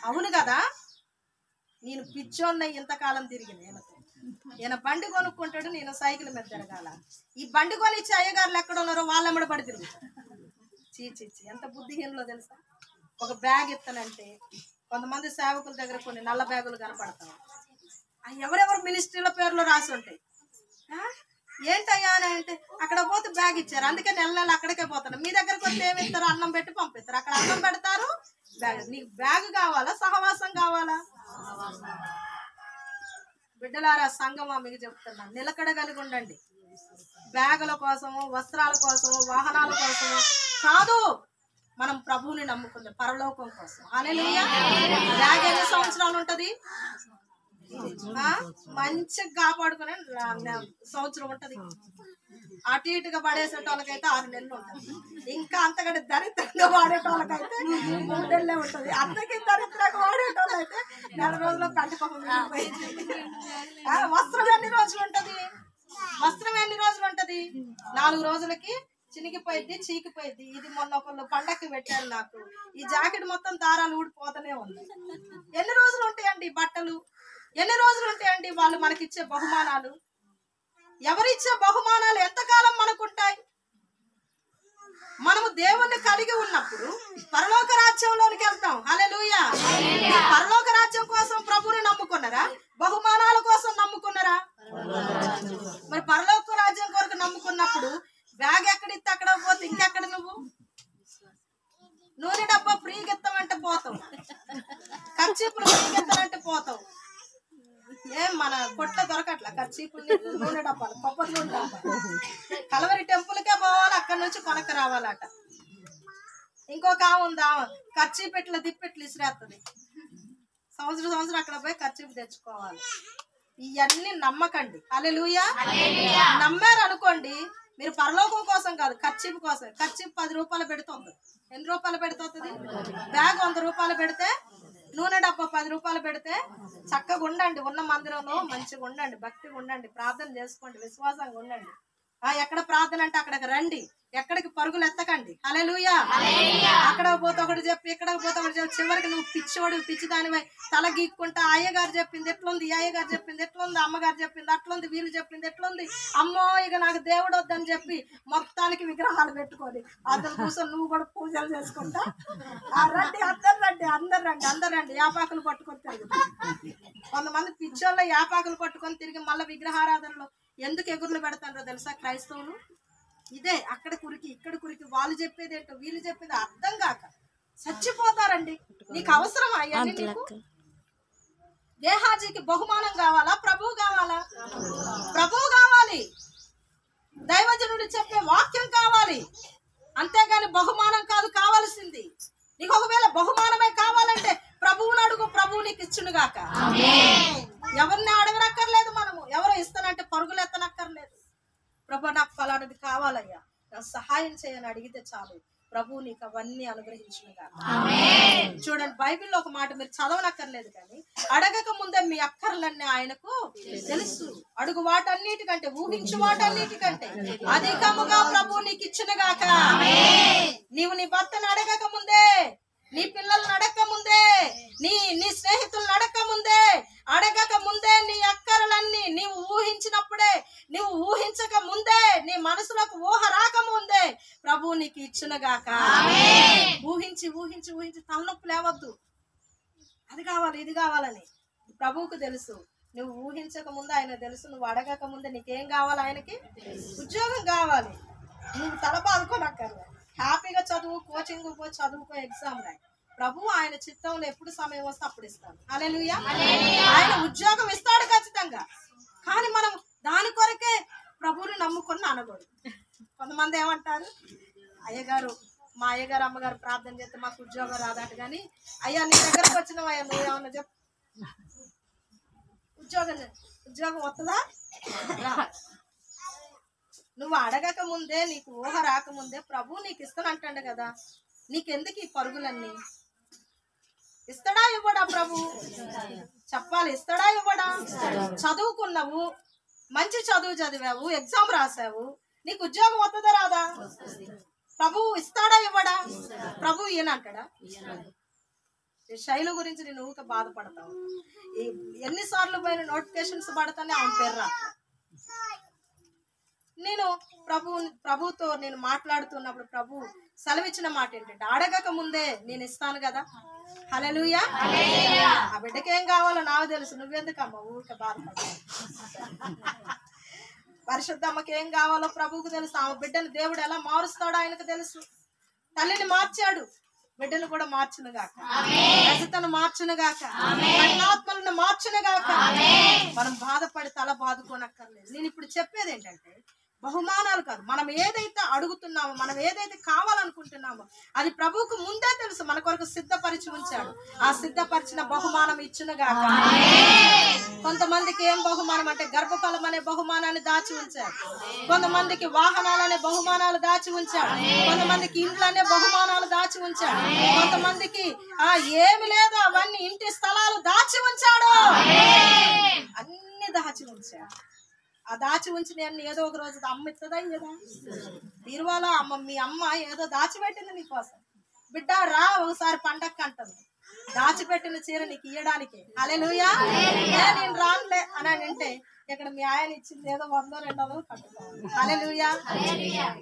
అవును కదా, నేను పిచ్చోన్న ఇంతకాలం తిరిగిన ఈయన బండి కొనుక్కుంటాడు, నేను సైకిల్ మీద తిరగాల. ఈ బండి కొనిచ్చే అయ్యగారులు ఎక్కడ ఉన్నారో వాళ్ళమ్మడి పడి తిరుగుతారు. చీచి ఎంత బుద్ధిహీనలో తెలుసా? ఒక బ్యాగ్ ఇస్తానంటే కొంతమంది సేవకుల దగ్గర కొన్ని నల్ల బ్యాగులు కనపడతాయి. ఎవరెవరు మినిస్ట్రీల పేర్లు రాసి ఉంటాయి. ఏంటయ్యా అని అంటే అక్కడ పోతే బ్యాగ్ ఇచ్చారు, అందుకే నెల అక్కడికే పోతాను. మీ దగ్గరకు వస్తే ఏమి ఇస్తారు? అన్నం పెట్టి పంపిస్తారు. అక్కడ అన్నం పెడతారు, బ్యాగ్. నీకు బ్యాగ్ కావాలా, సహవాసం కావాలా? బిడ్డలారా సంఘమా మీకు చెప్తున్నా, నిలకడ కలిగి ఉండండి. బ్యాగుల కోసము, వస్త్రాల కోసము, వాహనాల కోసము కాదు, మనం ప్రభువుని నమ్ముకుందాం పరలోకం కోసం. హల్లెలూయా. బ్యాగ్ ఎన్ని సంవత్సరాలు ఉంటది? మంచిగా కాపాడుకునే సంవత్సరం ఉంటది. అటు ఇటుగా పడేసేటోళ్ళకైతే 6 నెలలు ఉంటది. ఇంకా అంతకంటే దరిద్రంగా వాడేటోళ్ళకైతే 3 నెలలే ఉంటది. అంతకీ దరిద్రంగా వాడేటోళ్ళైతే 4 రోజుల్లో కంటిపొక్క మిగిలిపోయింది. వస్త్రం ఎన్ని రోజులు ఉంటది? వస్త్రం ఎన్ని రోజులు ఉంటది? 4 రోజులకి చినిగిపోయింది, చీకిపోయింది. ఇది మొన్న ఒకళ్ళు పండక్కి పెట్టారు నాకు. ఈ జాకెట్ మొత్తం దారాలు ఊడిపోతూనే ఉంది. ఎన్ని రోజులు ఉంటాయండి బట్టలు? ఎన్ని రోజులు ఉంటాయండి వాళ్ళు మనకిచ్చే బహుమానాలు? ఎవరిచ్చే బహుమానాలు ఎంతకాలం మనకుంటాయి? మనము దేవుణ్ణి కలిగి ఉన్నప్పుడు పరలోక రాజ్యంలోనికి వెళ్తాం. హల్లెలూయా. పరలోక రాజ్యం కోసం ప్రభువుని నమ్ముకున్నారా? బహుమానాల కోసం నమ్ముకున్నారా? మరి పరలోక రాజ్యం కొరకు నమ్ముకున్నప్పుడు బ్యాగ్ ఎక్కడిస్తే అక్కడ పోతే ఇంకెక్కడ? నువ్వు నూనె డబ్బా ఫ్రీగా ఇస్తామంటే పోతావు, ఖర్చీపులు ఫ్రీగా ఇస్తానంటే పోతావు. ఏం మన కొట్ల దొరకట్లా ఖర్చీపులు, నూనె డబ్బాలు, కొబ్బరి నూనె డబ్బాలు. కలవరి టెంపుల్కే పోవాలి, అక్కడ నుంచి కొనక రావాలట. ఇంకొక ఉందా, ఖర్చీపు ఇట్లా దిప్పెట్లు ఇసిరేస్తుంది. సంవత్సరం అక్కడ పోయి ఖర్చీపు తెచ్చుకోవాలి. ఇవన్నీ నమ్మకండి. హల్లెలూయా. నమ్మారు అనుకోండి, మీరు పరలోకం కోసం కాదు, ఖర్చీపు కోసం. ఖర్చీపు 10 రూపాయలు పెడుతుంది. ఎన్ని రూపాయలు పెడుతుంది? బ్యాగ్ 100 రూపాయలు పెడితే, నూనె డబ్బా 10 రూపాయలు పెడితే చక్కగా ఉండండి. ఉన్న మందిరంలో మంచిగా ఉండండి, భక్తిగా ఉండండి, ప్రార్థన చేసుకోండి, విశ్వాసంగా ఉండండి. ఎక్కడ ప్రార్థన అంటే అక్కడికి రండి, ఎక్కడికి పరుగులు ఎత్తకండి. హల్లెలూయా. అక్కడ పోతే ఒకటి చెప్పి, ఇక్కడ పోతే ఒకటి చెప్పి, చివరికి నువ్వు పిచ్చోడు, పిచ్చి దానివై తల గీక్కుంటా అయ్యగారు చెప్పింది ఎట్లుంది, అయ్యగారు చెప్పింది ఎట్లుంది, అమ్మగారు చెప్పింది అట్లుంది, వీళ్ళు చెప్పింది ఎట్లుంది, అమ్మో ఇక నాకు దేవుడు వద్దని చెప్పి మొత్తానికి విగ్రహాలు పెట్టుకొని అందరు కూర్చొని నువ్వు కూడా పూజలు చేసుకుంటా రండి, అందరు రండి యాపాకులు పట్టుకొని తిరుగుతారు. కొంతమంది పిచ్చోళ్ళ యాపాకులు పట్టుకొని తిరిగి మళ్ళీ విగ్రహారాధనలో ఎందుకు ఎగురులు పెడతారో తెలుసా క్రైస్తవులు? ఇదే అక్కడ కురికి ఇక్కడ కురికి, వాళ్ళు చెప్పేది ఏంటో వీళ్ళు చెప్పేది అర్థం కాక చచ్చిపోతారండి. నీకు అవసరం అయ్యండి? నీకు గేహాజీకి బహుమానం కావాలా? ప్రభువు కావాలా? ప్రభువు కావాలి. దైవజనుడు చెప్పే వాక్యం కావాలి. అంతేగాని బహుమానం కాదు కావాల్సింది. నీకు ఒకవేళ బహుమానమే కావాలంటే ప్రభువుని అడుగు, ప్రభువు నీకు ఇచ్చునుగాక. ఎవరిని అడగనక్కర్లేదు, మనము ఎవరో ఇస్తానంటే పరుగులు ఎత్తనక్కర్లేదు. ప్రభు నాకు ఫలానది కావాలయ్యా, నాకు సహాయం చేయని అడిగితే చాలు, ప్రభు నీకు అవన్నీ అనుగ్రహించునుగా. చూడండి, బైబిల్లో ఒక మాట మీరు చదవనక్కర్లేదు, కానీ అడగక ముందే మీ అక్కర్లన్నీ ఆయనకు తెలుసు. అడుగు వాటన్నిటికంటే, ఊహించు వాటన్నిటికంటే అధికముగా ప్రభు నీకు ఇచ్చునుగాక. నీవు నీ భర్తను అడగక ముందే, నీ పిల్లల్ని అడగక ముందే, నీ స్నేహితులను అడగక ముందే, అడగక ముందే నీ అక్కరలన్నీ నీవు ఊహించినప్పుడే, నీవు ఊహించక ముందే, నీ మనసులోకి ఊహ రాకముందే ప్రభు నీకు ఇచ్చునుగాక. ఊహించి ఊహించి ఊహించి తలనొప్పి లేవద్దు. అది కావాలి ఇది కావాలని ప్రభువుకు తెలుసు. నువ్వు ఊహించక ముందే ఆయన తెలుసు. నువ్వు అడగక ముందే నీకేం కావాలి? ఆయనకి ఉద్యోగం కావాలి. నువ్వు తల బాదుకోనక్కర్లేదు. హ్యాపీగా చదువు, కోచింగ్ పో, చదువుకో, ఎగ్జామ్ రాయి. ప్రభు ఆయన చిత్తంలో ఎప్పుడు సమయం వస్తే అప్పుడు ఇస్తాడు. హల్లెలూయా. ఆయన ఉద్యోగం ఇస్తాడు ఖచ్చితంగా, కానీ మనం దాని కొరకే ప్రభువుని నమ్ముకొని అనకూడదు. కొంతమంది ఏమంటారు, అయ్యగారు మా అయ్యగారు అమ్మగారు ప్రార్థన చేస్తే మాకు ఉద్యోగం రాదట, కానీ అయ్యా నీ దగ్గరకు వచ్చినవయ్యా, నువ్వు ఏమన్నా చెప్పు, ఉద్యోగం వస్తుందా? నువ్వు అడగక ముందే, నీకు ఊహ రాకముందే ప్రభు నీకు ఇస్తానంటాడు కదా. నీకెందుకు ఈ పరుగులన్నీ? ఇస్తాడా ఇవ్వడా ప్రభు? చెప్పాలి, ఇస్తాడా ఇవ్వడా? చదువుకున్నావు, మంచి చదువు చదివావు, ఎగ్జామ్ రాసావు, నీకు ఉద్యోగం వస్తుందా రాదా? ప్రభు ఇస్తాడా ఇవ్వడా? ప్రభు ఈయనంటాడా? శైలు గురించి నేను ఊరికే బాధపడతావు. ఎన్నిసార్లు పోయిన నోటిఫికేషన్స్ పడతానే ఆమె పేరు రా. నేను ప్రభుతో నేను మాట్లాడుతున్నప్పుడు ప్రభు సెలవిచ్చిన మాట ఏంటంటే, అడగక ముందే నేను ఇస్తాను కదా. హల్లెలూయా. ఆ బిడ్డకి ఏం కావాలో నాకు తెలుసు, నువ్వెందుకమ్మా ఊరికే బాధపడతావు? పరిశుద్ధమ్మకి ఏం కావాలో ప్రభువుకు తెలుసు. ఆమె బిడ్డను దేవుడు ఎలా మారుస్తాడో ఆయనకు తెలుసు. తల్లిని మార్చాడు, బిడ్డను కూడా మార్చును గాక, రజతను మార్చును గాక, కఠినాత్మలను మార్చును గాక. మనం బాధపడి తల బాదుకోనక్కర్లేదు. నేను ఇప్పుడు చెప్పేది ఏంటంటే బహుమానాలు కాదు, మనం ఏదైతే అడుగుతున్నామో, మనం ఏదైతే కావాలనుకుంటున్నామో అది ప్రభువుకు ముందే తెలుసు, మన కొరకు సిద్ధపరిచి ఉంచాడు. ఆ సిద్ధపరిచిన బహుమానం ఇచ్చును గాక. కొంతమందికి ఏం బహుమానం అంటే గర్భఫలం అనే బహుమానాన్ని దాచి ఉంచాడు, కొంతమందికి వాహనాలనే బహుమానాలు దాచి ఉంచాడు, కొంతమందికి ఇండ్లు అనే బహుమానాలు దాచి ఉంచాడు, కొంతమందికి ఏమి లేదు అవన్నీ ఇంటి స్థలాలు దాచి ఉంచాడు. అన్ని దాచి ఉంచాడు. ఆ దాచి ఉంచిన ఏదో ఒక రోజు అమ్మ ఇస్తుందా ఇయ్యదా? బీరువాలో మీ అమ్మ ఏదో దాచిపెట్టింది నీకోసం. బిడ్డ రా ఒకసారి పండక్కి అంటుంది, దాచిపెట్టిన చీర నీకు ఇయ్యడానికి. హల్లెలూయా. నేను రానులే అని అంటే ఇక్కడ మీ ఆయన ఇచ్చింది ఏదో 100-200 కట్టుకోవాలి. హల్లెలూయా.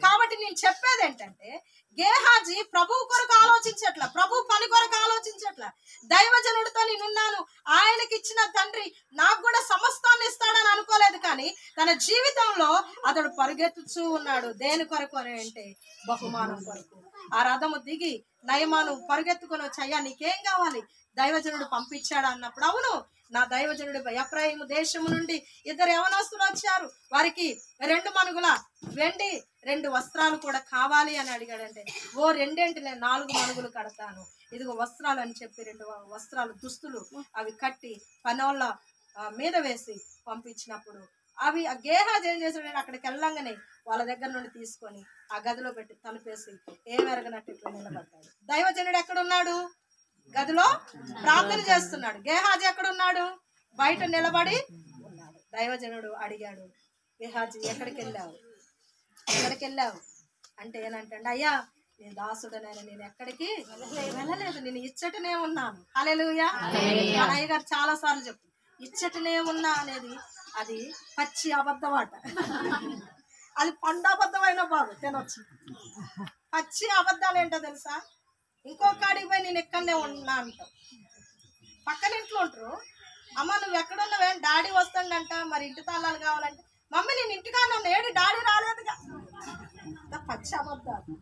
కాబట్టి నేను చెప్పేది ఏంటంటే గేహాజీ ప్రభు కొరకు ఆలోచించట్ల, ప్రభు పని కొరకు ఆలోచించట్ల. దైవజనుడితో నేనున్నాను, ఆయనకి ఇచ్చిన తండ్రి నాకు కూడా సమస్తాన్ని ఇస్తాడని అనుకోలేదు. కానీ తన జీవితంలో అతడు పరిగెత్తుచూ ఉన్నాడు. దేని కొరకు అని అంటే బహుమానం కొరకు. ఆ రథము దిగి నయమాను పరిగెత్తుకొని వచ్చాయా నీకేం కావాలి? దైవజనుడు పంపించాడు అన్నప్పుడు అవును, నా దైవజనుడు ఎఫ్రాయిము దేశము నుండి 2 యవనస్తులు వచ్చారు, వారికి 2 మణుగుల వెండి 2 వస్త్రాలు కూడా కావాలి అని అడిగాడంటే, ఓ 2 నేను 4 మణుగులు కడతాను, ఇదిగో వస్త్రాలు అని చెప్పి 2 వస్త్రాలు దుస్తులు అవి కట్టి పనోళ్ళ మీద వేసి పంపించినప్పుడు అవి గేహాజీ ఏం చేశాడు, అక్కడికి వెళ్ళంగానే వాళ్ళ దగ్గర నుండి తీసుకొని ఆ గదిలో పెట్టి తలుపేసి ఏమెరగనట్టు ఇట్లా నిలబడ్డాడు. దైవజనుడు ఎక్కడున్నాడు? గదిలో ప్రార్థన చేస్తున్నాడు. గేహాజీ ఎక్కడున్నాడు? బయట నిలబడి ఉన్నాడు. దైవజనుడు అడిగాడు, గేహాజీ ఎక్కడికి వెళ్ళావు అంటే ఏనంటే, అయ్యా నేను దాసుడనైనా నేను ఎక్కడికి వెళ్ళలేదు, నేను ఇచ్చటనే ఉన్నాను. హల్లెలూయా. మన అయ్య గారు చాలా సార్లు చెప్పు, ఇచ్చటనే ఉన్నా అనేది అది పచ్చి అబద్ధమాట. అది పండు అబద్ధమైన బాబు తినొచ్చు. పచ్చి అబద్ధాలు ఏంటో తెలుసా? ఇంకొక కాడికి పోయి నేను ఎక్కడనే ఉన్నా అంటావు. పక్కన ఇంట్లో ఉంటారు, అమ్మ నువ్వు ఎక్కడున్నావే, డాడీ వస్తాడంట, మరి ఇంటి తాళాలు కావాలంటే, మమ్మీ నేను ఇంటికానే ఉన్నా, ఏడు డాడీ రాలేదుగా. పచ్చి అబద్ధాలు.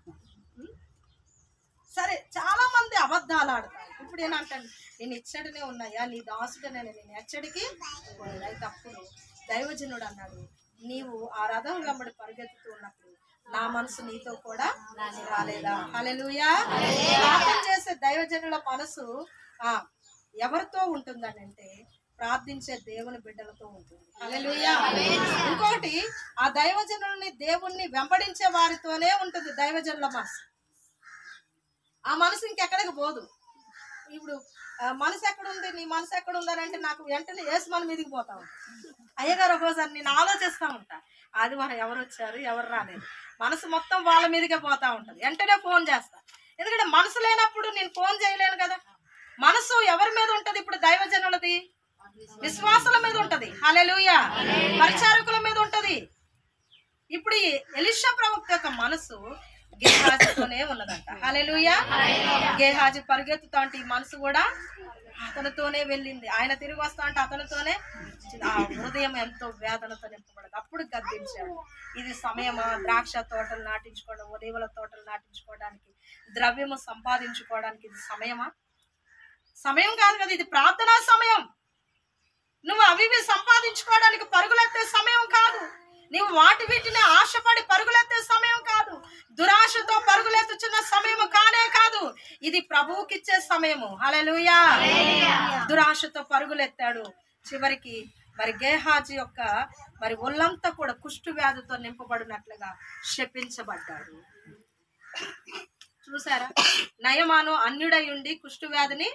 సరే చాలా మంది అబద్ధాలు ఆడతారు. ఇప్పుడు ఏనంటాను, నేను ఇచ్చడినే ఉన్నాయా, నీ దాసుడనే, నేను ఎచ్చడికి అయితే అప్పుడు దైవజనుడు అన్నాడు, నీవు ఆ రథం వెంబడి పరిగెత్తుతూ ఉన్నప్పుడు నా మనసు నీతో కూడా రాలేదా? హల్లెలూయా. ప్రార్థన చేసే దైవజనుల మనసు ఎవరితో ఉంటుందని అంటే ప్రార్థించే దేవుని బిడ్డలతో ఉంటుంది. హల్లెలూయా. ఇంకోటి, ఆ దైవజనుల్ని దేవుణ్ణి వెంబడించే వారితోనే ఉంటుంది దైవజనుల మనసు. ఆ మనసు ఇంకెక్కడికి పోదు. ఇప్పుడు మనసు ఎక్కడుంది, నీ మనసు ఎక్కడుంది అని అంటే నాకు వెంటనే యేసు మన మీదకి పోతా ఉంటా. అయ్యగారు ఒకసారి నేను ఆలోచిస్తూ ఉంటా, ఆదివారం ఎవరు వచ్చారు ఎవరు రాలేదు, మనసు మొత్తం వాళ్ళ మీదకే పోతా ఉంటుంది. వెంటనే ఫోన్ చేస్తా, ఎందుకంటే మనసు లేనప్పుడు నేను ఫోన్ చేయలేను కదా. మనసు ఎవరి మీద ఉంటది? ఇప్పుడు దైవజనులది, విశ్వాసుల మీద ఉంటది. హల్లెలూయా. పరిచారకుల మీద ఉంటది. ఇప్పుడు ఎలీషా ప్రవక్త యొక్క మనసు గేహాజీతోనే ఉన్నదంట. హల్లెలూయా. గేహాజీ పరిగెత్తుతా అంటే ఈ మనసు కూడా అతనితోనే వెళ్ళింది. ఆయన తిరిగి వస్తా అంటే అతనితోనే. ఆ హృదయం ఎంతో వేదనతో నింపబడదు. అప్పుడు గద్దించాడు, ఇది సమయమా ద్రాక్ష తోటలు నాటించుకోవడం, ఒలీవల తోటలు నాటించుకోవడానికి, ద్రవ్యము సంపాదించుకోవడానికి ఇది సమయమా? సమయం కాదు కదా, ఇది ప్రార్థనా సమయం. నువ్వు అవి సంపాదించుకోవడానికి పరుగులెత్తే సమయం కాదు. నువ్వు వాటి వీటిని ఆశపడి పరుగులెత్తే సమయం కాదు. దురాశతో పరుగులెత్తుచున్న సమయము కానే కాదు. ఇది ప్రభువుకిచ్చే సమయము. హల్లెలూయా. దురాశతో పరుగులెత్తాడు. చివరికి మరి గేహాజీ యొక్క మరి ఒళ్ళంతా కూడా కుష్టు వ్యాధితో నింపబడినట్లుగా శపించబడ్డాడు. చూసారా, నయమాను అన్యుడై ఉండి కుష్టు వ్యాధిని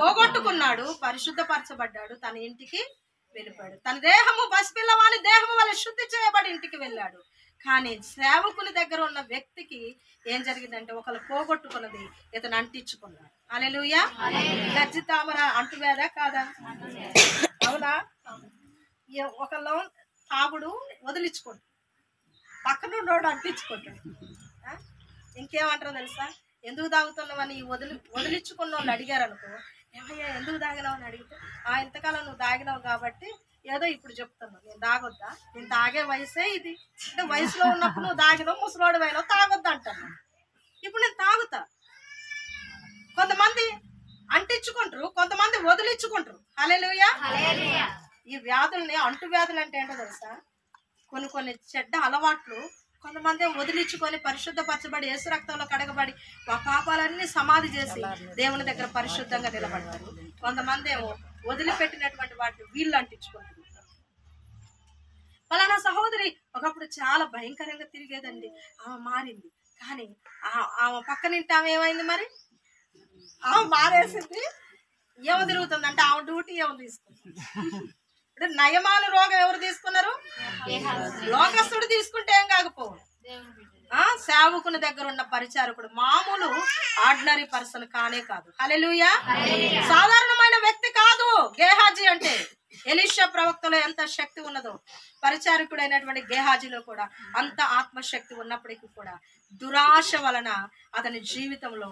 పోగొట్టుకున్నాడు, పరిశుద్ధపరచబడ్డాడు, తన ఇంటికి వెళ్ళిపోయాడు. తన దేహము పసిపిల్లవాని దేహము వల్ల శుద్ధి చేయబడి ఇంటికి వెళ్ళాడు. కానీ సేవకుని దగ్గర ఉన్న వ్యక్తికి ఏం జరిగిందంటే ఒకళ్ళు పోగొట్టుకున్నది ఇతను అంటించుకున్నాడు. హల్లెలూయా. గజ్జి తామర అంటువ్యాధా కాదా? అవునా? ఒకళ్ళు తాగుడు వదిలించుకుంటాడు, పక్కనుండోడు అంటించుకుంటాడు. ఇంకేమంటారో తెలుసా, ఎందుకు తాగుతున్నావని వదిలించుకున్న వాళ్ళు అడిగారు అనుకో, ఏమయ్యా ఎందుకు తాగినావు అని అడిగితే, ఇంతకాలం నువ్వు తాగినావు కాబట్టి ఏదో ఇప్పుడు చెప్తున్నావు, నేను తాగొద్దా, నేను తాగే వయసే ఇది, అంటే వయసులో ఉన్నప్పుడు నువ్వు తాగినావు, ముసలోడు అయినావు, తాగొద్దా అంటాను. ఇప్పుడు నేను తాగుతా. కొంతమంది అంటించుకుంటారు, కొంతమంది వదిలించుకుంటారు. హల్లెలూయా. ఈ వ్యాధుల్ని, అంటు వ్యాధులు అంటే ఏంటో తెలుసా? కొన్ని కొన్ని చెడ్డ అలవాట్లు కొంతమంది వదిలించుకొని పరిశుద్ధపరచబడి యేసు రక్తంలో కడగబడి ఆ పాపాలన్నీ సమాధి చేసి దేవుని దగ్గర పరిశుద్ధంగా నిలబడతారు. కొంతమంది ఏమో వదిలిపెట్టినటువంటి వాటిని వీళ్ళు అంటించుకుంటారు. పలానా సహోదరి ఒకప్పుడు చాలా భయంకరంగా తిరిగేదండి, ఆమె మారింది. కానీ ఆమె పక్కనింటి ఆమె ఏమైంది మరి? ఆమె మారేసింది. ఏమో తిరుగుతుంది అంటే ఆమె డ్యూటీ ఏమో తీసుకుంది. ఇప్పుడు నయమాను రోగం ఎవరు తీసుకున్నారు? లోకస్తుడు తీసుకుంటే ఏం కాకపోవు. సేవకుని దగ్గర ఉన్న పరిచారకుడు మామూలు ఆర్డినరీ పర్సన్ కానే కాదు. హల్లెలూయా. సాధారణమైన వ్యక్తి కాదు గేహాజీ అంటే. ఎలీషా ప్రవక్తలో ఎంత శక్తి ఉన్నదో పరిచారకుడు అయినటువంటి గేహాజీలో కూడా అంత ఆత్మశక్తి ఉన్నప్పటికీ కూడా దురాశ వలన అతని జీవితంలో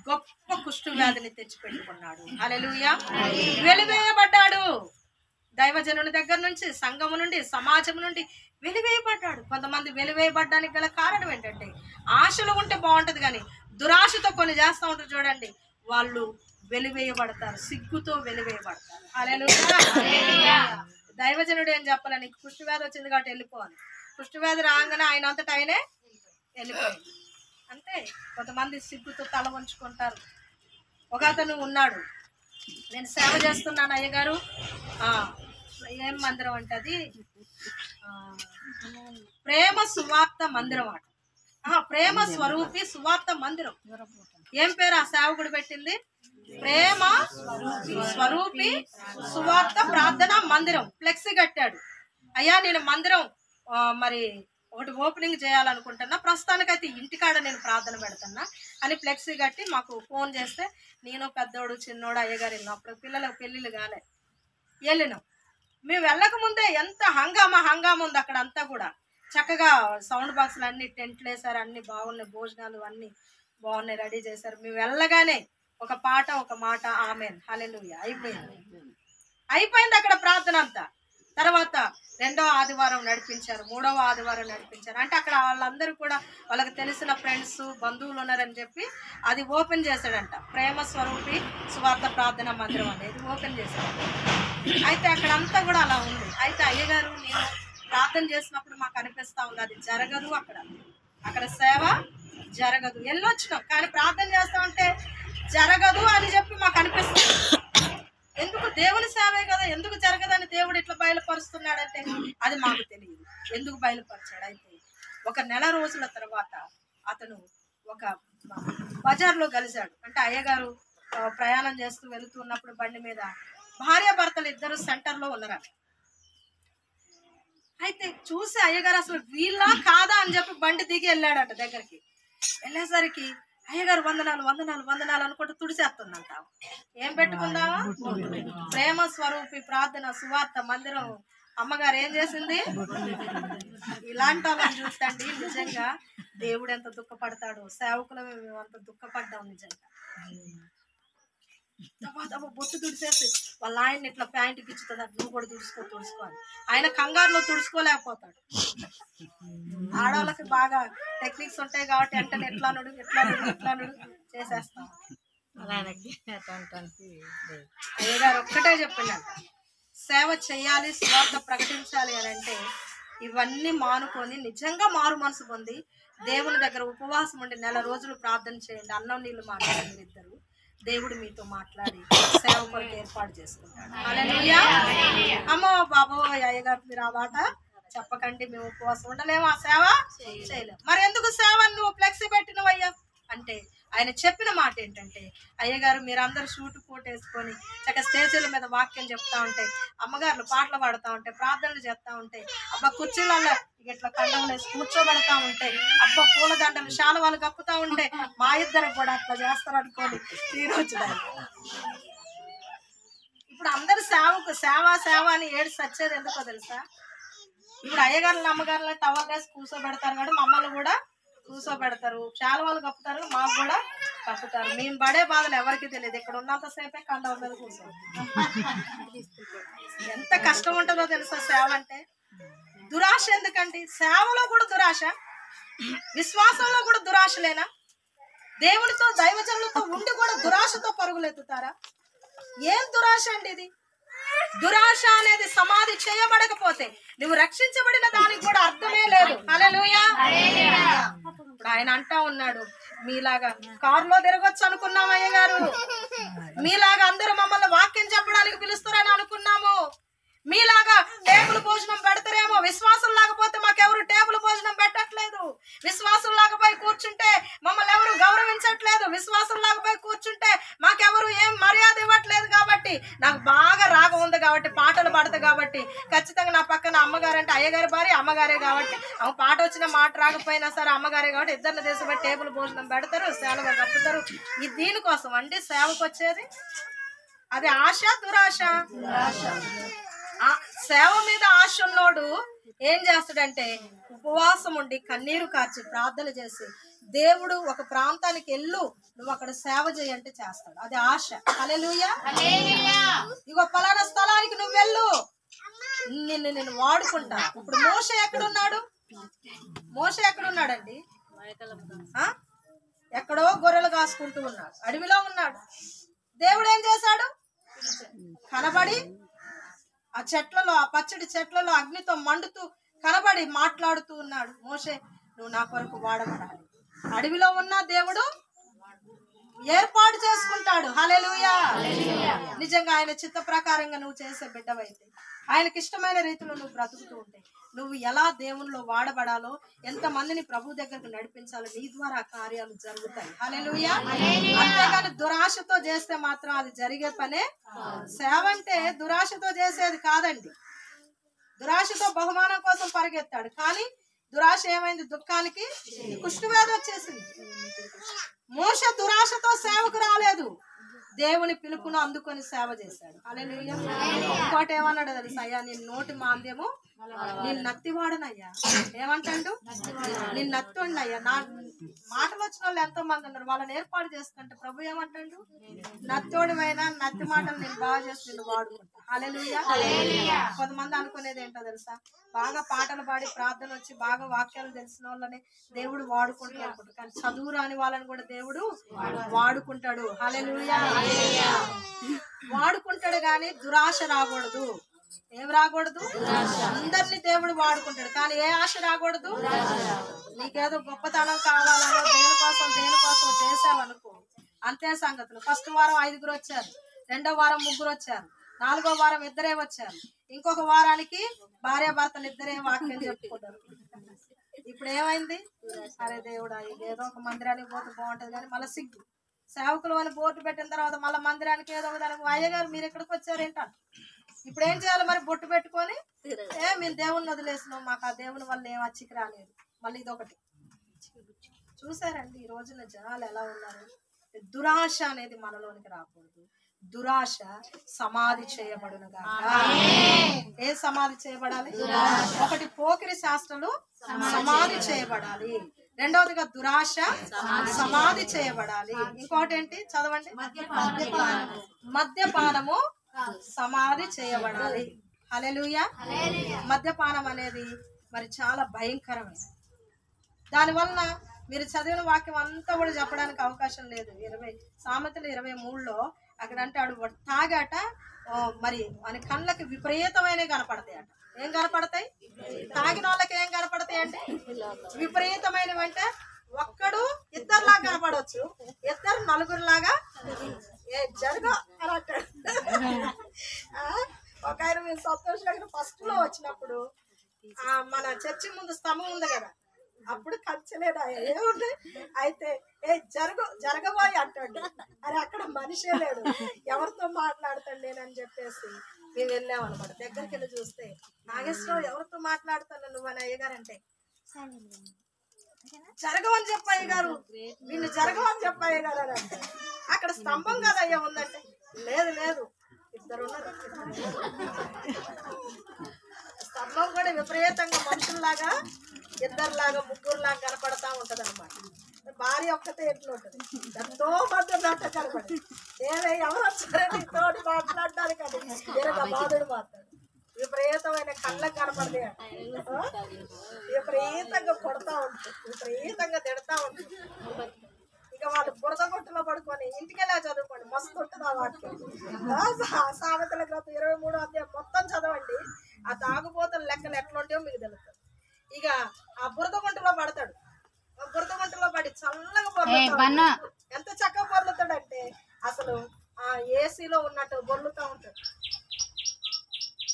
గొప్ప కుష్టు వ్యాధిని తెచ్చిపెట్టుకున్నాడు. హల్లెలూయా. వెలివేయబడ్డాడు. దైవజనుని దగ్గర నుంచి, సంఘము నుండి, సమాజం నుండి వెలివేయబడ్డాడు. కొంతమంది వెలివేయబడ్డానికి గల కారణం ఏంటంటే ఆశలు ఉంటే బాగుంటది, కానీ దురాశతో కొన్ని చేస్తూ ఉంటారు చూడండి, వాళ్ళు వెలివేయబడతారు, సిగ్గుతో వెలివేయబడతారు. హల్లెలూయా. దైవజనుడు ఏం చెప్పాలి? నీకు కుష్ఠవ్యాధి వచ్చింది కాబట్టి వెళ్ళిపోవాలి. కుష్ఠవ్యాధి రాగానే ఆయన అంతటా ఆయనే వెళ్ళిపోయింది అంతే. కొంతమంది సిగ్గుతో తల వంచుకుంటారు. ఒక అతను ఉన్నాడు, నేను సేవ చేస్తున్నాను అయ్యగారు, ఏం మందిరం అంటే అది ప్రేమ సువార్త మందిరం అట. ప్రేమ స్వరూపి సువార్త మందిరం. ఏం పేరు ఆ సేవకుడు పెట్టింది? ప్రేమ స్వరూపి సువార్త ప్రార్థన మందిరం. ఫ్లెక్సీ కట్టాడు. అయ్యా నేను మందిరం మరి ఒకటి ఓపెనింగ్ చేయాలనుకుంటున్నా, ప్రస్తుతానికైతే ఇంటికాడ నేను ప్రార్థన పెడుతున్నా అని ఫ్లెక్సీ కట్టి మాకు ఫోన్ చేస్తే నేను పెద్దోడు చిన్నోడు అయ్యగారు వెళ్ళినాం. అప్పుడు పిల్లలకు పెళ్ళిళ్ళు కాలే, వెళ్ళినాం. మేము వెళ్ళక ముందే ఎంత హంగామా ఉంది అక్కడ అంతా కూడా. చక్కగా సౌండ్ బాక్సులు అన్ని టెంట్లు వేసారు, అన్ని బాగున్నాయి, భోజనాలు అన్ని బాగున్నాయి, రెడీ చేశారు. మేము వెళ్ళగానే ఒక పాట ఒక మాట ఆమెన్ హల్లెలూయా అయిపోయింది అక్కడ ప్రార్థన అంతా. తర్వాత 2వ ఆదివారం నడిపించారు, 3వ ఆదివారం నడిపించారు. అంటే అక్కడ వాళ్ళందరూ కూడా వాళ్ళకి తెలిసిన ఫ్రెండ్స్ బంధువులు ఉన్నారని చెప్పి అది ఓపెన్ చేశాడంట. ప్రేమ స్వరూపి సువార్త ప్రార్థన మందిరం అనేది ఓపెన్ చేశాడు. అయితే అక్కడ అంతా కూడా అలా ఉంది. అయితే అయ్యగారు నేను ప్రార్థన చేసినప్పుడు మాకు అనిపిస్తా ఉంది అది జరగదు, అక్కడ సేవ జరగదు. వెళ్ళొచ్చినాం కానీ ప్రార్థన చేస్తా ఉంటే జరగదు అని చెప్పి మాకు అనిపిస్తుంది. ఎందుకు? దేవుని సేవే కదా, ఎందుకు జరగదని దేవుడు ఇట్లా బయలుపరుస్తున్నాడంటే అది మాకు తెలియదు ఎందుకు బయలుపరిచాడు. అయితే ఒక నెల రోజుల తర్వాత అతను ఒక బజార్లో కలిశాడు. అంటే అయ్యగారు ప్రయాణం చేస్తూ వెళుతున్నప్పుడు బండి మీద భార్యాభర్తలు ఇద్దరు సెంటర్లో ఉన్నారట. అయితే చూసి అయ్యగారు అసలు వీళ్ళ కాదా అని చెప్పి బండి దిగి వెళ్ళాడట. దగ్గరికి వెళ్ళేసరికి అయ్యగారు వందనాలు వందనాలు వందనాలు అనుకుంటూ తుడిసేస్తుందంట. ఏం పెట్టుకుందామా? ప్రేమ స్వరూపి ప్రార్థన సువార్త మందిరం అమ్మగారు ఏం చేసింది? ఇలాంటి వాళ్ళని చూస్తండి నిజంగా దేవుడు ఎంత దుఃఖపడతాడో. సేవకులు అంత దుఃఖపడ్డాం నిజంగా. బొట్టు తుడిసేసి వాళ్ళ ఆయన్ని ఇట్లా ప్యాంటు గిచ్చుతుంది, నువ్వు కూడా తుడుచుకోవాలి. ఆయన కంగారులో తుడుచుకోలేకపోతాడు. ఆడవాళ్ళకి బాగా టెక్నిక్స్ ఉంటాయి కాబట్టి వెంటనే ఎట్లా నుడు చేసేస్తాం. అయ్యగారు ఒక్కటే చెప్పిందంట, సేవ చేయాలి, స్వార్థ ప్రకటించాలి అని అంటే ఇవన్నీ మానుకొని నిజంగా మారు మనసు పొంది దేవుని దగ్గర ఉపవాసం ఉండి 1 రోజులు ప్రార్థన చేయండి. అన్నం నీళ్ళు మాట్లాడండి, ఇద్దరు దేవుడు మీతో మాట్లాడి సేవ కొరకు ఏర్పాటు చేసుకుంటాడు. హల్లెలూయా. అమ్మో బాబో అయ్యగారు మీరు ఆ మాట చెప్పకండి, మేము ఉపవాసం ఉండలేము, ఆ సేవ చేయలేము. మరి ఎందుకు సేవ నువ్వు ఫ్లెక్సీ పెట్టినవయ్యా అంటే ఆయన చెప్పిన మాట ఏంటంటే, అయ్యగారు మీరందరూ షూట్ కోట్ వేసుకొని చక్కగా స్టేజీల మీద వాక్యం చెప్తా ఉంటే, అమ్మగారులు పాటలు పాడుతూ ఉంటే, ప్రార్థనలు చేస్తూ ఉంటే, అబ్బా కుర్చీలలో ఇట్లా కండం వేసి కూర్చోబెడతా ఉంటే, అబ్బా పూలదండలు శాలువాలు కప్పుతా ఉంటే మా ఇద్దరు కూడా అట్లా చేస్తారనుకోని తీరొచ్చుదా. ఇప్పుడు అందరు సేవ అని ఏడు సచ్చేది ఎందుకో తెలుసా? ఇప్పుడు అయ్యగారులు అమ్మగారులు టవల్ వేసి కూర్చోబెడతారు కాబట్టి మమ్మల్ని కూడా కూర్చోబెడతారు, శాలువాలు కప్పుతారు, మాకు కూడా కప్పుతారు. మేము పడే బాధలు ఎవరికి తెలియదు. ఇక్కడ ఉన్నంతసేపే కండ మీద కూర్చోండి. ఎంత కష్టం ఉంటుందో తెలుసా సేవ అంటే. దురాశ ఎందుకండి? సేవలో కూడా దురాశ, విశ్వాసంలో కూడా దురాశలేనా? దేవునితో దైవజనులతో ఉండి కూడా దురాశతో పరుగులెత్తుతారా? ఏం దురాశ అండి ఇది? దురాశ అనేది సమాధి చేయబడకపోతే నువ్వు రక్షించబడిన దానికి కూడా అర్థమే లేదు. హల్లెలూయా. ఇప్పుడు ఆయన అంటా ఉన్నాడు, మీలాగా కారులో తిరగొచ్చు అనుకున్నాం అయ్య గారు, మీలాగా అందరూ మమ్మల్ని వాక్యం చెప్పడానికి పిలుస్తారని అనుకున్నాము, మీలాగా టేబుల్ భోజనం పెడతారేమో, విశ్వాసం లేకపోతే మాకెవరు టేబుల్ భోజనం పెట్టట్లేదు, విశ్వాసం లేకపోయి కూర్చుంటే మమ్మల్ని ఎవరు గౌరవించట్లేదు, విశ్వాసం లేకపోయి కూర్చుంటే మాకెవరు ఏం మర్యాద ఇవ్వట్లేదు. కాబట్టి నాకు బాగా రాగం ఉంది కాబట్టి, పాటలు పాడతా కాబట్టి, ఖచ్చితంగా నా పక్కన అమ్మగారు అంటే అయ్యగారి భార్య అమ్మగారే కాబట్టి, ఆమె పాట వచ్చిన మాట రాకపోయినా సరే అమ్మగారే కాబట్టి ఇద్దరిని దేశపై టేబుల్ భోజనం పెడతారు, సేవగా కప్పుతారు. ఇది దీనికోసం అండి సేవకు వచ్చేది. అది ఆశ దురాశ. సేవ మీద ఆశ ఉన్నోడు ఏం చేస్తాడంటే ఉపవాసం ఉండి కన్నీరు కార్చి ప్రార్థన చేసి దేవుడు ఒక ప్రాంతానికి వెళ్ళు నువ్వు అక్కడ సేవ చేయంటే చేస్తాడు. అది ఆశ. హల్లెలూయా. ఇగో పలానా స్థలానికి నువ్వు వెళ్ళు, నేను వాడుకుంటా. ఇప్పుడు మోషే ఎక్కడున్నాడు? మోషే ఎక్కడున్నాడండి? ఎక్కడో గొర్రెలు కాసుకుంటూ ఉన్నాడు, అడవిలో ఉన్నాడు. దేవుడు ఏం చేశాడు? కనబడి ఆ చెట్లలో, ఆ పచ్చడి చెట్లలో అగ్నితో మండుతూ కనబడి మాట్లాడుతూ ఉన్నాడు, మోషే నువ్వు నా కొరకు వాడబడాలి. అడవిలో ఉన్న దేవుడు ఏర్పాటు చేసుకుంటాడు. హల్లెలూయా. నిజంగా ఆయన చిత్త ప్రకారంగా నువ్వు చేసే బిడ్డవైతే, ఆయనకి ఇష్టమైన రీతిలో నువ్వు బ్రతుకుతూ ఉంటే, నువ్వు ఎలా దేవునిలో వాడబడాలో, ఎంత మందిని ప్రభు దగ్గరకు నడిపించాలో నీ ద్వారా కార్యాలు జరుగుతాయి. హల్లెలూయా. అంతేగాని దురాశతో చేస్తే మాత్రం అది జరిగే పనే. సేవ అంటే దురాశతో చేసేది కాదండి. దురాశతో బహుమానం కోసం పరిగెత్తాడు, కానీ దురాశ ఏమైంది? దుఃఖానికి కుష్ఠవ్యాధి వచ్చేసింది. మోషే దురాశతో సేవకు రాలేదు, దేవుని పిలుపును అందుకొని సేవ చేశాడు. హల్లెలూయా. ఇంకోటి ఏమన్నాడు తెలుసా? అయ్యా నేను నోటి మాంద్యము నేను నత్తివాడనయ్యా. ఏమంటాడు? నేను నత్తుండి అయ్యా. నా మాటలు వచ్చిన వాళ్ళు ఎంతో మంది ఉన్నారు, వాళ్ళని ఏర్పాటు చేసుకుంటే ప్రభు ఏమంటాడు? నత్తోడివైనా నత్తి మాటలు నేను బాగా చేసి నిన్ను వాడుకుంటా. హల్లెలూయా. కొంతమంది అనుకునేది ఏంటో తెలుసా? బాగా పాటలు పాడి ప్రార్థన వచ్చి బాగా వాక్యాలు తెలిసిన వాళ్ళని దేవుడు వాడుకుంటాడు అనుకుంటాడు, కానీ చదువు రాని వాళ్ళని కూడా దేవుడు వాడుకుంటాడు. హల్లెలూయా. వాడుకుంటాడు కానీ దురాశ రాకూడదు. ఏం రాకూడదు? అందరినీ దేవుడు వాడుకుంటాడు, కానీ ఏ ఆశ రాకూడదు. నీకేదో గొప్పతనం కావాలనో దేనికోసం చేసావనుకో, అంతే సంగతులు. ఫస్ట్ వారం 5 వచ్చారు, 2వ వారం 3 వచ్చారు, 4వ వారం 2 వచ్చారు, ఇంకొక వారానికి భార్యాభర్తలు 2 వాక్యం చెప్పుకుంటారు. ఇప్పుడు ఏమైంది? అరే దేవుడా, ఏదో ఒక మందిరానికి పోతే బాగుంటది కానీ మళ్ళీ సిగ్గు. సేవకులు అని బోర్డు పెట్టిన తర్వాత మళ్ళీ మందిరానికి ఏదో ఒక దానికి అయ్యగారు మీరు ఎక్కడికి వచ్చారేంట. ఇప్పుడు ఏం చేయాలి మరి? బొట్టు పెట్టుకొని మేము దేవుణ్ణి వదిలేసినాం, మాకు ఆ దేవుని వల్ల ఏం అచ్చికి రాలేదు. మళ్ళీ ఇదొకటి చూసారండి. ఈ రోజున జనాలు ఎలా ఉన్నారు? దురాశ అనేది మనలోనికి రాకూడదు. దురాశ సమాధి చేయబడునుగా. ఏ సమాధి చేయబడాలి? ఒకటి పోకిరి శాస్త్రాలు సమాధి చేయబడాలి, రెండవదిగా దురాశ సమాధి చేయబడాలి. ఇంకోటి ఏంటి? చదవండి. మద్యపానము సమాధి చేయబడాలి. హల్లెలూయా. మద్యపానం అనేది మరి చాలా భయంకరమైనది. దానివలన మీరు చదివిన వాక్యం అంతా కూడా చెప్పడానికి అవకాశం లేదు. సామెతలు 23లో అక్కడ అంటాడు, తాగాట మరి మన కళ్ళకి విపరీతమైన కనపడతాయి అట. ఏం కనపడతాయి? తాగిన వాళ్ళకి ఏం కనపడతాయి అంటే విపరీతమైనవి. అంటే ఒక్కడు ఇద్దరులాగా కనపడవచ్చు, ఇద్దరు నలుగురులాగా జరుగు అని అంటాడు. ఒక ఆయన మేము సంతోష్ దగ్గర ఫస్ట్ లో వచ్చినప్పుడు మన చర్చి ముందు స్తంభం ఉంది కదా, అప్పుడు కంచలేడు ఏముంది అయితే జరగబోయి అంటాడు. అరే అక్కడ మనిషే లేడు, ఎవరితో మాట్లాడతాడు నేనని చెప్పేసి మేము వెళ్ళాం అనమాట. దగ్గరికి వెళ్ళి చూస్తే నాగేశ్వరరావు ఎవరితో మాట్లాడుతాను నువ్వు అని అయ్యగారంటే, జరగవని చెప్పయ్య గారు, నిన్ను జరగవని చెప్పయ్య గారు అని అంటే, అక్కడ స్తంభం కదా అయ్యా ఉందంటే, లేదు లేదు ఇద్దరు ఉన్నారు. స్తంభం కూడా విపరీతంగా మనుషుల్లాగా ఇద్దరులాగా ముగ్గురులాగా కనపడతా ఉంటది అనమాట. భార్య ఒక్కతే ఎట్లా ఉంటది, ఎంతో మంది ఉన్నట్టు కనపడి ఎవరు వచ్చారని తోటి మాట్లాడడానికి అది బాధుడు మాట్లాడు. విపరీతమైన కళ్ళకు కనపడది, విపరీతంగా కొడతా ఉంటుంది, విపరీతంగా తిడతా ఉంటుంది. ఇక వాళ్ళు పడుకొని ఇంటికెళ్ళా చదువుకోండి, మస్తు ఉంటుంది ఆ వాక్యం. సామెతల గ్రంథం 23వ అధ్యాయం మొత్తం చదవండి. ఆ తాగుబోతుల లెక్కలు ఎట్లుంటాయో మీకు తెలుస్తుంది. ఇక ఆ బురద గుంటలో పడతాడు. ఆ బురద గుంటలో పడి చల్లగా పొర్లుతాడు. ఎంత చక్కగా పొర్లుతాడంటే అసలు ఆ ఏసీలో ఉన్నట్టు బొర్లుతూ ఉంటాడు.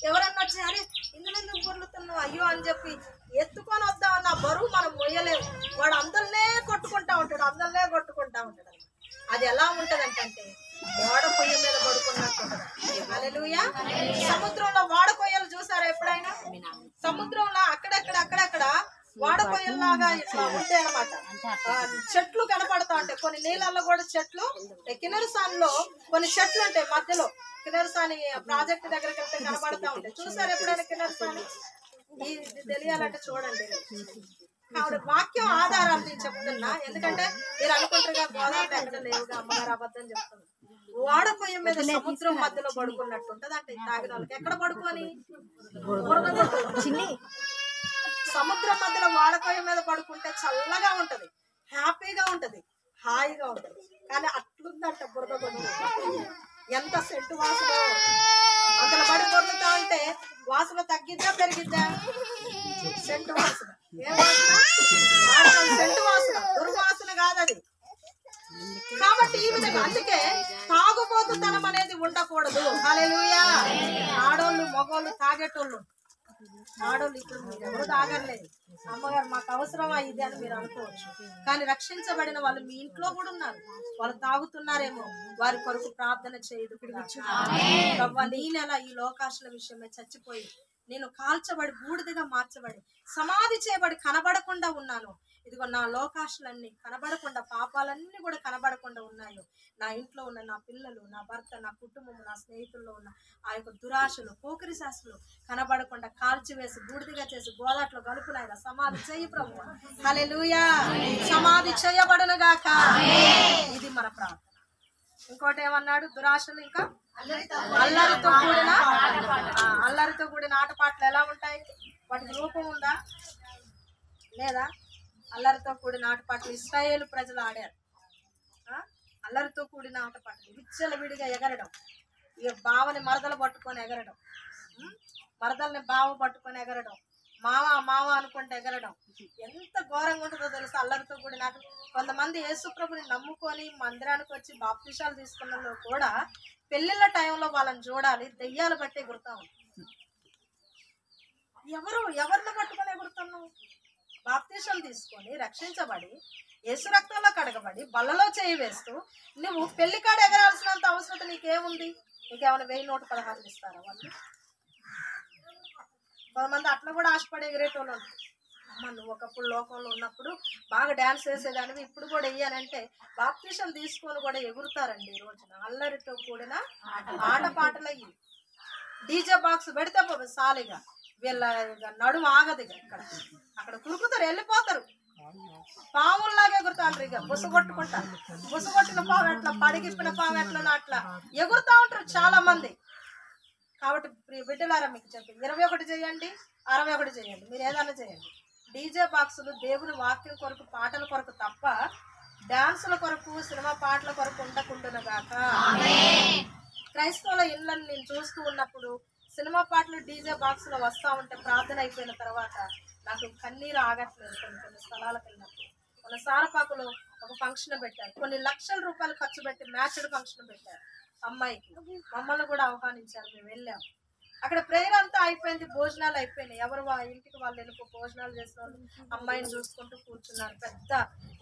ఎవరన్నా వచ్చి అరే ఇందులో ఎందుకు బొర్లుతున్నావు అయ్యో అని చెప్పి ఎత్తుకొని వద్దామన్న బరువు మనం మొయ్యలేము. వాడు అందరినే కొట్టుకుంటా ఉంటాడు. అది ఎలా ఉంటదంటే వాడ పొయ్యి మీద పడుకున్నట్టు ఉంటది. హల్లెలూయా. సముద్రంలో వాడ కొయ్యలు చూసారా ఎప్పుడైనా? సముద్రంలో అక్కడక్కడ వాడ కొయ్యల్లాగా ఇట్లా ఉంటాయి అన్నమాట. చెట్లు కనపడతా ఉంటాయి. కొన్ని నీళ్ళల్లో కూడా చెట్లు, కిన్నెరసానిలో కొన్ని చెట్లు ఉంటాయి మధ్యలో. కిన్నెరసాని ప్రాజెక్ట్ దగ్గరికి వెళ్తే కనపడతా ఉంటాయి. చూసారు ఎప్పుడైనా కిన్నెరసాని? ఇది తెలియాలంటే చూడండి. ఆవిడ వాక్యం ఆధారాలు నేను చెప్తున్నా, ఎందుకంటే మీరు అనుకుంటారుగా గోదావరి ఎక్కడ లేవుగా, అమ్మగారు అబద్ధం చెప్తుంది. వాడపోయే మీద సముద్రం మధ్యలో పడుకున్నట్టు ఉంటది. అంటే తాగిన వాళ్ళకి ఎక్కడ పడుకొని సముద్రం మధ్యలో వాడపోయే మీద పడుకుంటే చల్లగా ఉంటది, హ్యాపీగా ఉంటది, హాయిగా ఉంటది. కానీ అట్లుందంట బురద బొమ్మ. ఎంత సెంటు వాసన అందులో పడి పొర్లుతా ఉంటే వాసన తగ్గిద్దా పెరిగిద్దా? సెంటు వాసన. ఏ వాసన? సెంటు వాసన, దుర్వాసన కాదది. కాబట్టి ఈ విధంగా అందుకే తాగుబోతుతనం అనేది ఉండకూడదు. హల్లెలూయా. ఆడోళ్ళు మగోళ్ళు తాగేటోళ్ళు, ఆడోళ్ళు ఇప్పుడు మీరు ఎవరు తాగలేదు. అమ్మగారు మాకు అవసరమా ఇది అని మీరు అనుకోవచ్చు. కానీ రక్షించబడిన వాళ్ళు మీ ఇంట్లో కూడా ఉన్నారు. వాళ్ళు తాగుతున్నారేమో, వారి కొరకు ప్రార్థన చేయదు. ఈ నెల ఈ లోకాశల విషయమే చచ్చిపోయి నేను కాల్చబడి బూడిదగా మార్చబడి సమాధి చేయబడి కనబడకుండా ఉన్నాను. ఇదిగో నా లోకాశలన్నీ కనబడకుండా, పాపాలన్నీ కూడా కనబడకుండా ఉన్నాయో. నా ఇంట్లో ఉన్న నా పిల్లలు, నా భర్త, నా కుటుంబం, నా స్నేహితుల్లో ఉన్న ఆ యొక్క దురాశలు, పోకిరి శాస్త్రులు కనబడకుండా కాల్చివేసి బూడిదిగా చేసి గోదాట్లో గలుపునాయన సమాధి చేయి ప్రభు. హల్లెలూయా. సమాధి చేయబడును గాక. ఇది మన ప్రార్థన. ఇంకోటి ఏమన్నాడు? దురాశలు ఇంకా అల్లరితో కూడిన ఆటపాటలు ఎలా ఉంటాయి? వాటికి రూపం ఉందా లేదా? అల్లరితో కూడిన ఆటపాటలు ఇశ్రాయేలు ప్రజలు ఆడారు. అల్లరితో కూడిన ఆటపాటలు విచ్చలవిడిగా ఎగరడం, ఇక బావని మరదలు పట్టుకొని ఎగరడం, మరదల్ని బావ పట్టుకొని ఎగరడం, మావ అనుకుంటే ఎగరడం. ఎంత ఘోరంగా ఉంటుందో తెలుసు అల్లరితో కూడిన. కొంతమంది యేసుప్రభుని నమ్ముకొని మందిరానికి వచ్చి బాప్తిసాలు తీసుకున్న కూడా పెళ్లిళ్ళ టైంలో వాళ్ళని చూడాలి, దెయ్యాలు బట్టి ఎగురుతా ఉంటారు. ఎవరిని పట్టుకొని ఎగురుతున్నావు? బాప్తిసాలు తీసుకొని రక్షించబడి యేసు రక్తంలో కడగబడి బల్లలో చేయి వేస్తూ నువ్వు పెళ్లి కాడ ఎగరాల్సినంత అవసరం నీకేముంది? నీకేమైనా 1016 ఇస్తారా వాళ్ళు? కొంతమంది అట్లా కూడా ఆశపడి ఎగిరేటోళ్ళు ఉంటారు. అమ్మ నువ్వు ఒకప్పుడు లోకంలో ఉన్నప్పుడు బాగా డ్యాన్స్ వేసేదానివి, ఇప్పుడు కూడా వెయ్యానంటే బాప్తిసం తీసుకొని కూడా ఎగురుతారండి. ఈ రోజున అల్లరితో కూడిన ఆటపాటలు అయ్యి డీజే బాక్స్ పెడితే సాలిగా వీళ్ళ నడుము ఆగదు. అక్కడ కురుకుతారు, వెళ్ళిపోతారు, పాముల్లాగా ఎగురుతాంటారు. ఇక బుసగొట్టుకుంటారు. బుసగొట్టిన పాము ఎట్లా, పడిగిప్పిన పాము ఎట్లా అట్లా ఎగురుతా ఉంటారు చాలా మంది. కాబట్టి బిడ్డలారా మీకు చెప్పి 21 చేయండి, 61 చేయండి, మీరు ఏదైనా చేయండి. డీజే బాక్సులు దేవుని వాక్యం కొరకు, పాటల కొరకు తప్ప డాన్సుల కొరకు, సినిమా పాటల కొరకు ఉండకుండాను గాక. క్రైస్తవుల ఇళ్ళని నేను చూస్తూ ఉన్నప్పుడు సినిమా పాటలు డీజే బాక్సులో వస్తూ ఉంటే ప్రార్థన అయిపోయిన తర్వాత నాకు కన్నీరు ఆగట్లేదు. కొన్ని స్థలాలకు వెళ్ళినప్పుడు మన సారపాకులో ఒక ఫంక్షన్ పెట్టారు. కొన్ని లక్షల రూపాయలు ఖర్చు పెట్టి మ్యాచ్డ్ ఫంక్షన్ పెట్టారు. అమ్మాయికి మమ్మల్ని కూడా ఆహ్వానించారు. మేము వెళ్ళాం. అక్కడ ప్రేయర్ అంతా అయిపోయింది, భోజనాలు అయిపోయినాయి. ఎవరు ఇంటికి వాళ్ళు వెళ్ళిపో భోజనాలు చేసిన వాళ్ళు అమ్మాయిని చూసుకుంటూ కూర్చున్నారు. పెద్ద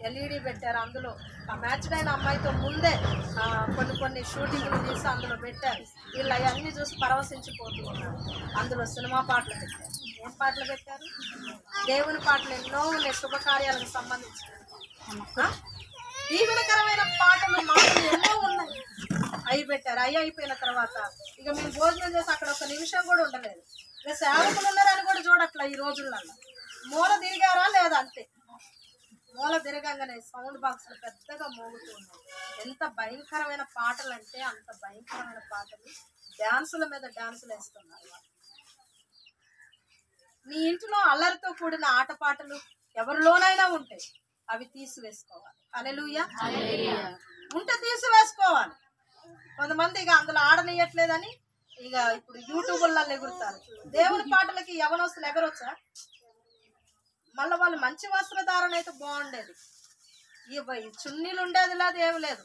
ఎల్ఈడి పెట్టారు. అందులో ఆ మ్యాచ్డ్ అయిన అమ్మాయితో ముందే కొన్ని షూటింగ్లు తీసి అందులో పెట్టారు. వీళ్ళు అవన్నీ చూసి పరవశించిపోతూ ఉన్నారు. అందులో సినిమా పాటలు పెట్టారు. ఏం పాటలు పెట్టారు? దేవుని పాటలు ఎన్నో ఉన్నాయి, శుభకార్యాలకు సంబంధించి దీవెనకరమైన మాటలు ఎన్నో ఉన్నాయి. అవి పెట్టారు. అవి అయిపోయిన తర్వాత ఇక మేము భోజనం చేసి అక్కడ ఒక నిమిషం కూడా ఉండలేదు. ఇక సేవకులు ఉన్నారని కూడా చూడట్లా. ఈ రోజుల్లో మూల తిరిగారా లేదా అంతే. మూల తిరగంగానే సౌండ్ బాక్స్లు పెద్దగా మోగుతూ ఉన్నాయి. ఎంత భయంకరమైన పాటలు అంటే అంత భయంకరమైన పాటలు. డాన్సుల మీద డాన్సులు వేస్తున్నారు. నీ ఇంట్లో అల్లరితో కూడిన ఆటపాటలు ఎవరిలోనైనా ఉంటాయి, అవి తీసివేసుకోవాలి. హల్లెలూయా. ఉంటే తీసివేసుకోవాలి. కొంతమంది ఇక అందులో ఆడనియట్లేదని ఇక ఇప్పుడు యూట్యూబ్లలో ఎగురుతారు. దేవుని పాటలకి యవనస్తులు ఎగరొచ్చా? మళ్ళీ వాళ్ళు మంచి వస్త్రధారణ అయితే బాగుండేది. ఈ చున్నీలు ఉండేది లేదు, ఏమి లేదు.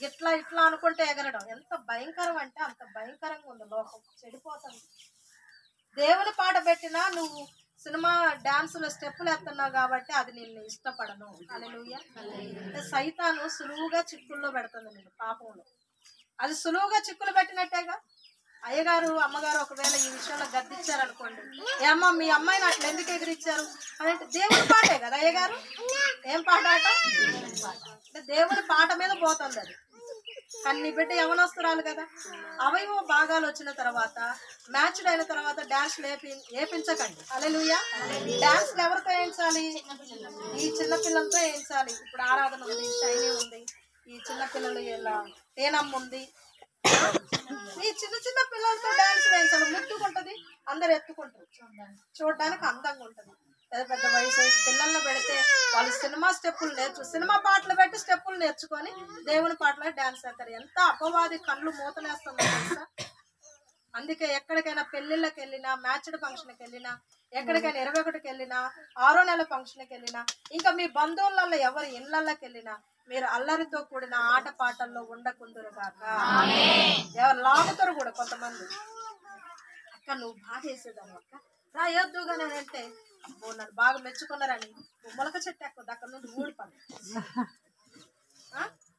ఇట్లా ఇట్లా అనుకుంటే ఎగరడం ఎంత భయంకరం అంటే అంత భయంకరంగా ఉంది. లోకం చెడిపోతుంది. దేవుని పాట పెట్టినా నువ్వు సినిమా డాన్సులో స్టెప్పులు ఎత్తున్నావు కాబట్టి అది నేను ఇష్టపడను. హల్లెలూయా. అంటే సైతాను సులువుగా చిక్కుల్లో పెడుతుంది నేను పాపంలో. అది సులువుగా చిక్కులు పెట్టినట్టేగా. అయ్యగారు అమ్మగారు ఒకవేళ ఈ విషయంలో గద్దిచ్చారనుకోండి, ఏమ్మా మీ అమ్మాయిని అట్లా ఎందుకు ఎగిరిచ్చారు అని అంటే దేవుని పాటే కదా అయ్యగారు. ఏం పాట ఆట? అంటే దేవుని పాట మీద పోతుంది అది. కానీ నీ బిడ్డ యవనస్తురాలు కదా, అవయవ భాగాలు వచ్చిన తర్వాత మ్యాచ్డ్ అయిన తర్వాత డాన్స్లు ఏపించకండి. హల్లెలూయా. డాన్స్లు ఎవరితో వేయించాలి? ఈ చిన్నపిల్లలతో వేయించాలి. ఇప్పుడు ఆరాధన ఉంది, శైలి ఉంది, ఈ చిన్నపిల్లలు ఇలా తేనమ్మ ఉంది. ఈ చిన్న చిన్న పిల్లలతో డాన్స్ వేయించాలి. ముట్టుకుంటది, అందరు ఎత్తుకుంటారు, చూడడానికి అందంగా ఉంటది. పెద్ద పెద్ద వయసు పిల్లల్లో పెడితే వాళ్ళు సినిమా స్టెప్పులు సినిమా పాటలు పెట్టి స్టెప్పులు నేర్చుకొని దేవుని పాటలో డాన్స్ వేస్తారు. ఎంత అపవాది కళ్ళు మూతలేస్తుందో తెలుసా. అందుకే ఎక్కడికైనా పెళ్లిళ్ళకి వెళ్ళినా, మ్యాచ్డ్ ఫంక్షన్కి వెళ్ళినా, ఎక్కడికైనా 21కి వెళ్ళినా, 6వ నెల ఫంక్షన్కి వెళ్ళినా, ఇంకా మీ బంధువులలో ఎవరి ఇళ్లకి వెళ్ళినా మీరు అల్లరితో కూడిన ఆట పాటల్లో ఉండకుందురు కాక. ఎవరు లాగుతారు కూడా కొంతమంది. అక్క నువ్వు బాగా వేసేదాన్ని అక్క, రా వేద్దుగా నేనంటే అబ్బో నన్ను బాగా మెచ్చుకున్నారని మొలక చెట్టు ఎక్కువ అక్కడ నుండి ఊడిపడి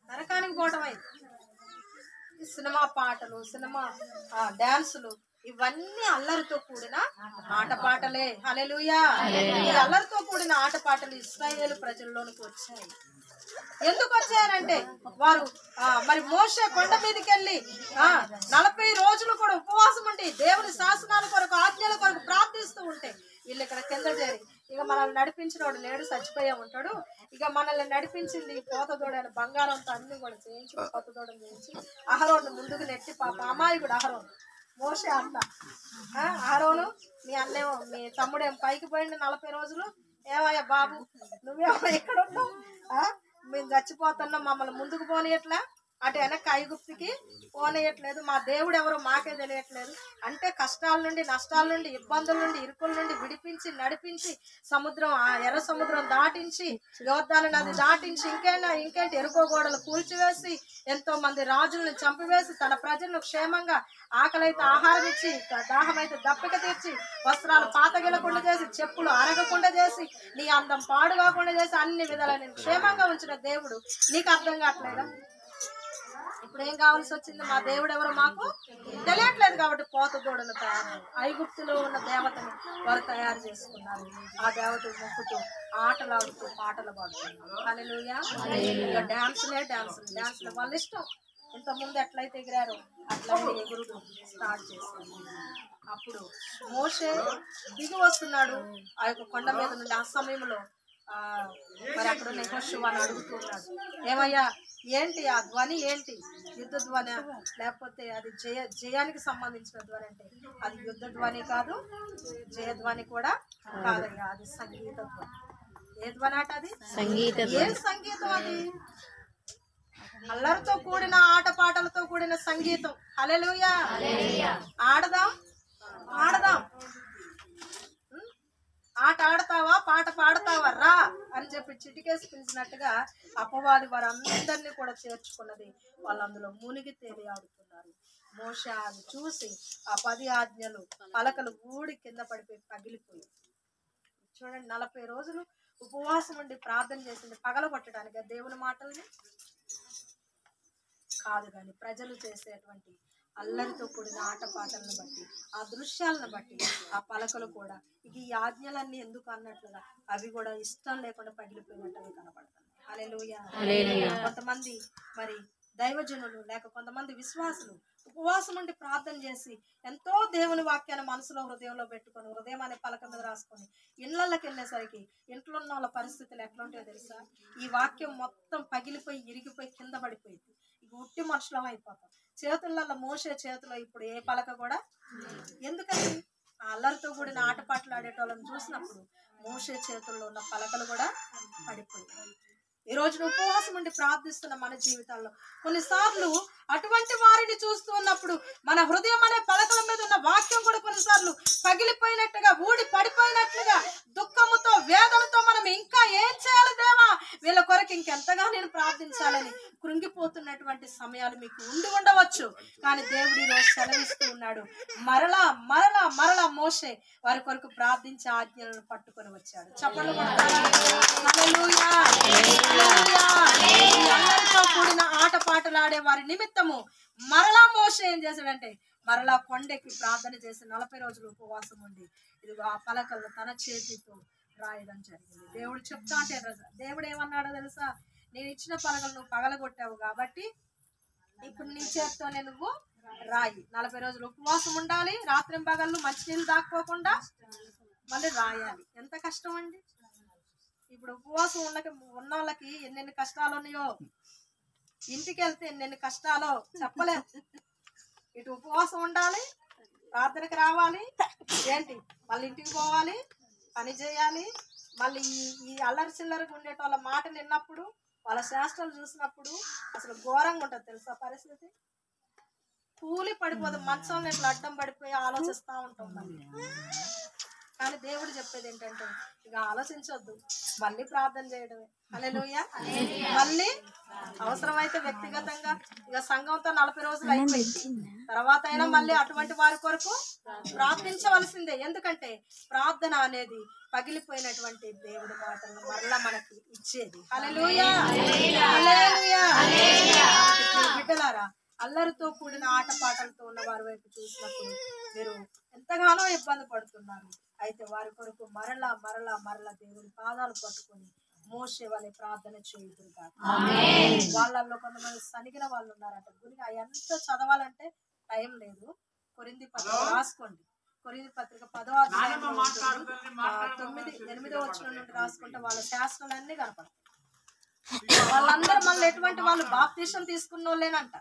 నరకానికి పోవటం అయింది. సినిమా పాటలు, సినిమా డాన్సులు ఇవన్నీ అల్లరితో కూడిన ఆటపాటలే. హల్లెలూయా. ఈ అల్లరితో కూడిన ఆటపాటలు ఇశ్రాయేలు ప్రజల్లోనికి వచ్చాయి. ఎందుకు వచ్చారంటే వారు మరి మోషే కొండ మీదకి వెళ్ళి 40 రోజులు కూడా ఉపవాసం ఉండి దేవుని శాసనాల కొరకు, ఆజ్ఞల కొరకు ప్రార్థిస్తూ ఉంటే వీళ్ళు ఇక్కడ కింద చేరి ఇక మనల్ని నడిపించిన వాడు లేడు, చచ్చిపోయే ఉంటాడు. ఇక మనల్ని నడిపించింది పోత దూడని బంగారంతో అన్ని కూడా చేయించి కొత్త దూడని చేయించి అహరోను ముందుకు నెట్టి పాప అమాయకుడు అహరోను. మోషే అంతా అహరోను మీ అన్నేమో మీ తమ్ముడేమో పైకి పోయింది 40 రోజులు. ఏమయ్యా బాబు నువ్వేమో ఎక్కడ ఉన్నావు? మేము చచ్చిపోతున్నాం, మమ్మల్ని ముందుకు పోనీయట్లా, అటు వెనక్కి ఐగుప్తుకి పోనీయట్లేదు, మా దేవుడు ఎవరో మాకే తెలియట్లేదు అంటే కష్టాల నుండి, నష్టాల నుండి, ఇబ్బందుల నుండి, ఇరుకుల నుండి విడిపించి నడిపించి సముద్రం ఎర్ర సముద్రం దాటించి యోర్దాను నది దాటించి ఇంకేంటి ఎరుకో గోడలు కూల్చివేసి ఎంతో మంది రాజులను చంపివేసి తన ప్రజలను క్షేమంగా ఆకలైతే ఆహారం ఇచ్చి, దాహమైతే దప్పిక తీర్చి, వస్త్రాలు పాతగిలకుండా చేసి, చెప్పులు అరగకుండా చేసి, నీ అందం పాడు కాకుండా చేసి అన్ని విధాలా నేను క్షేమంగా ఉంచిన దేవుడు నీకు అర్థం కావట్లేదా? ఇప్పుడు ఏం కావాల్సి వచ్చింది? మా దేవుడు ఎవరో మాకు తెలియట్లేదు కాబట్టి పోత దూడను తయారు, ఐగుప్తులో ఉన్న దేవతను వారు తయారు చేసుకున్నారు. ఆ దేవతను మొక్కుతూ ఆటలాడుతూ పాటలు పాడుతున్నారు. హల్లెలూయా. ఇక డాన్సులు వాళ్ళ ఇష్టం. ఇంతకుముందు ఎట్లయితే ఎగిరారో అట్లయితే ఎగురుడు స్టార్ట్ చేశారు. అప్పుడు మోషే దిగి వస్తున్నాడు ఆ యొక్క కొండ మీద నుండి. ఆ సమయంలో మరి అక్కడ యెహోషువను అడుగుతున్నాడు, ఏమయ్యా ఏంటి ఆ ధ్వని, ఏంటి యుద్ధ ధ్వని లేకపోతే అది జయానికి సంబంధించిన ధ్వని అంటే అది యుద్ధ ధ్వని కాదు, జయధ్వని కూడా కాదయ్యా, అది సంగీత ధ్వని. ఏ ధ్వని అట అది? ఏ సంగీతం అది? అల్లరితో కూడిన ఆటపాటలతో కూడిన సంగీతం. హల్లెలూయా. ఆడదాం ఆట ఆడతావా, పాట పాడతావా, రా అని చెప్పి చిటికేసి పిలిచినట్టుగా అపవాది వారందరినీ కూడా చేర్చుకున్నది. వాళ్ళు అందులో మునిగి తేలియాడుతున్నారు. మోషే అది చూసి ఆ 10 ఆజ్ఞలు పలకలు ఊడి కింద పడిపోయి పగిలిపోయి. చూడండి 40 రోజులు ఉపవాసం ఉండి ప్రార్థన చేసింది పగలగొట్టడానికి దేవుని మాటల్ని కాదు, కానీ ప్రజలు చేసేటువంటి అల్లరితో కూడిన ఆటపాటలను బట్టి, ఆ దృశ్యాలను బట్టి ఆ పలకలు కూడా ఇక ఈ ఆజ్ఞలన్నీ ఎందుకు అన్నట్లుగా అవి కూడా ఇష్టం లేకుండా పగిలిపోయినట్టుగా కనపడుతుంది. హల్లెలూయా. కొంతమంది మరి దైవజనులు లేక కొంతమంది విశ్వాసులు ఉపవాసం ఉండి ప్రార్థన చేసి ఎంతో దేవుని వాక్యాన్ని మనసులో హృదయంలో పెట్టుకొని హృదయం అనే పలక మీద రాసుకొని ఇళ్లకి వెళ్ళేసరికి ఇంట్లో ఉన్న వాళ్ళ పరిస్థితులు ఎట్లా ఉంటాయో తెలుసా? ఈ వాక్యం మొత్తం పగిలిపోయి ఇరిగిపోయి కింద పడిపోయింది. ఇక ఉట్టి మనుషులం అయిపోతాం. చేతులలో మోసే చేతిలో ఇప్పుడు ఏ పలక కూడా. ఎందుకని? ఆ అల్లరితో కూడిన ఆటపాటలు ఆడేటోళ్ళని చూసినప్పుడు మోసే చేతుల్లో ఉన్న పలకలు కూడా పడిపోయాయి. ఈ రోజు ఉపవాసం ఉండి ప్రార్థిస్తున్న మన జీవితాల్లో కొన్నిసార్లు అటువంటి వారిని చూస్తూ ఉన్నప్పుడు మన హృదయం అనే పలకల మీద ఉన్న వాక్యం కూడా కొన్నిసార్లు పగిలిపోయినట్టుగా ఊడి పడిపోయినట్లుగా దుఃఖముతో వేదనతో మనం ఇంకా ఏం చేయాలి దేవా, వీళ్ళ కొరకు ఇంకెంతగా నేను ప్రార్థించాలని కృంగిపోతున్నటువంటి సమయాలు మీకు ఉండవచ్చు. కానీ దేవుడు ఈరోజు సెలవిస్తూ ఉన్నాడు, మరలా మరలా మరలా మోషే వారి కొరకు ప్రార్థించే ఆజ్ఞలను పట్టుకొని వచ్చాడు. చప్పట్లు కొడతారా? హల్లెలూయా, హల్లెలూయా. అందరితో కూడిన ఆటపాటలాడే వారి నిమిత్తము మరలా మోషే ఏం చేశాడంటే మరలా కొండెక్కి ప్రార్థన చేసి 40 రోజులు ఉపవాసం ఉండి ఇది ఆ పలకలను తన చేతితో రాయడం జరిగింది. దేవుడు చెప్తా అంటే దేవుడు ఏమన్నాడో తెలుసా, నేను ఇచ్చిన పలకలు నువ్వు పగలగొట్టావు కాబట్టి ఇప్పుడు నీ చేతితోనే నువ్వు రాయి. 40 రోజులు ఉపవాసం ఉండాలి, రాత్రి పగళ్ళు మంచినీళ్ళు దాక్కోకుండా మళ్ళీ రాయాలి. ఎంత కష్టం అండి. ఇప్పుడు ఉపవాసం ఉన్న వాళ్ళకి ఎన్నెన్ని కష్టాలు ఉన్నాయో, ఇంటికి వెళ్తే ఎన్నెన్ని కష్టాలో చెప్పలేం. ఇటు ఉపవాసం ఉండాలి, ప్రార్థనకి రావాలి, ఏంటి మళ్ళీ ఇంటికి పోవాలి, పని చేయాలి, మళ్ళీ ఈ అల్లరి చిల్లరగా ఉండేటోళ్ళ మాటలు విన్నప్పుడు వాళ్ళ శాస్త్రాలు చూసినప్పుడు అసలు ఘోరంగా ఉంటుంది తెలుసా పరిస్థితి. కూలి పడిపోదు, మంచంలో ఇట్లా అడ్డం పడిపోయి ఆలోచిస్తూ ఉంటాం మళ్ళీ. కానీ దేవుడు చెప్పేది ఏంటంటే ఇక ఆలోచించొద్దు, మళ్ళీ ప్రార్థన చేయడమే. హల్లెలూయా. మళ్ళీ అవసరమైతే వ్యక్తిగతంగా ఇక సంఘంతో 40 రోజులు అయిపోయింది, తర్వాత అయినా మళ్ళీ అటువంటి వారి కొరకు ప్రార్థించవలసిందే. ఎందుకంటే ప్రార్థన అనేది పగిలిపోయినటువంటి దేవుడి మాటలను మరలా మనకి ఇచ్చేది. హల్లెలూయా, హల్లెలూయా. బిడ్డలారా, అల్లరితో కూడిన ఆటపాటలతో ఉన్న వారి వైపు చూసినప్పుడు మీరు ఎంతగానో ఇబ్బంది పడుతున్నారు. అయితే వారి కొరకు మరలా మరలా మరలా దేవుని పాదాలు పట్టుకొని మోషే వలె ప్రార్థన చేయుదురు కాక. వాళ్ళల్లో కొంతమంది సనిగిన వాళ్ళు ఉన్నారంట. గురికి ఎంత చదవాలంటే టైం లేదు. కొరింథీ పత్రిక రాసుకోండి. కొరింథీ పత్రిక 10వ అధ్యాయంలో 9-8 వచనం నుండి రాసుకుంటే వాళ్ళ శాస్త్రాలన్నీ కనపడతాయి. వాళ్ళందరూ మళ్ళీ ఎటువంటి వాళ్ళు బాప్తీసం తీసుకున్న వాళ్ళేనంట.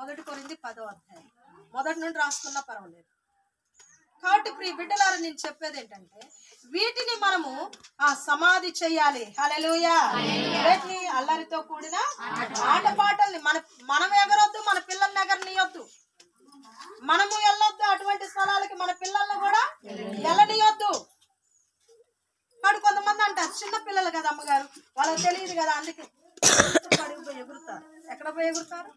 1 కొరింథీ 10వ అధ్యాయం మొదటి నుండి రాసుకున్నా పర్వాలేదు. కాబట్టి ప్రియ బిడ్డలారా, నేను చెప్పేది ఏంటంటే వీటిని మనము సమాధి చెయ్యాలి. హల్లెలూయా. వీటిని అల్లరితో కూడిన ఆటపాటల్ని మనం ఎగరొద్దు, మన పిల్లల్ని ఎగరనియొద్దు, మనము వెళ్ళొద్దు అటువంటి స్థలాలకి, మన పిల్లల్ని కూడా వెళ్ళనియొద్దు. వాడు కొంతమంది అంటారు చిన్న పిల్లలు కదా అమ్మగారు, వాళ్ళకి తెలియదు కదా, అందుకే కాడికి పోయి ఎగురుతారు. ఎక్కడ పోయి ఎగురుతారు?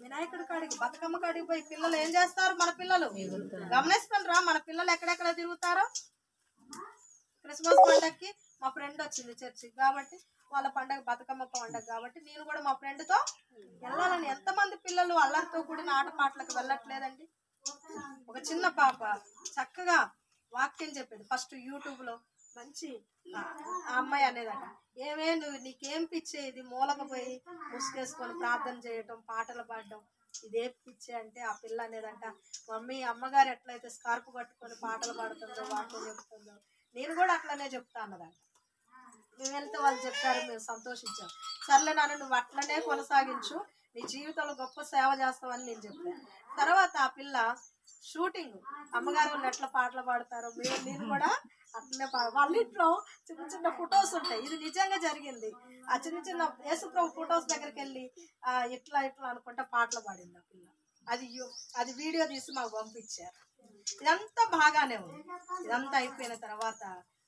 వినాయకుడి కాడికి, బతుకమ్మ కాడికి పోయి పిల్లలు ఏం చేస్తారు? మన పిల్లలు గమనిస్తుండ్రా మన పిల్లలు ఎక్కడెక్కడ తిరుగుతారో. క్రిస్మస్ పండగకి మా ఫ్రెండ్ వచ్చింది చర్చికి, కాబట్టి వాళ్ళ పండగ బతుకమ్మ పండగ కాబట్టి నేను కూడా మా ఫ్రెండ్తో వెళ్ళాలని. ఎంతమంది పిల్లలు అల్లరితో కూడిన ఆటపాటలకు వెళ్ళట్లేదండి. ఒక చిన్న పాప చక్కగా వాక్యం చెప్పేది. ఫస్ట్ యూట్యూబ్లో మంచి ఆ అమ్మాయి అనేదట, ఏమే నువ్వు నీకేం పిచ్చే ఇది, మూలకు పోయి ముసుగేసుకొని ప్రార్థన చేయటం, పాటలు పాడడం, ఇదే పిచ్చే అంటే ఆ పిల్ల అనేదంట, మమ్మీ అమ్మగారు ఎట్లయితే స్కార్ప్ కట్టుకొని పాటలు పాడుతుందో వాక్యం చెప్తుందో నేను కూడా అట్లనే చెప్తా అన్నదంట. మేము వెళ్తే వాళ్ళు చెప్పారు, మేము సంతోషించాం. సర్లే నాన్న నువ్వు అట్లనే కొనసాగించు, నీ జీవితంలో గొప్ప సేవ చేస్తావని నేను చెప్పాను. తర్వాత ఆ పిల్ల షూటింగ్, అమ్మగారు వాళ్ళు ఎట్లా పాటలు పాడతారో నేను కూడా అట్లనే వాళ్ళ ఇంట్లో చిన్న చిన్న ఫొటోస్ ఉంటాయి. ఇది నిజంగా జరిగింది. ఆ చిన్న చిన్న యేసుప్రభు ఫొటోస్ దగ్గరికి వెళ్ళి ఇట్లా ఇట్లా అనుకుంటా పాటలు పాడింది ఆ పిల్ల. అది వీడియో తీసి మాకు పంపించారు. ఇదంతా బాగానే ఉంది. ఇదంతా అయిపోయిన తర్వాత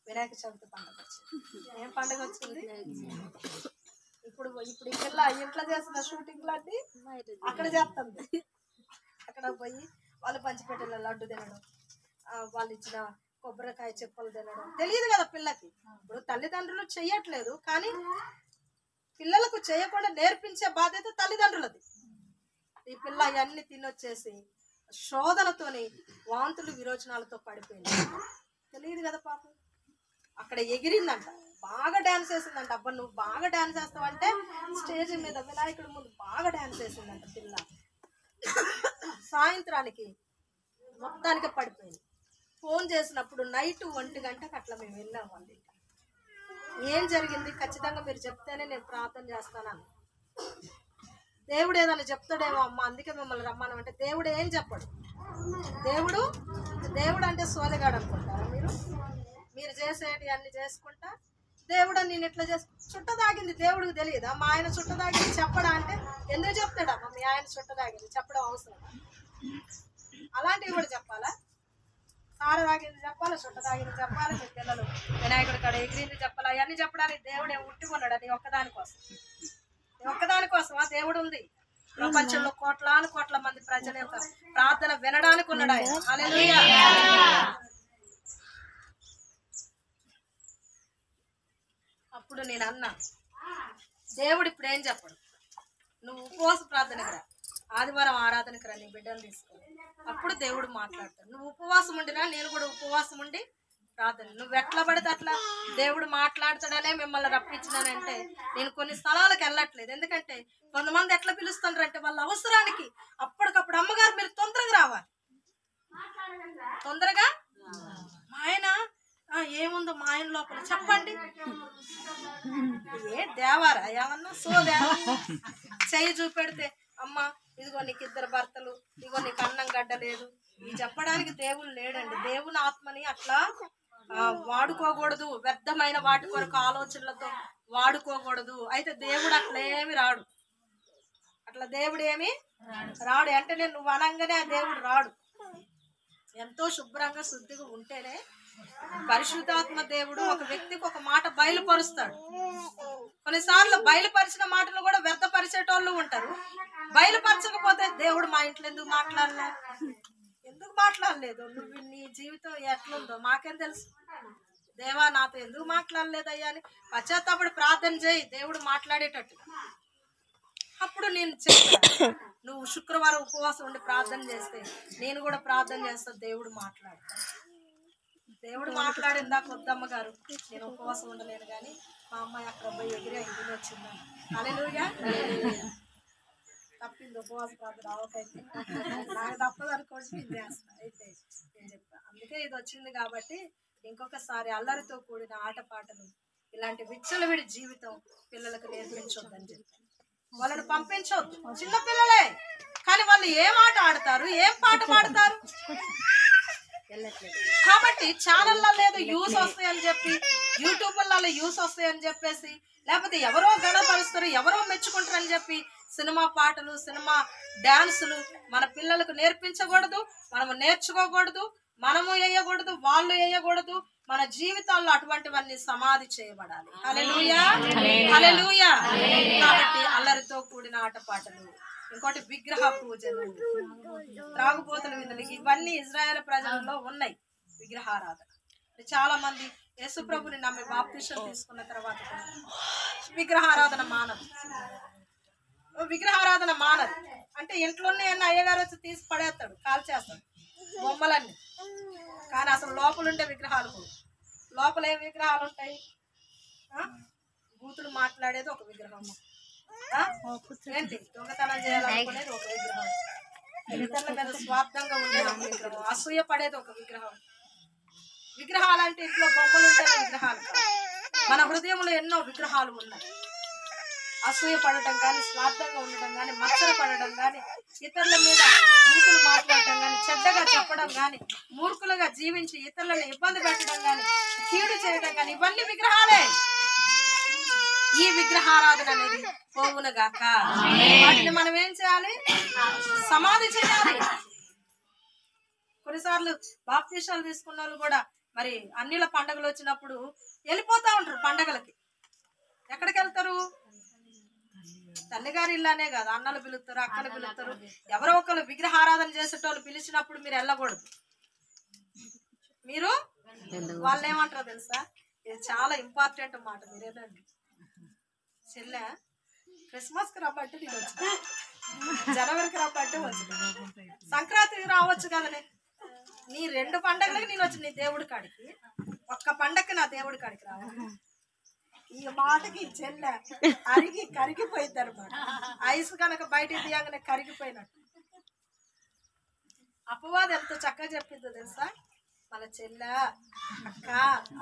వినాయక చవితి పండుగ వచ్చింది. ఏం పండుగ వచ్చింది? ఇప్పుడు ఈ పిల్ల ఇంట్లో చేసిన షూటింగ్లు అన్నీ అక్కడ చేస్తుంది. అక్కడ పోయి వాళ్ళు పంచిపెట్టేలా లడ్డు తినడం, వాళ్ళు ఇచ్చిన కొబ్బరికాయ చెప్పులు తినడం. తెలియదు కదా పిల్లకి. ఇప్పుడు తల్లిదండ్రులు చెయ్యట్లేదు, కానీ పిల్లలకు చేయకుండా నేర్పించే బాధ్యత తల్లిదండ్రులది. ఈ పిల్ల ఇవన్నీ తినొచ్చేసి శోధనతోని వాంతులు విరోచనాలతో పడిపోయింది. తెలియదు కదా పాపం. అక్కడ ఎగిరిందంట, బాగా డాన్స్ వేసిందంట. అబ్బా నువ్వు బాగా డాన్స్ వేస్తావంటే స్టేజ్ మీద వినాయకుడి ముందు బాగా డాన్స్ వేసిందంట పిల్ల. సాయంత్రానికి మొత్తానికి పడిపోయింది. ఫోన్ చేసినప్పుడు నైట్ 1 గంటకు అట్లా మేము వెళ్ళాం. వాళ్ళు ఏం జరిగింది ఖచ్చితంగా మీరు చెప్తేనే నేను ప్రార్థన చేస్తానని. దేవుడు ఏదైనా చెప్తాడేమో అమ్మ, అందుకే మిమ్మల్ని రమ్మనం అంటే దేవుడు ఏం చెప్పడు. దేవుడు అంటే సోదగాడు అనుకుంటారా మీరు? మీరు చేసేటి అన్ని చేసుకుంటా దేవుడు నేను ఎట్లా చేస్తా, చుట్ట తాగింది దేవుడికి తెలియదా? మా ఆయన చుట్ట తాగింది చెప్పడా అంటే ఎందుకు చెప్తాడమ్మా? మీ ఆయన చుట్ట తాగింది చెప్పడం అవసరం? అలాంటివి కూడా చెప్పాలా? సార తాగింది చెప్పాలి, చుట్ట తాగింది చెప్పాలి, మీ పిల్లలు వినాయకుడి కాడ ఎగిరింది చెప్పాలి. అవన్నీ చెప్పడానికి దేవుడు ఏమి ఉట్టుకున్నాడు? నీ ఒక్కదాని కోసం, నీ ఒక్కదాని కోసమా దేవుడు ఉంది? ప్రపంచంలో కోట్లాను కోట్ల మంది ప్రజల యొక్క ప్రార్థన వినడానికి ఉన్నాడు ఆయన. హల్లెలూయా. అప్పుడు నేను అన్నా, దేవుడు ఇప్పుడు ఏం చెప్పడు, నువ్వు ఉపవాస ప్రార్థనకు రా, ఆదివారం ఆరాధనకు రా, నీ బిడ్డలు తీసుకో. అప్పుడు దేవుడు మాట్లాడతాడు. నువ్వు ఉపవాసం ఉండినా నేను కూడా ఉపవాసం ఉండి ప్రార్థన. నువ్వు ఎట్లా పడితే అట్లా దేవుడు మాట్లాడతాడనే మిమ్మల్ని రప్పించినానంటే నేను కొన్ని స్థలాలకు వెళ్ళట్లేదు. ఎందుకంటే కొంతమంది ఎట్లా పిలుస్తుంటారంటే వాళ్ళ అవసరానికి అప్పటికప్పుడు అమ్మగారు మీరు తొందరగా రావాలి, తొందరగా. మా ఆయన ఏముందో మా ఆయన లోపల చెప్పండి. ఏ దేవారా ఏమన్నా సోదేవా? చెయ్యి చూపెడితే అమ్మ ఇదిగో నీకు 2 భర్తలు, ఇదిగో నీకు అన్నం గడ్డ లేదు, ఈ చెప్పడానికి దేవుడు లేడండి. దేవుని ఆత్మని అట్లా వాడుకోకూడదు, వ్యర్థమైన వాటి కొరకు ఆలోచనలతో వాడుకోకూడదు. అయితే దేవుడు అట్లేమి రాడు, అట్లా దేవుడు ఏమి రాడు. అంటే నేను నువ్వు అనగానే ఆ దేవుడు రాడు. ఎంతో శుభ్రంగా శుద్ధిగా ఉంటేనే పరిశుద్ధాత్మ దేవుడు ఒక వ్యక్తికి ఒక మాట బయలుపరుస్తాడు. కొన్నిసార్లు బయలుపరిచిన మాటలు కూడా వ్యర్థపరిచేటోళ్ళు ఉంటారు. బయలుపరచకపోతే దేవుడు మా ఇంట్లో ఎందుకు మాట్లాడలే, ఎందుకు మాట్లాడలేదు, నువ్వు నీ జీవితం ఎట్లుందో మాకేం తెలుసు, దేవా నాతో ఎందుకు మాట్లాడలేదయ్యా అని పశ్చాత్తాపడి ప్రార్థన చేయి, దేవుడు మాట్లాడేటట్టు. అప్పుడు నేను చెప్తాను, నువ్వు శుక్రవారం ఉపవాసం ఉండి ప్రార్థన చేస్తే నేను కూడా ప్రార్థన చేస్తా, దేవుడు మాట్లాడతాడు. దేవుడు మాట్లాడిందా కొద్దమ్మ గారు నేను ఉపవాసం ఉండలేను కానీ మా అమ్మాయి అక్కడ పోయి ఎగిరి 5 వచ్చిందని. హల్లెలూయా. తప్పింది ఉపవాస ప్రార్థన అవకైతే నాకు తప్పదు అనుకోండి, నేను చేస్తాను. అయితే నేను చెప్తాను, అందుకే ఇది వచ్చింది కాబట్టి ఇంకొకసారి అల్లరితో కూడిన ఆటపాటలు ఇలాంటి విచ్చలవిడి జీవితం పిల్లలకు నేర్పించొద్దని చెప్పి వాళ్ళని పంపించొద్దు. చిన్న పిల్లలే కానీ వాళ్ళు ఏం ఆట ఆడతారు, ఏం పాట పాడతారు. కాబట్టి ఛానళ్ళలో ఏదో యూస్ వస్తాయని చెప్పి, యూట్యూబ్లలో యూస్ వస్తాయని చెప్పేసి, లేకపోతే ఎవరో గణపరుస్తారు, ఎవరో మెచ్చుకుంటారని చెప్పి సినిమా పాటలు, సినిమా డాన్సులు మన పిల్లలకు నేర్పించకూడదు, మనము నేర్చుకోకూడదు, మనము వేయకూడదు, వాళ్ళు వేయకూడదు. మన జీవితాల్లో అటువంటివన్నీ సమాధి చేయబడాలి. హల్లెలూయా, హల్లెలూయా. కాబట్టి అల్లరితో కూడిన ఆటపాటలు, ఇంకోటి విగ్రహ పూజలు, త్రాగుబోతుల విందులు, ఇవన్నీ ఇజ్రాయేల్ ప్రజలలో ఉన్నాయి. విగ్రహారాధన చాలా మంది యేసు ప్రభుని నమ్మి బాప్తిసం తీసుకున్న తర్వాత విగ్రహారాధన మానదు. విగ్రహారాధన మానదు అంటే ఇంట్లోనే అయ్యగారు వచ్చి తీసి పడేస్తాడు, కాల్చేస్తాడు బొమ్మలన్నీ. కానీ అసలు లోపల ఉండే విగ్రహాలు, లోపల ఏ విగ్రహాలు ఉంటాయి? బూతులు మాట్లాడేది ఒక విగ్రహం, ఏంటి దొంగతనం చేయాలనుకునేది ఒక విగ్రహం, ఇతరుల మీద స్వార్థంగా ఉండేది ఒక విగ్రహం, అసూయ పడేది ఒక విగ్రహం. విగ్రహాలంటే ఇంట్లో బొమ్మలు ఉంటే విగ్రహాలు. మన హృదయంలో ఎన్నో విగ్రహాలు ఉన్నాయి. అసూయ పడటం కానీ, స్వార్థంగా ఉండటం కానీ, మచ్చర పడటం కానీ, ఇతరుల మీద బూతులు మాట్లాడటం కానీ, చెడ్డగా చెప్పడం కానీ, మూర్ఖులుగా జీవించి ఇతరులను ఇబ్బంది పెట్టడం కానీ, కీడు చేయడం కానీ, ఇవన్నీ విగ్రహాలే. ఈ విగ్రహారాధన అనేది పోవునుగాక. వాటిని మనం ఏం చేయాలి? సమాధి చేయాలి. కొన్నిసార్లు బాప్తీసాలు తీసుకున్న వాళ్ళు కూడా మరి అన్నిల పండుగలు వచ్చినప్పుడు వెళ్ళిపోతా ఉంటారు. పండగలకి ఎక్కడికి వెళ్తారు? తల్లిగారి ఇల్లానే కాదు, అన్నలు పిలుస్తారు, అక్కలు పిలుస్తారు, ఎవరో ఒకరు విగ్రహారాధన చేసేటోళ్ళు పిలిచినప్పుడు మీరు వెళ్ళకూడదు. మీరు వాళ్ళు ఏమంటారో తెలుసా? ఇది చాలా ఇంపార్టెంట్ మాట. మీరేనండి చెల్లె క్రిస్మస్కి రమ్మంటే నేను వచ్చిన, జనవరికి రమ్మంటే వచ్చిన, సంక్రాంతికి రావచ్చు కదనే. నీ 2 పండగలకి నేను వచ్చి నీ దేవుడి కాడికి, ఒక్క పండగకి నా దేవుడి కాడికి రావాలి. ఈ మాటకి చెల్లె కరిగిపోయింది అనమాట. ఐస్ కనుక బయట తీయగానే కరిగిపోయినట్టు. అపవాది ఎంత చక్కగా చెప్పిందో తెలుసా? మన చెల్లె, అక్క,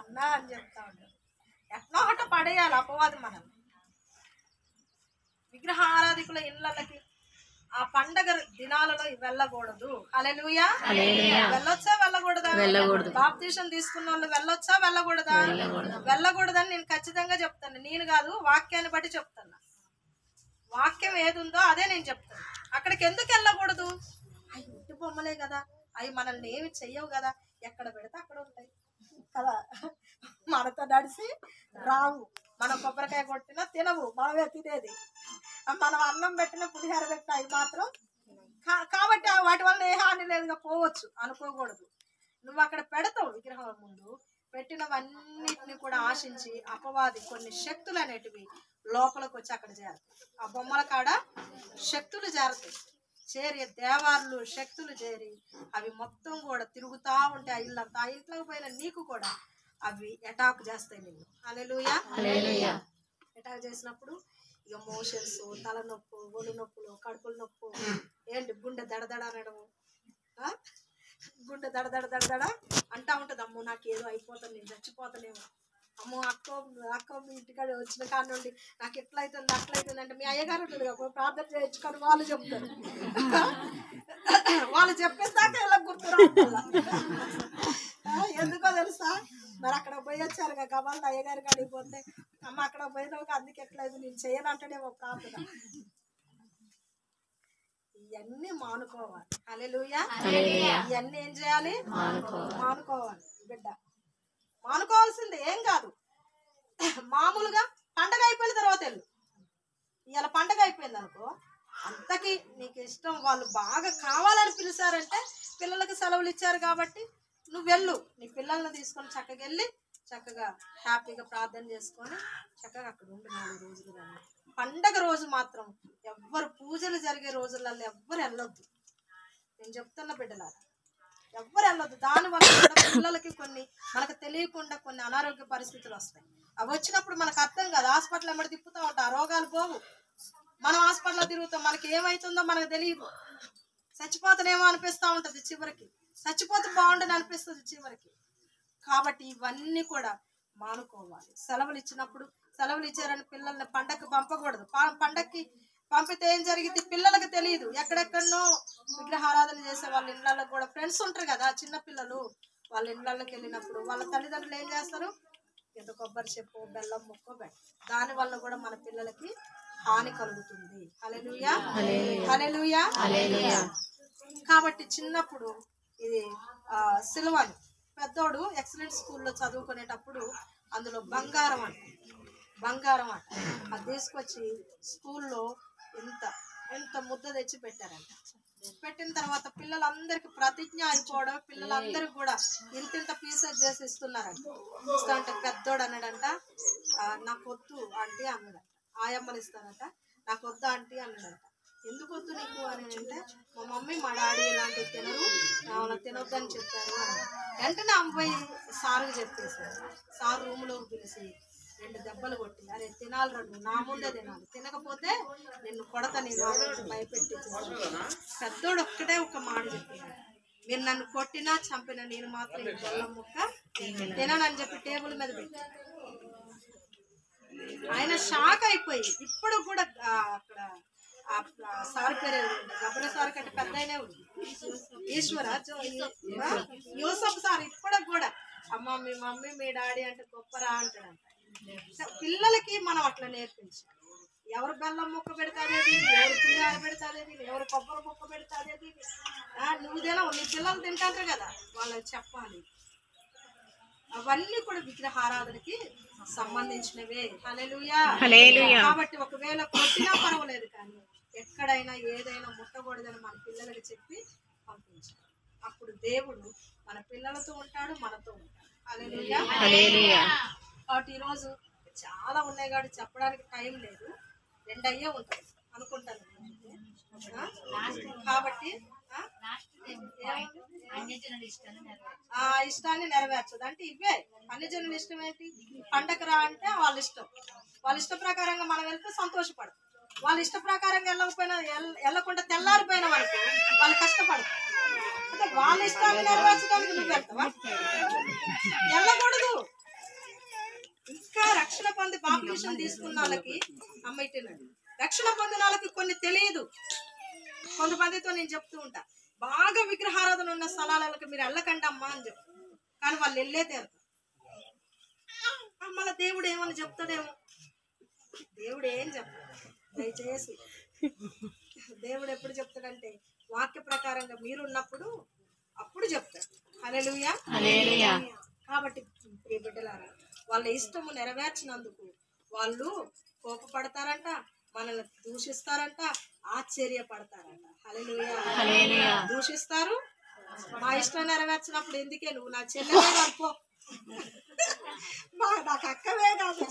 అన్న అని చెప్తా ఉంటారు. ఎట్లా ఒకట పడేయాలి అపవాది మనం. విగ్రహ ఆరాధికుల ఇళ్ళకి ఆ పండగ దినాలలో వెళ్ళకూడదు. హల్లెలూయా. వెళ్ళొచ్చా వెళ్ళకూడదా? బాప్తీసం తీసుకున్న వాళ్ళు వెళ్ళొచ్చా వెళ్ళకూడదా? వెళ్ళకూడదని నేను ఖచ్చితంగా చెప్తాను. నేను కాదు, వాక్యాన్ని బట్టి చెప్తాను. వాక్యం ఏది ఉందో అదే నేను చెప్తాను. అక్కడికి ఎందుకు వెళ్ళకూడదు? అవి ఇంటి బొమ్మలే కదా, అవి మనల్ని ఏమి చెయ్యవు కదా, ఎక్కడ పెడితే అక్కడ ఉంటాయి కదా, మనతో నడిచి రావు. మనం కొబ్బరికాయ కొట్టినా తినవు, మనమే తినేది. మనం అన్నం పెట్టిన పులిహోర పెట్టిన అవి మాత్రం కాబట్టి వాటి వల్ల ఏ హాని లేదుగా, పోవచ్చు అనుకోకూడదు. నువ్వు అక్కడ పెడతావు విగ్రహం ముందు, పెట్టినవన్నిటిని కూడా ఆశించి అపవాది కొన్ని శక్తులు అనేటివి లోపలికి వచ్చి అక్కడ చేరుతాయి. ఆ బొమ్మల కాడ శక్తులు చేరుతాయి, చేరి దేవారులు శక్తులు చేరి అవి మొత్తం కూడా తిరుగుతూ ఉంటాయి. ఆ ఇల్లంతా, ఆ ఇంట్లోకి పోయిన నీకు కూడా అవి అటాక్ చేస్తాయి నిన్ను. హల్లెలూయా. అటాక్ చేసినప్పుడు ఇక మోషన్స్, తలనొప్పు, ఒళ్ళు నొప్పులు, కడుపుల నొప్పు, ఏంటి గుండె దడదడ అనడము, గుండె దడదడ అంటా ఉంటుంది. అమ్మో నాకు ఏదో అయిపోతుంది, నేను చచ్చిపోతానేమో, అమ్మో అక్క మీ ఇంటికాడ వచ్చిన కాడ నుండి నాకు ఎట్లయితుంది అట్లయితుంది అంటే మీ అయ్యగారు ఉంటుంది కదా, ప్రార్థన చేయొచ్చు కానీ వాళ్ళు చెప్తారు. వాళ్ళు చెప్పేదాకా ఇలా గుర్తురా. ఎందుకో తెలుసా, మరి అక్కడ పోయి వచ్చారు కదా గబాల్ అయ్యగారి కాడికి పోతే, అమ్మ అక్కడ పోయినాక అందుకు ఎట్లేదు నేను చేయనంటేనేమో ప్రార్థన. ఇవన్నీ మానుకోవాలి. హల్లెలూయా. ఇవన్నీ ఏం చేయాలి? మానుకోవాలి బిడ్డ, మానుకోవాల్సింది ఏం కాదు. మామూలుగా పండగ అయిపోయిన తర్వాత వెళ్ళు. ఇవాళ పండగ అయిపోయింది అనుకో, అంతకి నీకు ఇష్టం, వాళ్ళు బాగా కావాలని పిలిచారంటే, పిల్లలకు సెలవులు ఇచ్చారు కాబట్టి నువ్వు వెళ్ళు. నీ పిల్లల్ని తీసుకొని చక్కగా వెళ్ళి చక్కగా హ్యాపీగా ప్రార్థన చేసుకొని చక్కగా అక్కడ ఉండి 4 రోజులు. కానీ పండగ రోజు మాత్రం ఎవ్వరు, పూజలు జరిగే రోజులలో ఎవ్వరు వెళ్ళొద్దు. నేను చెప్తున్న బిడ్డలారా, ఎవ్వరు వెళ్ళొద్దు. దానివల్ల కూడా పిల్లలకి కొన్ని మనకు తెలియకుండా కొన్ని అనారోగ్య పరిస్థితులు వస్తాయి. అవి వచ్చినప్పుడు మనకు అర్థం కాదు, హాస్పిటల్ ఎమ్మడి తిప్పుతూ ఉంటాం, రోగాలు పోవు. మనం హాస్పిటల్లో తిరుగుతాం, మనకి ఏమవుతుందో మనకు తెలియదు. చచ్చిపోతానేమో అనిపిస్తూ ఉంటుంది చివరికి, చచ్చిపోతే బాగుండని అనిపిస్తుంది చివరికి. కాబట్టి ఇవన్నీ కూడా మానుకోవాలి. సెలవులు ఇచ్చినప్పుడు, సెలవులు ఇచ్చారని పిల్లల్ని పండగకి పంపకూడదు. పండగకి పంపితే ఏం జరిగింది పిల్లలకు తెలియదు. ఎక్కడెక్కడనో విగ్రహారాధన చేసే వాళ్ళ ఇళ్ళల్లో కూడా ఫ్రెండ్స్ ఉంటారు కదా చిన్న పిల్లలు, వాళ్ళ ఇళ్ళకి వెళ్ళినప్పుడు వాళ్ళ తల్లిదండ్రులు ఏం చేస్తారు, ఏదో కొబ్బరి చెప్పు, బెల్లం ముక్క పెట్టి, దానివల్ల కూడా మన పిల్లలకి హాని కలుగుతుంది. హల్లెలూయా. హల్లెలూయా. కాబట్టి చిన్నప్పుడు ఇది సిల్వర్ పెద్దోడు ఎక్సలెంట్ స్కూల్లో చదువుకునేటప్పుడు అందులో బంగారం అంట అది తీసుకొచ్చి స్కూల్లో ఎంత ముద్ద తెచ్చి పెట్టారంట. పెట్టిన తర్వాత పిల్లలందరికి ప్రతిజ్ఞ అయిపోవడం, పిల్లలందరికి కూడా ఇంత పీసెస్ చేసి ఇస్తున్నారంట. ఇస్తా అంటే పెద్దోడు అన్నాడంట, నాకు వద్దు ఆంటీ అన్నాడంట. ఆయమ్మలు ఇస్తారంట, నాకు వద్దు ఆంటీ అన్నాడంట. ఎందుకు వద్దు నీకు అని అంటే, మా మమ్మీ మా డాడీ ఇలాంటివి తినరు, తినొద్దని చెప్పారు అని. వెంటనే అమ్మాయి సారుకు చెప్పేసారు. సారు రూమ్లోకి పిలిచి 2 దెబ్బలు కొట్టి, అరే తినాలి రండు, నా ముందే తినాలి, తినకపోతే నిన్ను కొడతా, నేను భయపెట్టి. పెద్దోడు ఒక్కటే ఒక మాట చెప్పాడు, మీరు నన్ను కొట్టినా చంపినా నేను మాత్రం ఈ బెల్లం ముక్క తిననని చెప్పి టేబుల్ మీద పెట్టాను. ఆయన షాక్ అయిపోయి ఇప్పుడు కూడా అక్కడ సార్ పేరు గబ్బర సార్ కంటే పెద్ద అయినా ఈశ్వర యూసఫ్ సార్ ఇప్పుడు కూడా అమ్మ మీ మమ్మీ మీ డాడీ అంటే గొప్పరా అంటాడంట. పిల్లలకి మనం అట్లా నేర్పించాలి. ఎవరు బెల్లం ముక్క పెడతాదేది, ఎవరు పులిహార పెడతాదేది, ఎవరు కొబ్బరి ముక్క పెడతాదేది, నువ్వు తినవు, నీ పిల్లలు తింటారు కదా, వాళ్ళకి చెప్పాలి. అవన్నీ కూడా విగ్రహారాధనకి సంబంధించినవే. హల్లెలూయా. కాబట్టి ఒకవేళ కొట్టినా పర్వాలేదు, కానీ ఎక్కడైనా ఏదైనా ముట్టకూడదని మన పిల్లలకి చెప్పి పంపించాలి. అప్పుడు దేవుడు మన పిల్లలతో ఉంటాడు, మనతో ఉంటాడు. హల్లెలూయా. కాబట్టి ఈరోజు చాలా ఉన్నాయి కాబట్టి చెప్పడానికి టైం లేదు, 2 అయ్యే ఉంటాయి అనుకుంటాను. కాబట్టి ఇష్టాన్ని నెరవేర్చదు అంటే ఇవే అన్ని జనుల ఇష్టం. ఏంటి పండగ రా అంటే వాళ్ళ ఇష్టం, వాళ్ళ ఇష్ట ప్రకారంగా మనం వెళ్తే సంతోషపడతాం. వాళ్ళ ఇష్ట ప్రకారంగా వెళ్ళకుండా తెల్లారిపోయిన వరకు వాళ్ళు కష్టపడతారు. అంటే వాళ్ళ ఇష్టాన్ని నెరవేర్చడానికి నువ్వు వెళ్తావా? వెళ్ళకూడదు. ఇంకా రక్షణ పొంది బాప్తిసం తీసుకున్న వాళ్ళకి అమ్మాయిటినండి, రక్షణ పొందిన వాళ్ళకి కొన్ని తెలియదు. కొంతమందితో నేను చెప్తూ ఉంటా, బాగా విగ్రహారాధన ఉన్న స్థలాలకు మీరు వెళ్ళకండి అమ్మా అని చెప్తా, కానీ వాళ్ళు వెళ్ళే తీరుతారు. మళ్ళీ దేవుడు ఏమని చెప్తాడేమో, దేవుడు ఏం చెప్తాడు? దయచేసి దేవుడు ఎప్పుడు చెప్తాడంటే వాక్య ప్రకారంగా మీరు ఉన్నప్పుడు అప్పుడు చెప్తాడు. హల్లెలూయా. కాబట్టి ప్రియ బిడ్డలారా, వాళ్ళ ఇష్టము నెరవేర్చినందుకు వాళ్ళు కోపపడతారంట, మనల్ని దూషిస్తారంట, ఆశ్చర్యపడతారంట. హల్లెలూయా. దూషిస్తారు. మా ఇష్టం నెరవేర్చినప్పుడు ఎందుకే నువ్వు నా చెల్లెవే అనుకో, నాకు అక్కవే కాదు,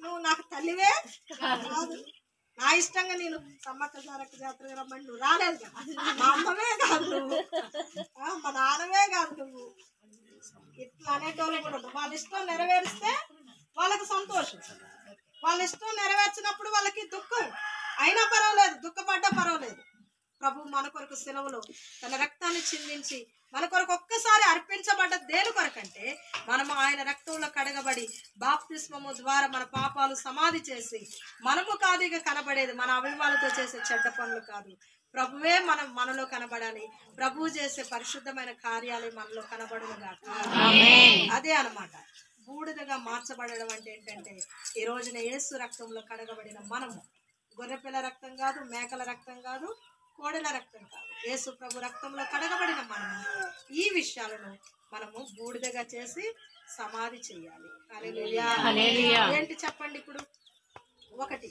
నువ్వు నాకు తల్లివే కాదు, నా ఇష్టంగా నేను సమ్మక్క సారక్క జాతర రమ్మని నువ్వు రాలేదు కదా, మా అమ్మవే కాదు నువ్వు, మా నాన్నవే కాదు నువ్వు, ఇట్లా అనేటోళ్ళు కూడా ఉంటారు. వాళ్ళ ఇష్టం నెరవేరిస్తే వాళ్ళకి సంతోషం, వాళ్ళ ఇష్టం నెరవేర్చినప్పుడు వాళ్ళకి దుఃఖం అయినా పర్వాలేదు, దుఃఖపడ్డా పర్వాలేదు. ప్రభు మన కొరకు సెలవులో తన రక్తాన్ని చిందించి మన కొరకు ఒక్కసారి అర్పించబడ్డ దేని కొరకంటే మనము ఆయన రక్తంలో కడగబడి బాప్తిస్మము ద్వారా మన పాపాలు సమాధి చేసి మనము కాదు ఇక కనబడేది మన అవయవాలతో చేసే చెడ్డ పనులు కాదు, ప్రభువే మనలో కనబడాలి, ప్రభు చేసే పరిశుద్ధమైన కార్యాలే మనలో కనబడునుగాక. అదే అన్నమాట బూడిదగా మార్చబడడం అంటే ఏంటంటే ఈ రోజున యేసు రక్తంలో కడగబడిన మనము, గొర్రెపిల్ల రక్తం కాదు, మేకల రక్తం కాదు, కోడెల రక్తం కాదు, యేసు ప్రభు రక్తంలో కడగబడిన మనము ఈ విషయాలను మనము బూడిదగా చేసి సమాధి చెయ్యాలి. హల్లెలూయా. ఏంటి చెప్పండి ఇప్పుడు? ఒకటి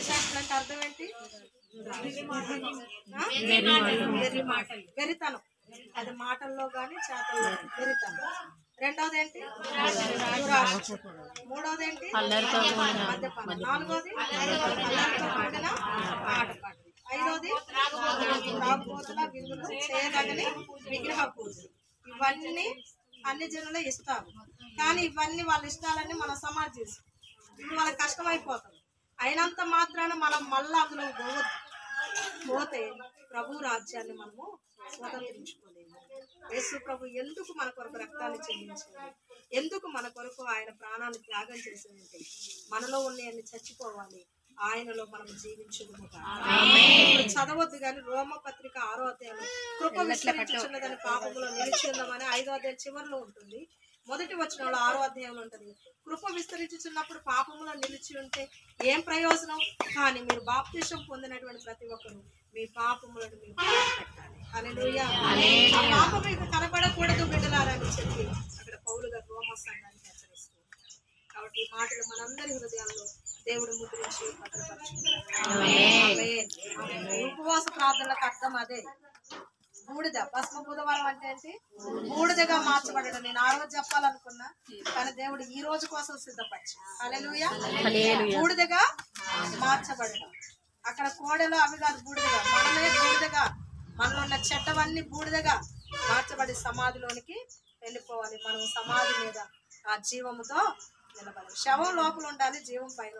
శాస్త్రం అంటే అర్థం ఏంటి? వెరితనం, అది మాటల్లో గాని చేతల్లో వెరితనం. రెండోది ఏంటి? మూడోది ఏంటి? మద్యపానం. నాలుగోది అల్లరితో కూడిన ఆటపాటలు. ఐదోది తాగుబోతుల విందులు, చేయదగని విగ్రహ పూజ. ఇవన్నీ అన్ని జనులు ఇస్తారు, కానీ ఇవన్నీ వాళ్ళ ఇష్టాలన్నీ మనం సమాధి చేస్తాం. ఇప్పుడు వాళ్ళకి కష్టమైపోతుంది. అయినంత మాత్రాన మనం మళ్ళీ అందులో పోతే ప్రభు రాజ్యాన్ని మనము స్వతంత్రించుకోలేము. యేసు ప్రభు ఎందుకు మన కొరకు రక్తాన్ని చెల్లించాలి, ఎందుకు మన కొరకు ఆయన ప్రాణాన్ని త్యాగం చేసేదంటే మనలో ఉన్నవన్నీ చచ్చిపోవాలి, ఆయనలో మనం జీవించుదుము. చదవద్దు కానీ రోమపత్రిక 6వ అధ్యాయంలో కృప విస్తరించుచున్నదని పాపములో నిలిచి ఉందామని 5వ అధ్యాయం చివరిలో ఉంటుంది. మొదటి వచనంలో 6వ అధ్యాయంలో ఉంటుంది. కృప విస్తరించుచున్నప్పుడు పాపములో నిలిచి ఉంటే ఏం ప్రయోజనం? కానీ మీరు బాప్తిసం పొందినటువంటి ప్రతి ఒక్కరు మీ పాపములను మీరు పెట్టాలి. హల్లెలూయా. పాపం మీకు కనపడకూడదు బిడ్డలారా అని చెప్పి అక్కడ పౌలు గారు రోమ సంఘాన్ని హెచ్చరిస్తారు. కాబట్టి ఈ మాటలు మనందరి హృదయాల్లో దేవుడు ముద్రించి భద్రపరచుకుంటారు. ఉపవాస ప్రార్థనలకు అర్థం అదే. బూడిద, భస్మ బుధవారం అంటే ఏంటి? బూడిదగా మార్చబడడం. నేను ఆ రోజు చెప్పాలనుకున్నా కానీ దేవుడు ఈ రోజు కోసం సిద్ధపరిచి. హల్లెలూయా. బూడిదగా మార్చబడడం. అక్కడ కోడెలు అవి కాదు, బూడిదగా మనమే బూడిదగా, మనలో ఉన్న చెడ్డవన్నీ బూడిదగా మార్చబడి సమాధిలోనికి వెళ్ళిపోవాలి. మనం సమాధి మీద ఆ జీవముతో నిలబడాలి. శవం లోపల ఉండాలి, జీవం పైన.